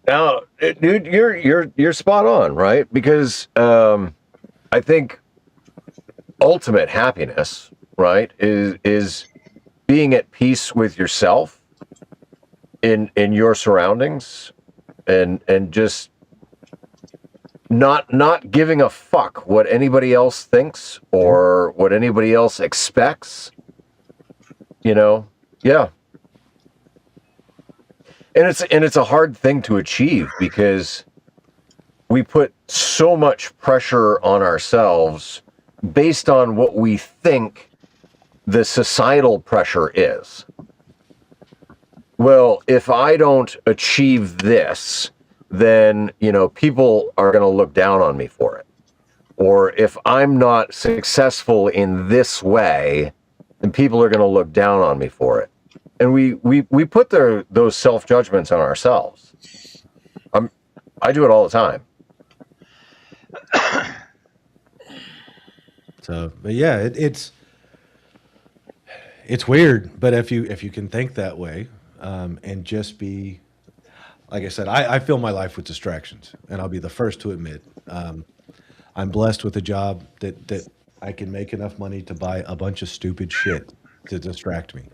Now, dude, you're spot on, right? Because I think ultimate happiness, right, is being at peace with yourself in your surroundings, and just not giving a fuck what anybody else thinks or what anybody else expects. You know, yeah. And it's a hard thing to achieve because we put so much pressure on ourselves based on what we think the societal pressure is. Well, if I don't achieve this, then, you know, people are going to look down on me for it. Or if I'm not successful in this way, then people are going to look down on me for it. And we put those self-judgments on ourselves. I do it all the time. So, but yeah, it's weird, but if you can think that way, and just be, like I said, I fill my life with distractions, and I'll be the first to admit, I'm blessed with a job that I can make enough money to buy a bunch of stupid shit to distract me,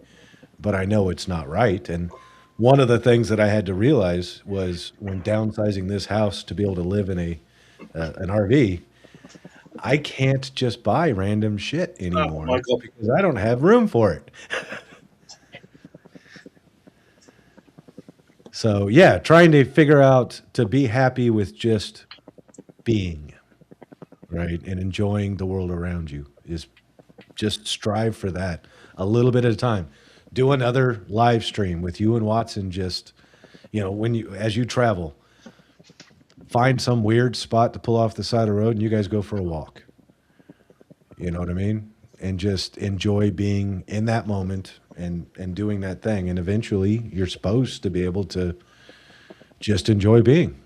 but I know it's not right. And one of the things that I had to realize was when downsizing this house to be able to live in an RV, I can't just buy random shit anymore Michael. because I don't have room for it. So yeah, trying to figure out to be happy with just being, right, and enjoying the world around you is just strive for that a little bit at a time. Do another live stream with you and Watson. Just, you know, as you travel, find some weird spot to pull off the side of the road and you guys go for a walk. You know what I mean? And just enjoy being in that moment and doing that thing. And eventually you're supposed to be able to just enjoy being.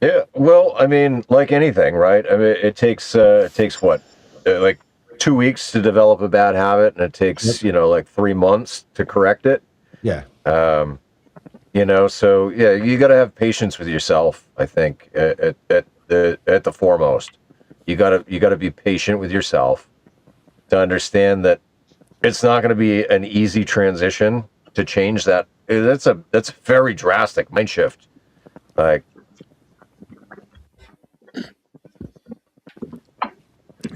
Yeah, well, I mean, like anything, right? I mean, it takes what, like 2 weeks to develop a bad habit, and it takes, you know, like 3 months to correct it. Yeah. You know, so yeah, you got to have patience with yourself. I think at the foremost, you gotta be patient with yourself to understand that it's not going to be an easy transition to change that. That's a very drastic mind shift. Like,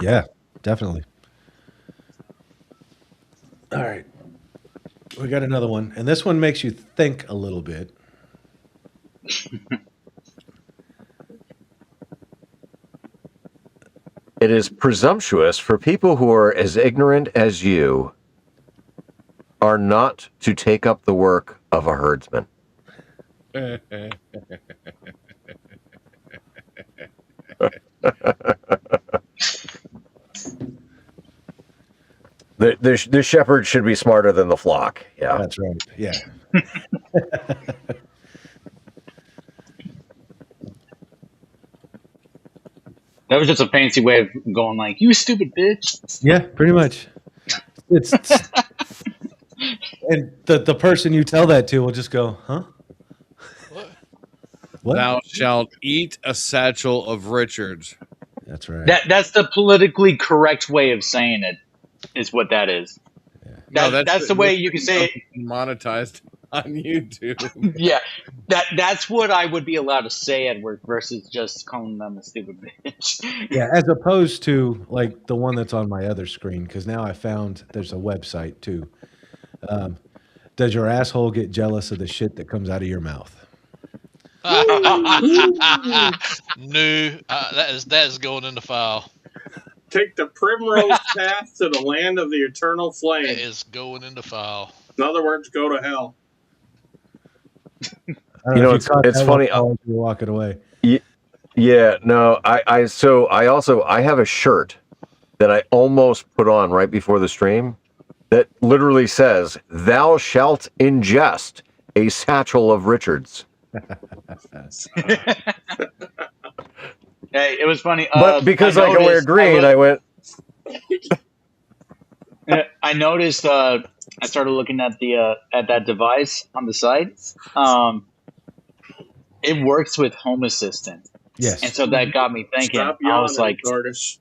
Yeah, definitely. All right. We got another one. And this one makes you think a little bit. it is presumptuous for people who are as ignorant as you are not to take up the work of a herdsman. The shepherd should be smarter than the flock. Yeah. That's right. Yeah. That was just a fancy way of going like, "You stupid bitch." Yeah, pretty much. It's and the person you tell that to will just go, huh? What? Thou shalt eat a satchel of Richards. That's right. That's the politically correct way of saying it. Is what that is. No, That's the way you can say it. monetized. on YouTube. Yeah, that's what I would be allowed to say at work versus just calling them a stupid bitch. Yeah, as opposed to like the one that's on my other screen, because now I found there's a website too. Does your asshole get jealous of the shit that comes out of your mouth? No, that is going in the file. Take the primrose path to the land of the eternal That flame. is going in the file. In other words, go to hell. I don't know if you caught it's that funny. one, Paul, as you were walking away. Yeah, no, I have a shirt that I almost put on right before the stream that literally says, "Thou shalt ingest a satchel of Richards." Hey, it was funny. But because I can wear green, I went. I noticed. I started looking at that device on the site. It works with Home Assistant. Yes. And so that got me thinking. Stop I was yawning, like, Tortoise.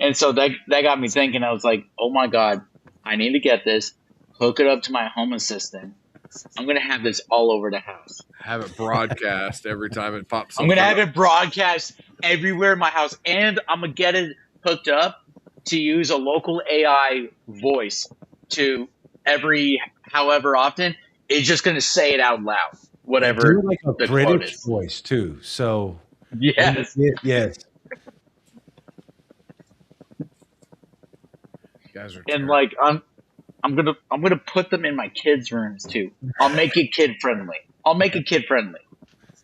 and so that got me thinking. I was like, oh my God, I need to get this, hook it up to my Home Assistant. I'm going to have this all over the house. Have it broadcast every time it pops up. I'm going to have it broadcast everywhere in my house, and I'm going to get it hooked up to use a local AI voice to however often. It's just going to say it out loud, whatever. Do like a the quote British is. voice too. So Yes. yes. You guys are And terrible. like I'm gonna put them in my kids' rooms too. I'll make it kid friendly.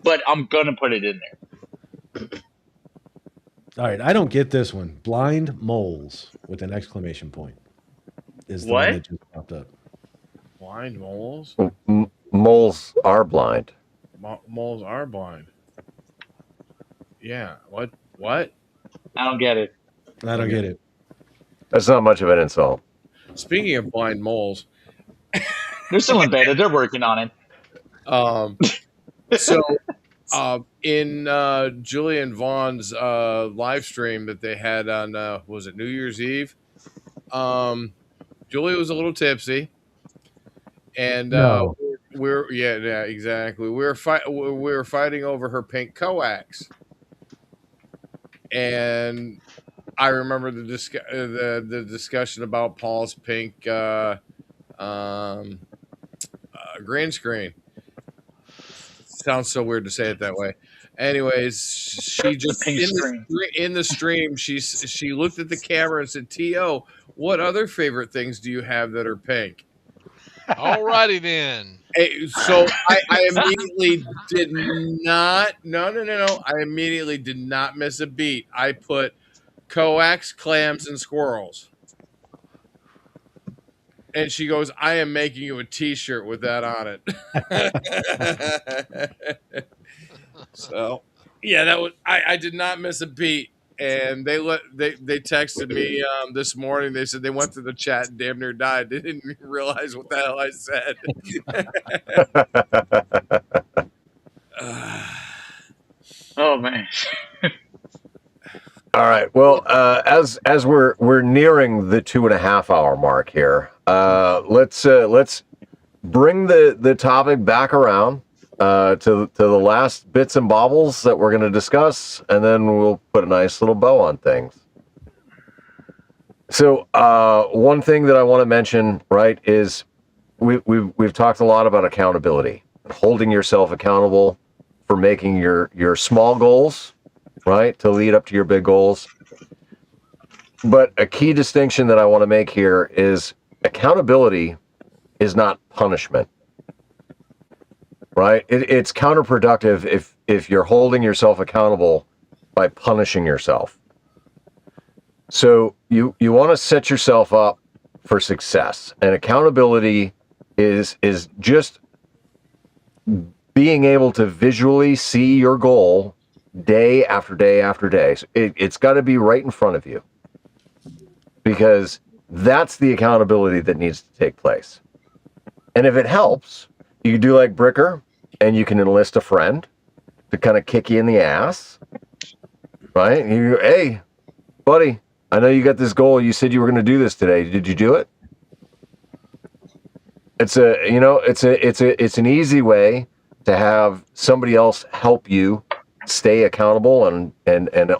But I'm gonna put it in there. All right, I don't get this one. Blind moles with an exclamation point is the What? one that just popped up. Blind moles? Moles are blind. Moles are blind. Yeah. What? I don't get it. I don't get it. That's not much of an insult. Speaking of blind moles, They're still in beta. They're working on it. So in Julian Vaughn's live stream that they had on was it New Year's Eve? Julia was a little tipsy, and No. yeah, exactly. We were fighting over her pink coax, and I remember the discussion about Paul's pink green screen. Sounds so weird to say it that way. Anyways, she just pink screen. in the stream, she looked at the camera and said, "T.O., what other favorite things do you have that are pink?" Alrighty then. So I immediately did not. No. I immediately did not miss a beat. I put coax, clams, and squirrels. And she goes, "I am making you a T-shirt with that on it." So, yeah, that was. I did not miss a beat. And they texted me this morning. They said they went through the chat and damn near died. They didn't even realize what the hell I said. Oh man. All right. Well, as we're nearing the 2.5 hour mark here, let's bring the topic back around to the last bits and baubles that we're going to discuss, and then we'll put a nice little bow on things. So one thing that I want to mention, right, is we've talked a lot about accountability, holding yourself accountable for making your small goals, right, to lead up to your big goals. But a key distinction that I want to make here is accountability is not punishment, right? It's counterproductive if you're holding yourself accountable by punishing yourself. So you want to set yourself up for success, and accountability is just being able to visually see your goal day after day after day. So it's got to be right in front of you, because that's the accountability that needs to take place. And if it helps, you can do like Bricker, and you can enlist a friend to kind of kick you in the ass, right? Hey, buddy, I know you got this goal. You said you were going to do this today. Did you do it? it's an easy way to have somebody else help you stay accountable and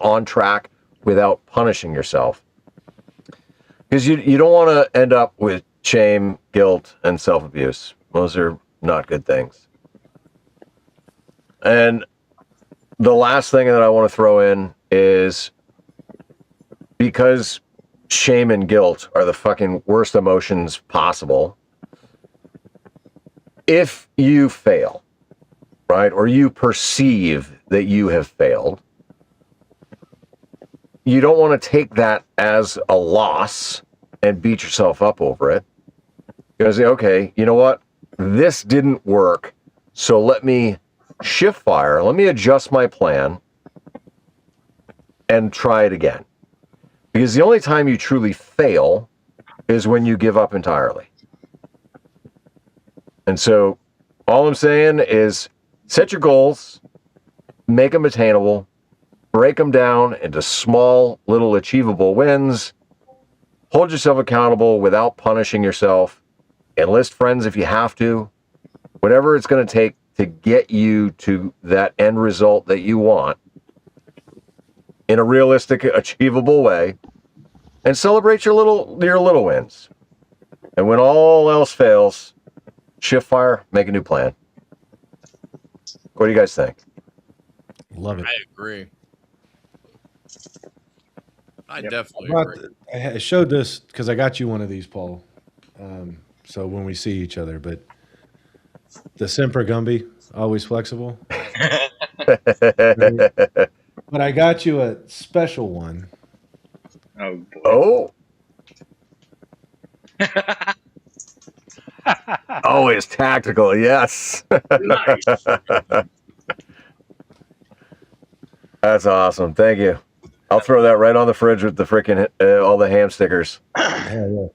on track without punishing yourself. Because you don't want to end up with shame, guilt, and self-abuse. Those are not good things. And the last thing that I want to throw in is, because shame and guilt are the fucking worst emotions possible, if you fail, right, or you perceive that you have failed, you don't want to take that as a loss and beat yourself up over it. You gotta say, okay, you know what? This didn't work, so let me shift fire, let me adjust my plan, and try it again. Because the only time you truly fail is when you give up entirely. And so all I'm saying is set your goals, make them attainable, break them down into small, little achievable wins, hold yourself accountable without punishing yourself, enlist friends if you have to, whatever it's going to take to get you to that end result that you want in a realistic, achievable way, and celebrate your little wins. And when all else fails, shift fire, make a new plan. What do you guys think? Love it. I agree. I definitely Brought agree. I showed this because I got you one of these, Paul. So when we see each other, but the Semper Gumby, always flexible. But I got you a special one. Oh boy. Oh. Always tactical, yes. Nice. That's awesome. Thank you. I'll throw that right on the fridge with the freaking all the ham stickers. Yeah.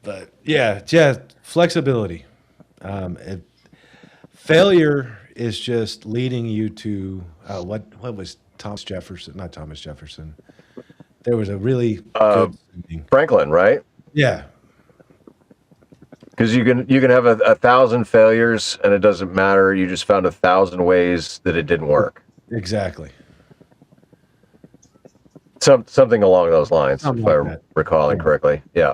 But yeah, flexibility. Failure is just leading you to what was Thomas Jefferson? Not Thomas Jefferson. There was a really good thing. Franklin, right? Yeah. Because you can have 1,000 failures and it doesn't matter. You just found 1,000 ways that it didn't work. Exactly. Something along those lines, Something if like I'm that. recalling Yeah. correctly. Yeah.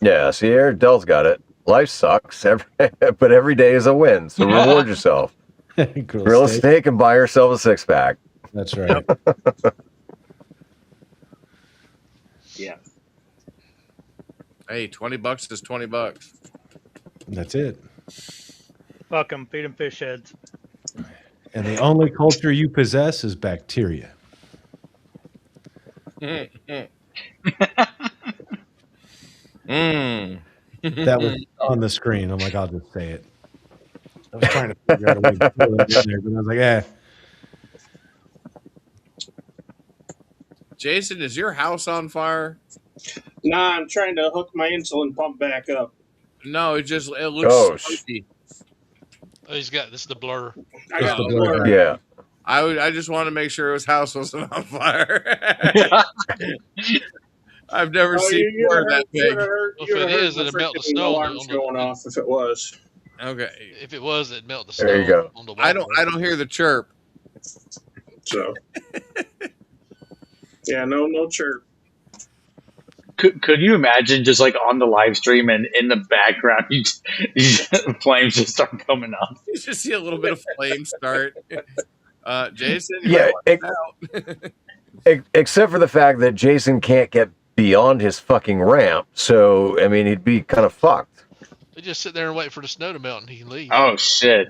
Yeah, see here, Dell's got it. Life sucks, but every day is a win. So reward yourself. Grill a steak and buy yourself a six-pack. That's right. Yeah. Hey, $20 is $20. That's it. Fuck 'em, feed 'em fish heads. And the only culture you possess is bacteria. That was on the screen. I'm like, I'll just say it. I was trying to figure out a way to throw that in there, but I was like, Jason, is your house on fire? Nah, I'm trying to hook my insulin pump back up. No, it looks smoky. Oh, he's got this is the blur. I got the the blur. blur. Yeah. I just want to make sure his house wasn't on fire. I've never seen blur that big. Well, if it is, it'd melt the snow on alarms going off if it was. Okay. If it was, it'd melt the snow. There you go. On the I don't hear the chirp. So. Yeah, no chirp. Could you imagine just like on the live stream and in the background, flames just start coming up? You just see a little bit of flame start. Jason, Yeah, except for the fact that Jason can't get beyond his fucking ramp. So, I mean, he'd be kind of fucked. They just sit there and wait for the snow to melt and he can leave. Oh shit!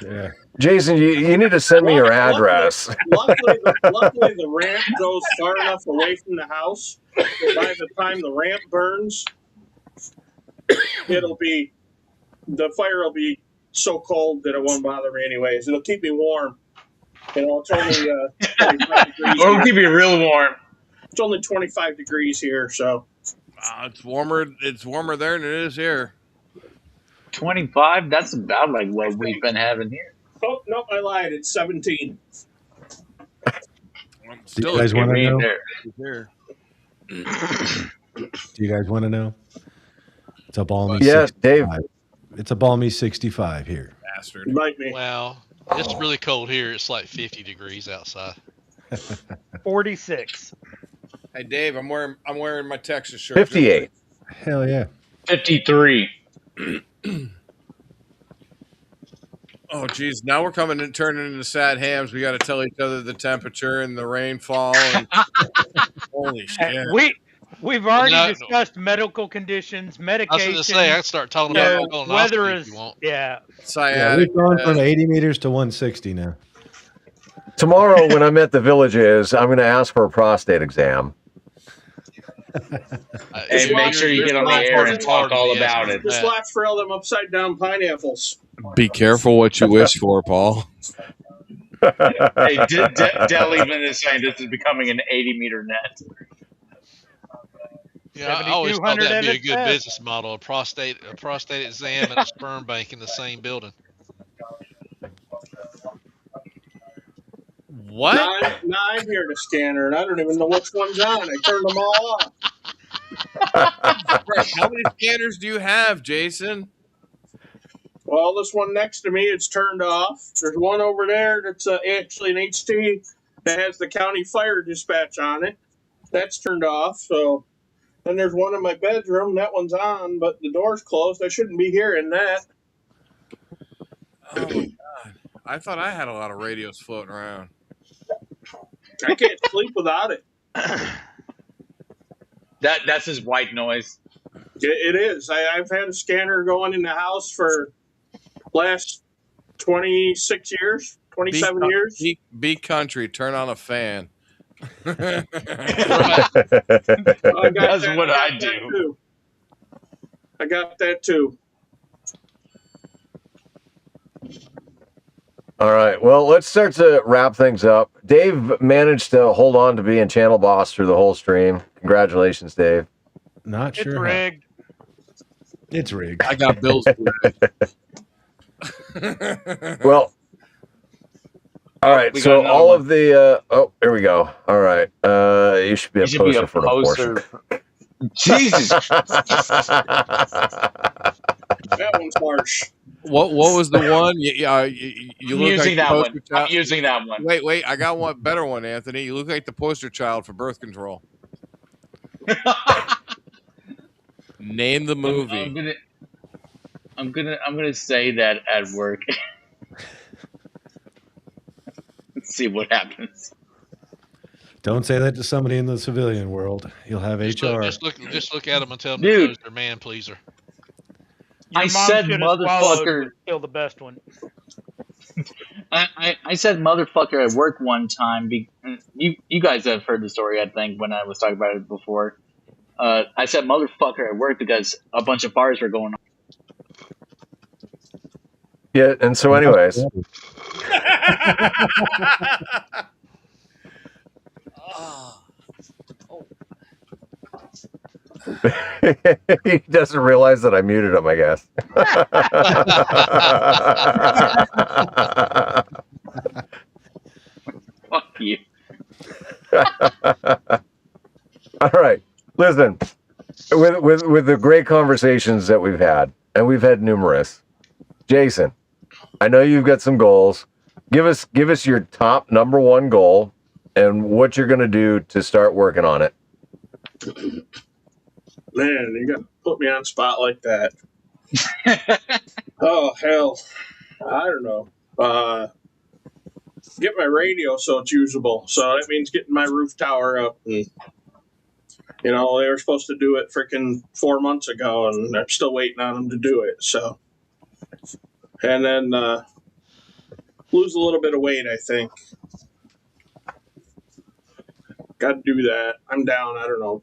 Yeah. Jason, you need to send me your address. Luckily, the ramp goes far enough away from the house that by the time the ramp burns, the fire will be so cold that it won't bother me anyways. It'll keep me warm. It's only 25 degrees. It'll keep you real warm. It's only 25 degrees here, so it's warmer. It's warmer there than it is here. 25. That's about like what we've been having here. Oh no, I lied. It's 17. Still, you guys want to know? here. Do you guys want to know? It's a balmy Yeah, 65. Dave. It's a balmy 65 here. Bastard. Bite me. Well, it's really cold here. It's like 50 degrees outside. 46. Hey Dave, I'm wearing my Texas shirt. 58. Hell yeah. 53. Oh geez, now we're turning into sad hams. We got to tell each other the temperature and the rainfall. And holy shit! We've already no. discussed medical conditions, I was medication. going to say I can start talking about So colonoscopy weather if is you want. yeah. Yeah, Sciatic. we've gone from 80 meters to 160 now. Tomorrow, when I'm at the Villages, I'm going to ask for a prostate exam. Hey, make sure you get on the air and talk all about it. Just watch for all them upside down pineapples. Be careful what you wish for, Paul. Hey, Dell even is saying this is becoming an 80-meter net. Yeah, I always thought 7,200 that'd be a at its good best. business model: a prostate exam and a sperm bank in the same building. What? Now I'm here to scanner, and I don't even know which one's on. I turned them all off. How many scanners do you have, Jason? Well, this one next to me, it's turned off. There's one over there that's actually an HT that has the county fire dispatch on it. That's turned off. So then there's one in my bedroom. That one's on, but the door's closed. I shouldn't be hearing that. Oh my god! I thought I had a lot of radios floating around. I can't sleep without it. That's his white noise. It is. I've had a scanner going in the house for last 26 years, 27 years. Be country. Turn on a fan. That's what I do. Too. I got that too. All right. Well, let's start to wrap things up. Dave managed to hold on to being channel boss through the whole stream. Congratulations, Dave. Not It's sure. rigged. It's rigged. I got bills. Well, all right. We got So another all one. of the here we go. All right. You should be a poster for the portion. Jesus. That one's harsh. What was the one? You I'm look using like that the one. poster I'm child. using that one. Wait, I got one better one, Anthony. You look like the poster child for birth control. Name the movie. I'm gonna say that at work. Let's see what happens. Don't say that to somebody in the civilian world. You'll have HR. Just look at them and tell them Dude. to close their man pleaser. I Your mom said should have swallowed, motherfucker. but still the best one. I said motherfucker at work one time. You guys have heard the story, I think, when I was talking about it before. I said motherfucker at work because a bunch of fires were going on. Yeah. And so, anyways, he doesn't realize that I muted him, I guess. Fuck you. All right. Listen, with the great conversations that we've had, and we've had numerous. Jason, I know you've got some goals. Give us your top number one goal and what you're going to do to start working on it. Man, you got to put me on spot like that. Oh, hell. I don't know. Get my radio so it's usable. So that means getting my roof tower up. And, they were supposed to do it freaking 4 months ago, and I'm still waiting on them to do it. So, and then lose a little bit of weight, I think. Got to do that. I'm down,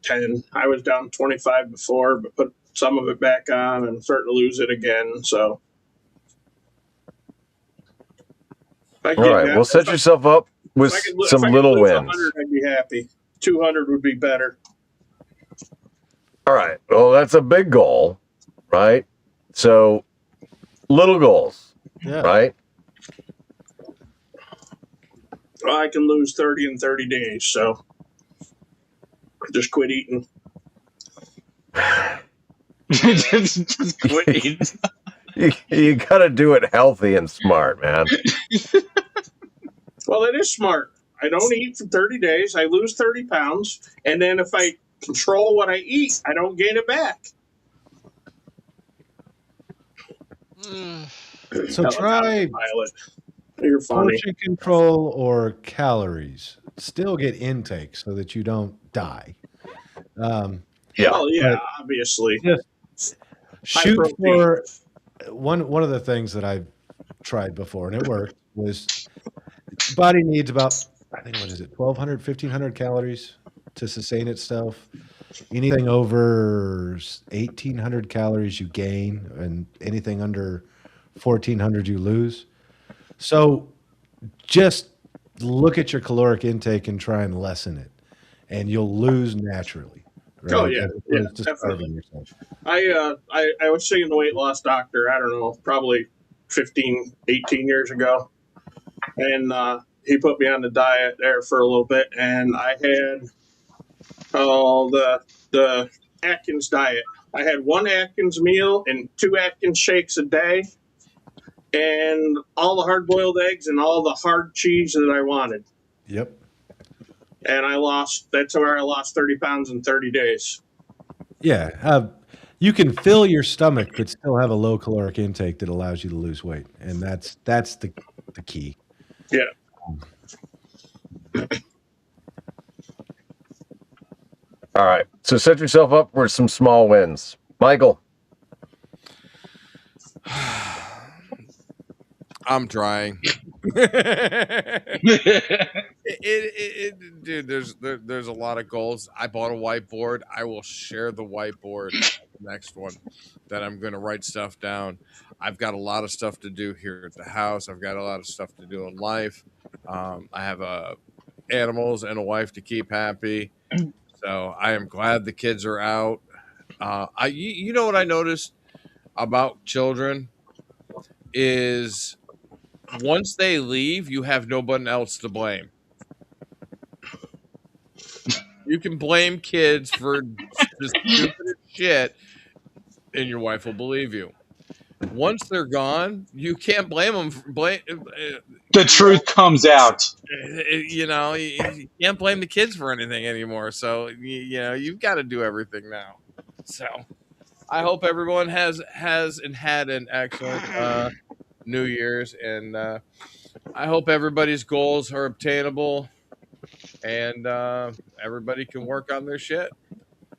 10. I was down 25 before, but put some of it back on and starting to lose it again. So, All right. Well, set yourself up with some little wins. 100, I'd be happy. 200 would be better. All right. Well, that's a big goal, right? So, little goals, right? Well, I can lose 30 in 30 days. So, Just quit eating. just quit eating. You got to do it healthy and smart, man. Well, it is smart. I don't eat for 30 days. I lose 30 pounds. And then if I control what I eat, I don't gain it back. So try Pilot. You're funny. portion control or calories. Still get intake so that you don't die. Yeah. Well, yeah, But obviously. just shoot protein. for one of the things that I've tried before and it worked was body needs about, I think, what is it, 1,200, 1,500 calories to sustain itself. Anything over 1,800 calories you gain, and anything under 1,400 you lose. So just look at your caloric intake and try and lessen it, and you'll lose naturally. Right? Oh, yeah. As opposed Yeah, to definitely. starving yourself. I was seeing the weight loss doctor, I don't know, probably 15, 18 years ago. And he put me on the diet there for a little bit. And I had the Atkins diet. I had one Atkins meal and 2 Atkins shakes a day. And all the hard-boiled eggs and all the hard cheese that I wanted. Yep. And that's where I lost 30 pounds in 30 days. Yeah. You can fill your stomach, but still have a low caloric intake that allows you to lose weight, and that's the key. Yeah. All right. So set yourself up for some small wins. Michael. I'm trying. Dude, there's a lot of goals. I bought a whiteboard. I will share the whiteboard the next one that I'm going to write stuff down. I've got a lot of stuff to do here at the house. I've got a lot of stuff to do in life. I have animals and a wife to keep happy. So I am glad the kids are out. You know what I noticed about children is once they leave, you have nobody else to blame. You can blame kids for the stupidest shit, and your wife will believe you. Once they're gone, you can't blame them. The truth comes out. You know, you can't blame the kids for anything anymore. So you've got to do everything now. So I hope everyone has and had an excellent New Year's, and I hope everybody's goals are obtainable, and everybody can work on their shit,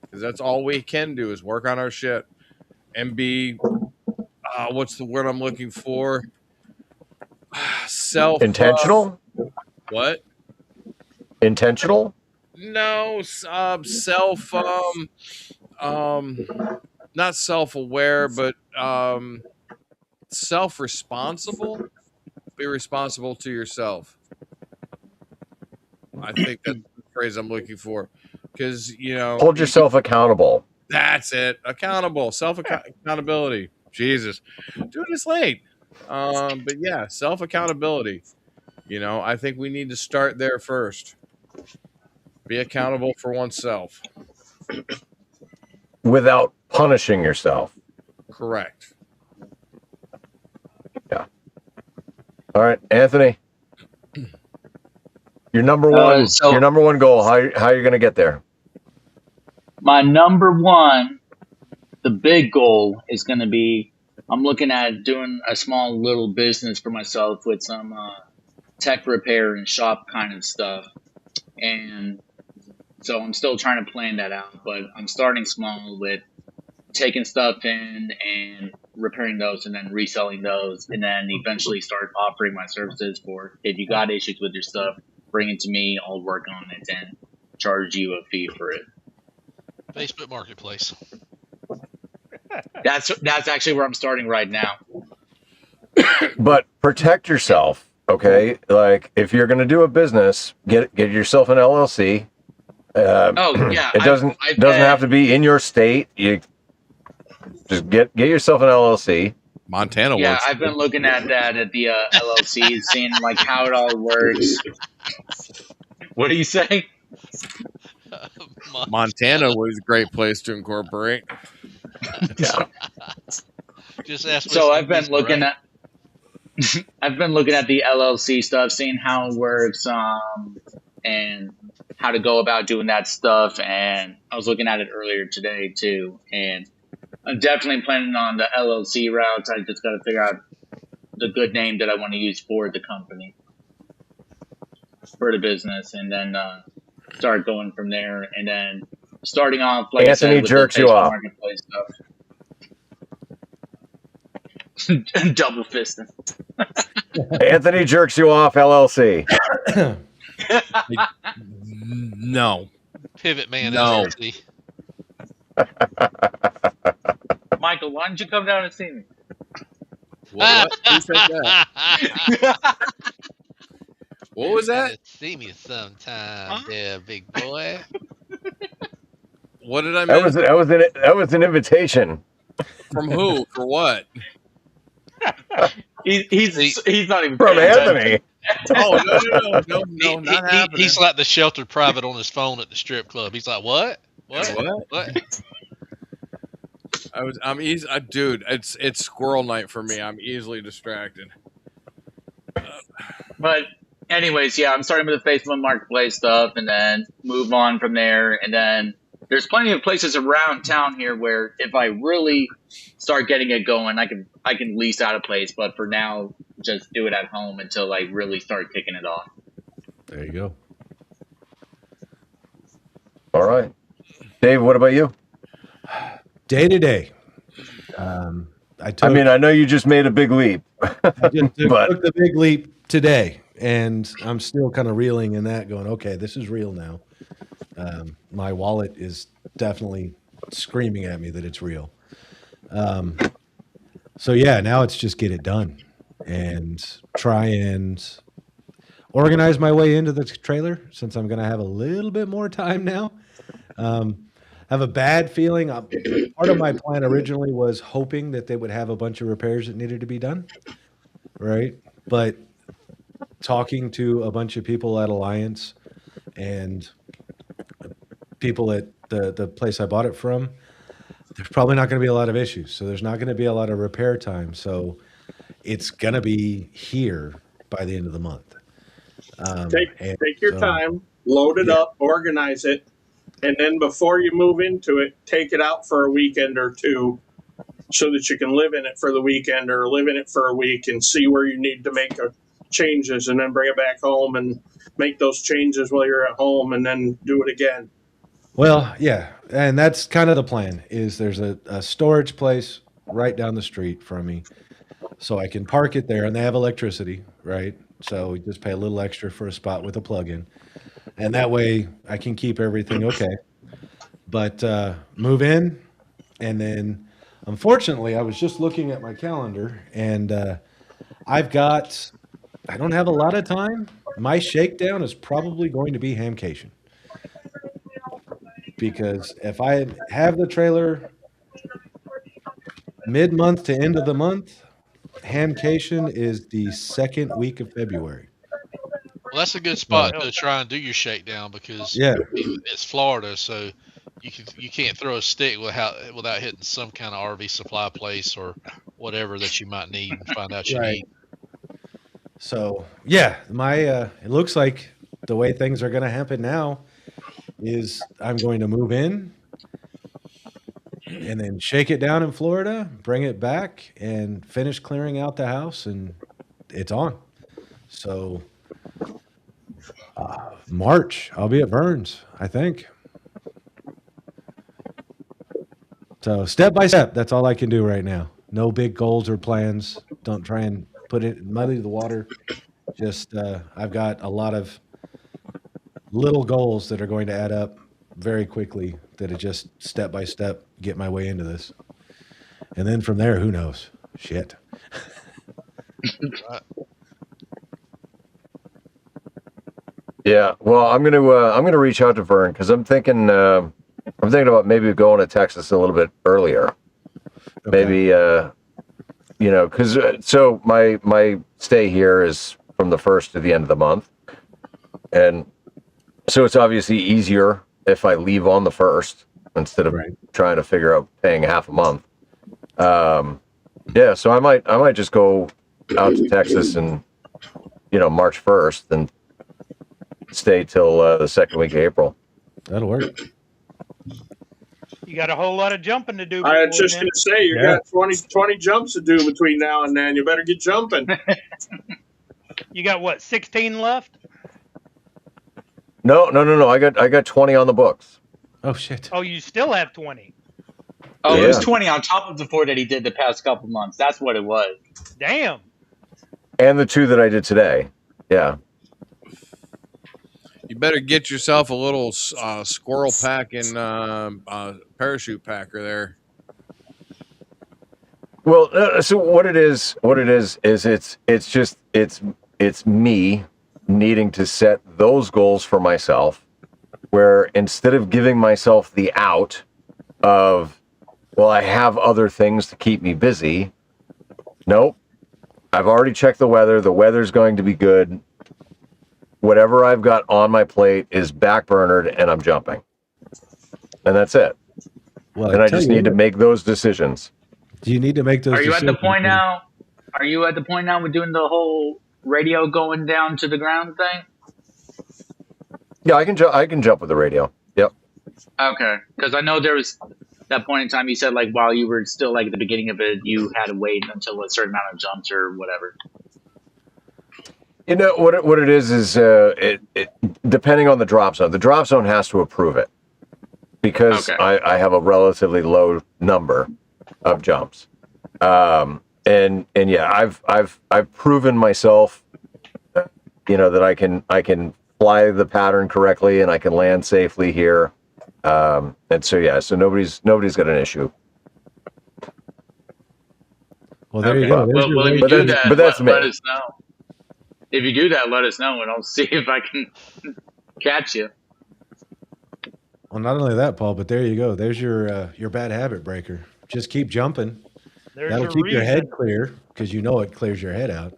because that's all we can do is work on our shit and be what's the word I'm looking for? Intentional? What? Intentional? No, self not self-aware, but self-responsible. Be responsible to yourself. I think that's the phrase I'm looking for, because Hold yourself accountable. That's it. Accountable. Accountability. Jesus, dude, it's late. But yeah, self accountability. I think we need to start there first. Be accountable for oneself. Without punishing yourself. Correct. Yeah. All right, Anthony. Your number one. Your number one goal. How you're going to get there? My number one, the big goal is going to be, I'm looking at doing a small little business for myself with some tech repair and shop kind of stuff. And so I'm still trying to plan that out, but I'm starting small with taking stuff in and repairing those and then reselling those, and then eventually start offering my services for, if you got issues with your stuff, bring it to me, I'll work on it and charge you a fee for it. Facebook Marketplace. That's actually where I'm starting right now. But protect yourself, okay? Like, if you're going to do a business, get yourself an LLC. It doesn't have to be in your state. You just get yourself an LLC. Montana works. Yeah, I've been looking at that at the LLC, seeing like how it all works. What do you say? Montana was a great place to incorporate. Yeah. Just ask. So Mr. I've been Beasley, looking right? at I've been looking at the LLC stuff, seeing how it works, and how to go about doing that stuff. And I was looking at it earlier today too, and I'm definitely planning on the LLC route. I just got to figure out the good name that I want to use for the company, for the business, and then start going from there. And then starting off, like I Anthony said, with the jerks you Facebook off. Marketplace stuff. Double fisting. Anthony jerks you off, LLC. No. Pivot Man No. LLC. Michael, why don't you come down and see me? What? Who said that? What was that? Gotta see me sometime, there, big boy. What did I That miss? that was an invitation. From who? For what? He's not even From paying attention. Anthony. Oh no, not happening. He's like the sheltered private on his phone at the strip club. He's like, what? What? I'm easy, dude. It's squirrel night for me. I'm easily distracted. But anyways, yeah, I'm starting with the Facebook Marketplace stuff, and then move on from there. And then there's plenty of places around town here where if I really start getting it going, I can lease out a place. But for now, just do it at home until I really start kicking it off. There you go. All right. Dave, what about you? Day to day. I mean, I know you just made a big leap. I just But- took the big leap today, and I'm still kind of reeling in that, going, okay, this is real now. My wallet is definitely screaming at me that it's real. So yeah, now it's just get it done and try and organize my way into the trailer, since I'm going to have a little bit more time now. Have a bad feeling. Part of my plan originally was hoping that they would have a bunch of repairs that needed to be done, right? But talking to a bunch of people at Alliance and people at the place I bought it from, there's probably not going to be a lot of issues. So there's not going to be a lot of repair time. So it's going to be here by the end of the month. Take your time, load it up, organize it, and then before you move into it, take it out for a weekend or two so that you can live in it for the weekend or live in it for a week and see where you need to make changes, and then bring it back home and make those changes while you're at home and then do it again. Well, yeah, and that's kind of the plan. Is there's a storage place right down the street from me, so I can park it there, and they have electricity, right? So we just pay a little extra for a spot with a plug-in, and that way I can keep everything okay. But move in, and then unfortunately, I was just looking at my calendar, and I don't have a lot of time. My shakedown is probably going to be Hamcation. Because if I have the trailer mid-month to end of the month, Hamcation is the second week of February. Well, that's a good spot to try and do your shakedown because it's Florida, so you can't throw a stick without hitting some kind of RV supply place or whatever that you might need and find out you need. So yeah, it looks like the way things are going to happen now is I'm going to move in and then shake it down in Florida, bring it back, and finish clearing out the house, and it's on. So March, I'll be at Burns, I think. So step by step, that's all I can do right now. No big goals or plans. Don't try and muddy the water. Just I've got a lot of little goals that are going to add up very quickly, that are just step by step get my way into this. And then from there, who knows? Shit. Yeah, well, I'm gonna reach out to Vern because I'm thinking about maybe going to Texas a little bit earlier. Okay. Maybe because so my stay here is from the 1st to the end of the month, and so it's obviously easier if I leave on the 1st instead of trying to figure out paying half a month. Yeah, so I might just go out to Texas and March 1st and stay till the second week of April. That'll work. You got a whole lot of jumping to do. I was just going to say, you got 20 jumps to do between now and then. You better get jumping. You got what, 16 left? No. I got 20 on the books. Oh shit. Oh, you still have 20. Oh, Yeah. it was 20 on top of the 4 that he did the past couple months. That's what it was. Damn. And the 2 that I did today. Yeah. You better get yourself a little squirrel pack and parachute packer there. Well, so what it is it's me needing to set those goals for myself, where instead of giving myself the out of, well, I have other things to keep me busy. Nope. I've already checked the weather. The weather's going to be good. Whatever I've got on my plate is backburnered, and I'm jumping. And that's it. Well, and I just need to make those decisions. Do you need to make those Are you decisions? at the point now? Are you at the point now with doing the whole radio going down to the ground thing? Yeah, I can jump with the radio. Yep. Okay, because I know there was that point in time you said, like, while you were still, like, at the beginning of it, you had to wait until a certain amount of jumps or whatever. You know what it is it depending on the drop zone. The drop zone has to approve it because I have a relatively low number of jumps, and yeah, I've proven myself, that I can fly the pattern correctly and I can land safely here, and so nobody's got an issue. Well, there you go. Well, if you but do that's, that, but that's me. let us know. If you do that, let us know, and I'll see if I can catch you. Well, not only that, Paul, but there you go. There's your bad habit breaker. Just keep jumping. That'll keep your head clear because it clears your head out.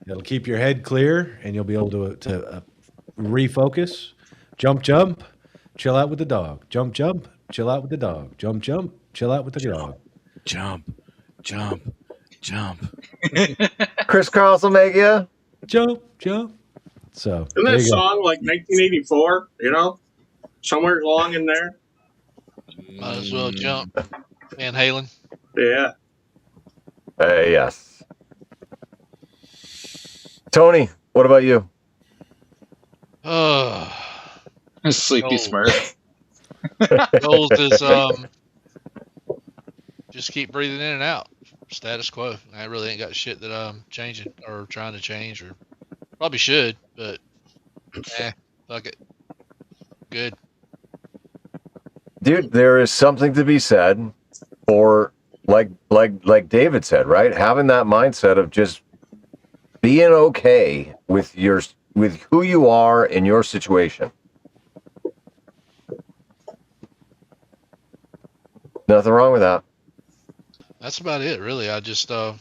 It'll keep your head clear, and you'll be able to refocus. Jump, chill out with the dog. Jump, chill out with the dog. Jump, chill out with the dog. Jump. Crisscross will make you jump. So isn't that song like 1984? Somewhere along in there. Might as well jump. Van Halen. Yeah. Yes. Tony, what about you? Sleepy Smurf. Goals is just keep breathing in and out. Status quo. I really ain't got shit that I'm changing or trying to change, or probably should, but fuck it. Good. Dude, there is something to be said for like David said, right? Having that mindset of just being okay with who you are in your situation. Nothing wrong with that. That's about it, really. I just, I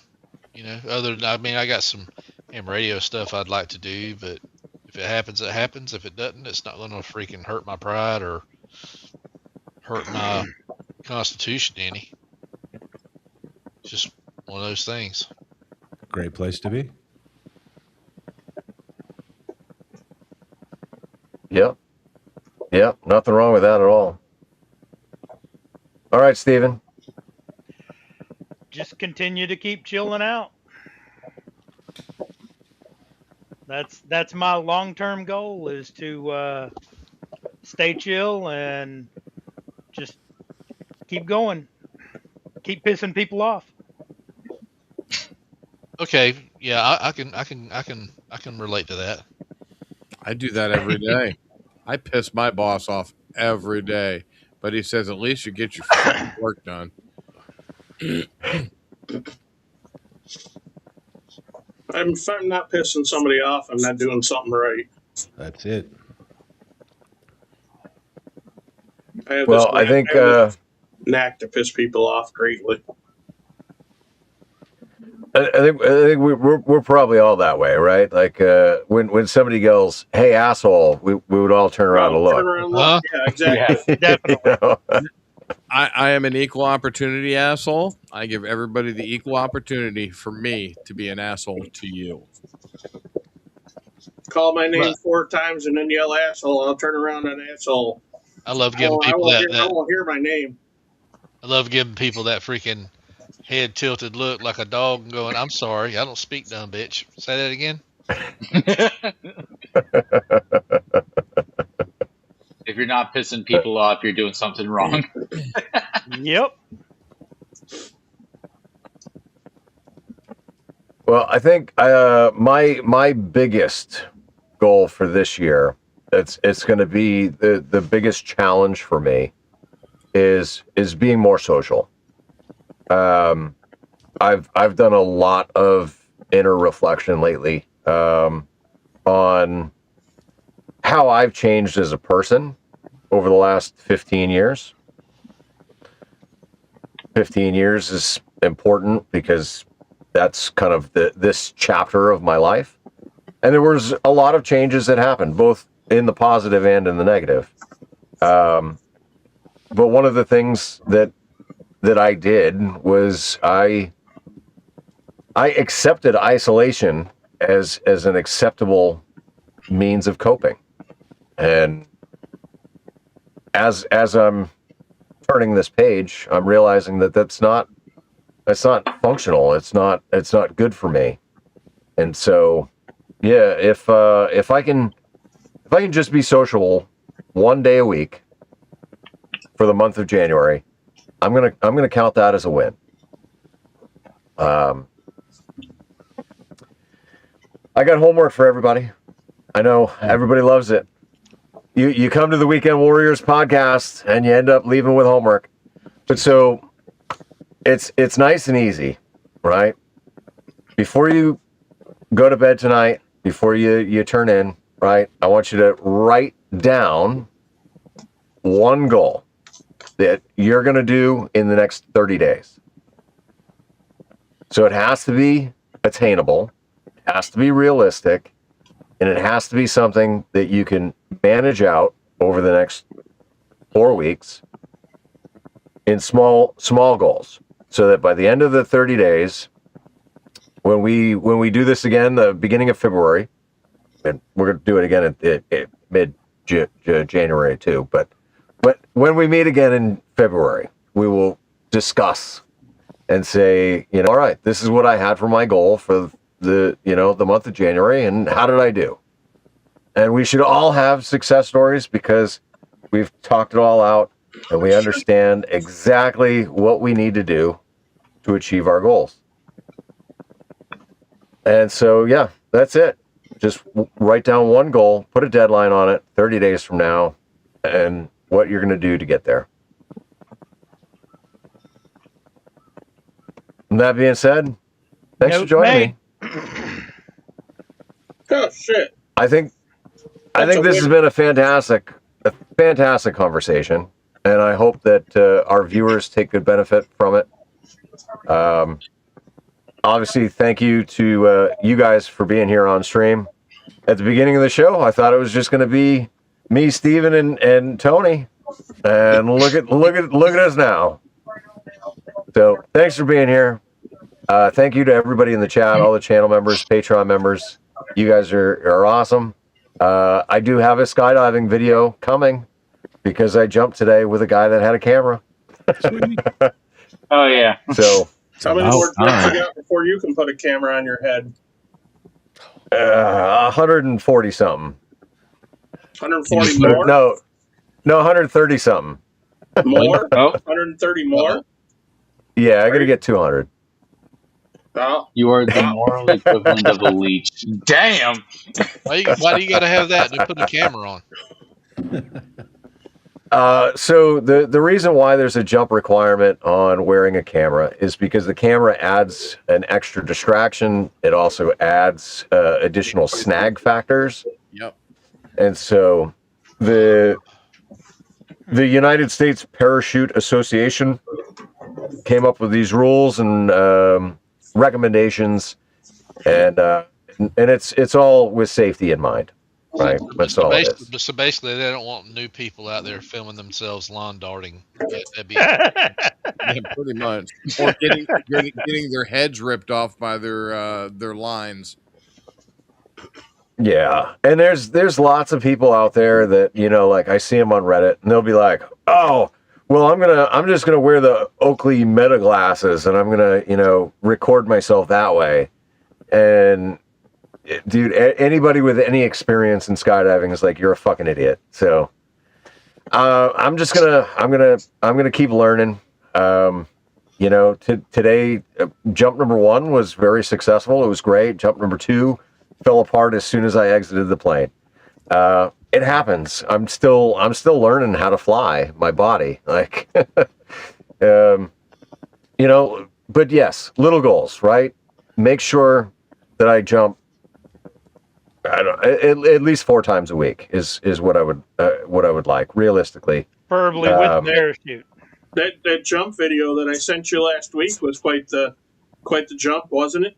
got some ham radio stuff I'd like to do, but if it happens, it happens. If it doesn't, it's not going to freaking hurt my pride or hurt my constitution any. It's just one of those things. Great place to be. Yep. Nothing wrong with that at all. All right, Steven. Just continue to keep chilling out. That's my long-term goal, is to stay chill and just keep going. Keep pissing people off. Okay, yeah, I can relate to that. I do that every day. I piss my boss off every day, but he says at least you get your fucking work done. If I'm not pissing somebody off, I'm not doing something right. That's it. I think knack to piss people off greatly. I think we're probably all that way, right? Like when somebody goes, "Hey, asshole," we would all turn around and look. Turn around and look. Yeah, exactly. Definitely. You know? I am an equal opportunity asshole. I give everybody the equal opportunity for me to be an asshole to you. Call my name But 4 times and then yell asshole. I'll turn around and asshole. I love giving people I won't hear my name. I love giving people that freaking head tilted look like a dog and going, "I'm sorry, I don't speak dumb bitch." Say that again. If you're not pissing people off, you're doing something wrong. Yep. Well, I think my biggest goal for this year, it's going to be the biggest challenge for me is being more social. I've done a lot of inner reflection lately on how I've changed as a person over the last 15 years. 15 years is important because that's kind of this chapter of my life. And there was a lot of changes that happened, both in the positive and in the negative. But one of the things that I did was I accepted isolation as an acceptable means of coping. And as I'm turning this page, I'm realizing that that's not functional. It's not good for me. And so, yeah, if I can just be sociable one day a week for the month of January, I'm gonna count that as a win. I got homework for everybody. I know everybody loves it. You come to the Weekend Warriors podcast and you end up leaving with homework. But so it's nice and easy, right? Before you go to bed tonight, before you turn in, right? I want you to write down one goal that you're going to do in the next 30 days. So it has to be attainable, it has to be realistic, and it has to be something that you can manage out over the next 4 weeks in small goals, so that by the end of the 30 days, when we do this again, the beginning of February, and we're going to do it again at mid-January too, but when we meet again in February, we will discuss and say, all right, this is what I had for my goal for the month of January, and how did I do? And we should all have success stories because we've talked it all out and we understand exactly what we need to do to achieve our goals. And so, yeah, that's it. Just write down one goal, put a deadline on it, 30 days from now, and what you're going to do to get there. And that being said, thanks for joining me. Oh shit! I think this has been a fantastic conversation, and I hope that our viewers take good benefit from it. Obviously, thank you to you guys for being here on stream. At the beginning of the show, I thought it was just going to be me, Steven, and Tony, and look at us now. So, thanks for being here. Thank you to everybody in the chat, all the channel members, Patreon members. You guys are awesome. I do have a skydiving video coming because I jumped today with a guy that had a camera. Oh yeah. So how many more jumps you got before you can put a camera on your head? 140 something. 140 more? No, 130 something. More? Oh. 130 more? Yeah, I gotta get 200. Oh. You are the moral equivalent of a leech. Damn. Why do you got to have that to put a camera on? So the reason why there's a jump requirement on wearing a camera is because the camera adds an extra distraction. It also adds additional snag factors. Yep. And so the United States Parachute Association came up with these rules, and recommendations, and it's all with safety in mind, right? That's all it is. So basically, they don't want new people out there filming themselves lawn darting. That'd be Yeah, pretty much. Or getting their heads ripped off by their lines. Yeah, and there's lots of people out there that, you know, like I see them on Reddit, and they'll be like, "Oh, well, I'm just gonna wear the Oakley Meta glasses, and I'm gonna, you know, record myself that way." And dude, anybody with any experience in skydiving is like, "You're a fucking idiot." So I'm gonna keep learning. You know, today, jump number 1 was very successful. It was great. Jump number 2 fell apart as soon as I exited the plane. It happens. I'm still learning how to fly my body. Like, you know, but yes, little goals, right? Make sure that I jump. I don't at least 4 times a week is what I would like realistically. Preferably with a parachute. That jump video that I sent you last week was quite the jump, wasn't it?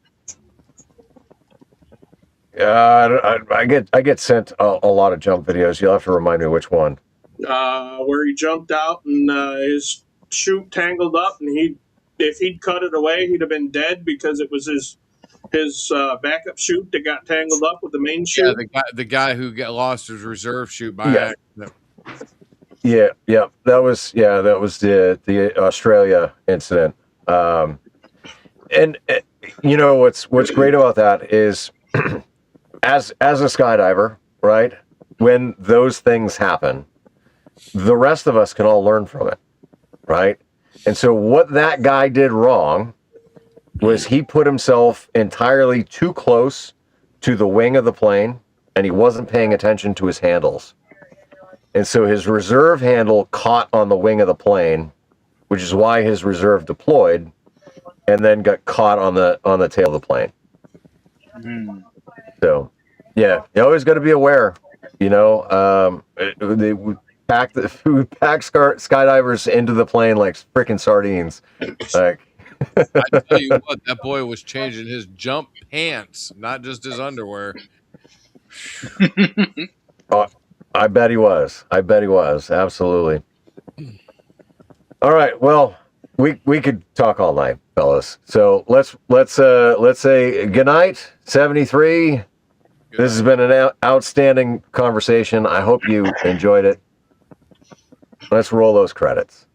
I get sent a lot of jump videos. You'll have to remind me which one. Where he jumped out and his chute tangled up, and if he'd cut it away, he'd have been dead because it was his backup chute that got tangled up with the main chute. Yeah, the guy who lost his reserve chute by accident. Yeah, that was the Australia incident. And you know what's great about that is, as a skydiver, right? When those things happen, the rest of us can all learn from it, right? And so what that guy did wrong was he put himself entirely too close to the wing of the plane, and he wasn't paying attention to his handles. And so his reserve handle caught on the wing of the plane, which is why his reserve deployed, and then got caught on the tail of the plane. So, yeah, you always got to be aware. You know, they pack skydivers into the plane like freaking sardines. Like, I tell you what, that boy was changing his jump pants, not just his underwear. I bet he was. Absolutely. All right. Well, we could talk all night, fellas. So let's say goodnight, 73. This has been an outstanding conversation. I hope you enjoyed it. Let's roll those credits.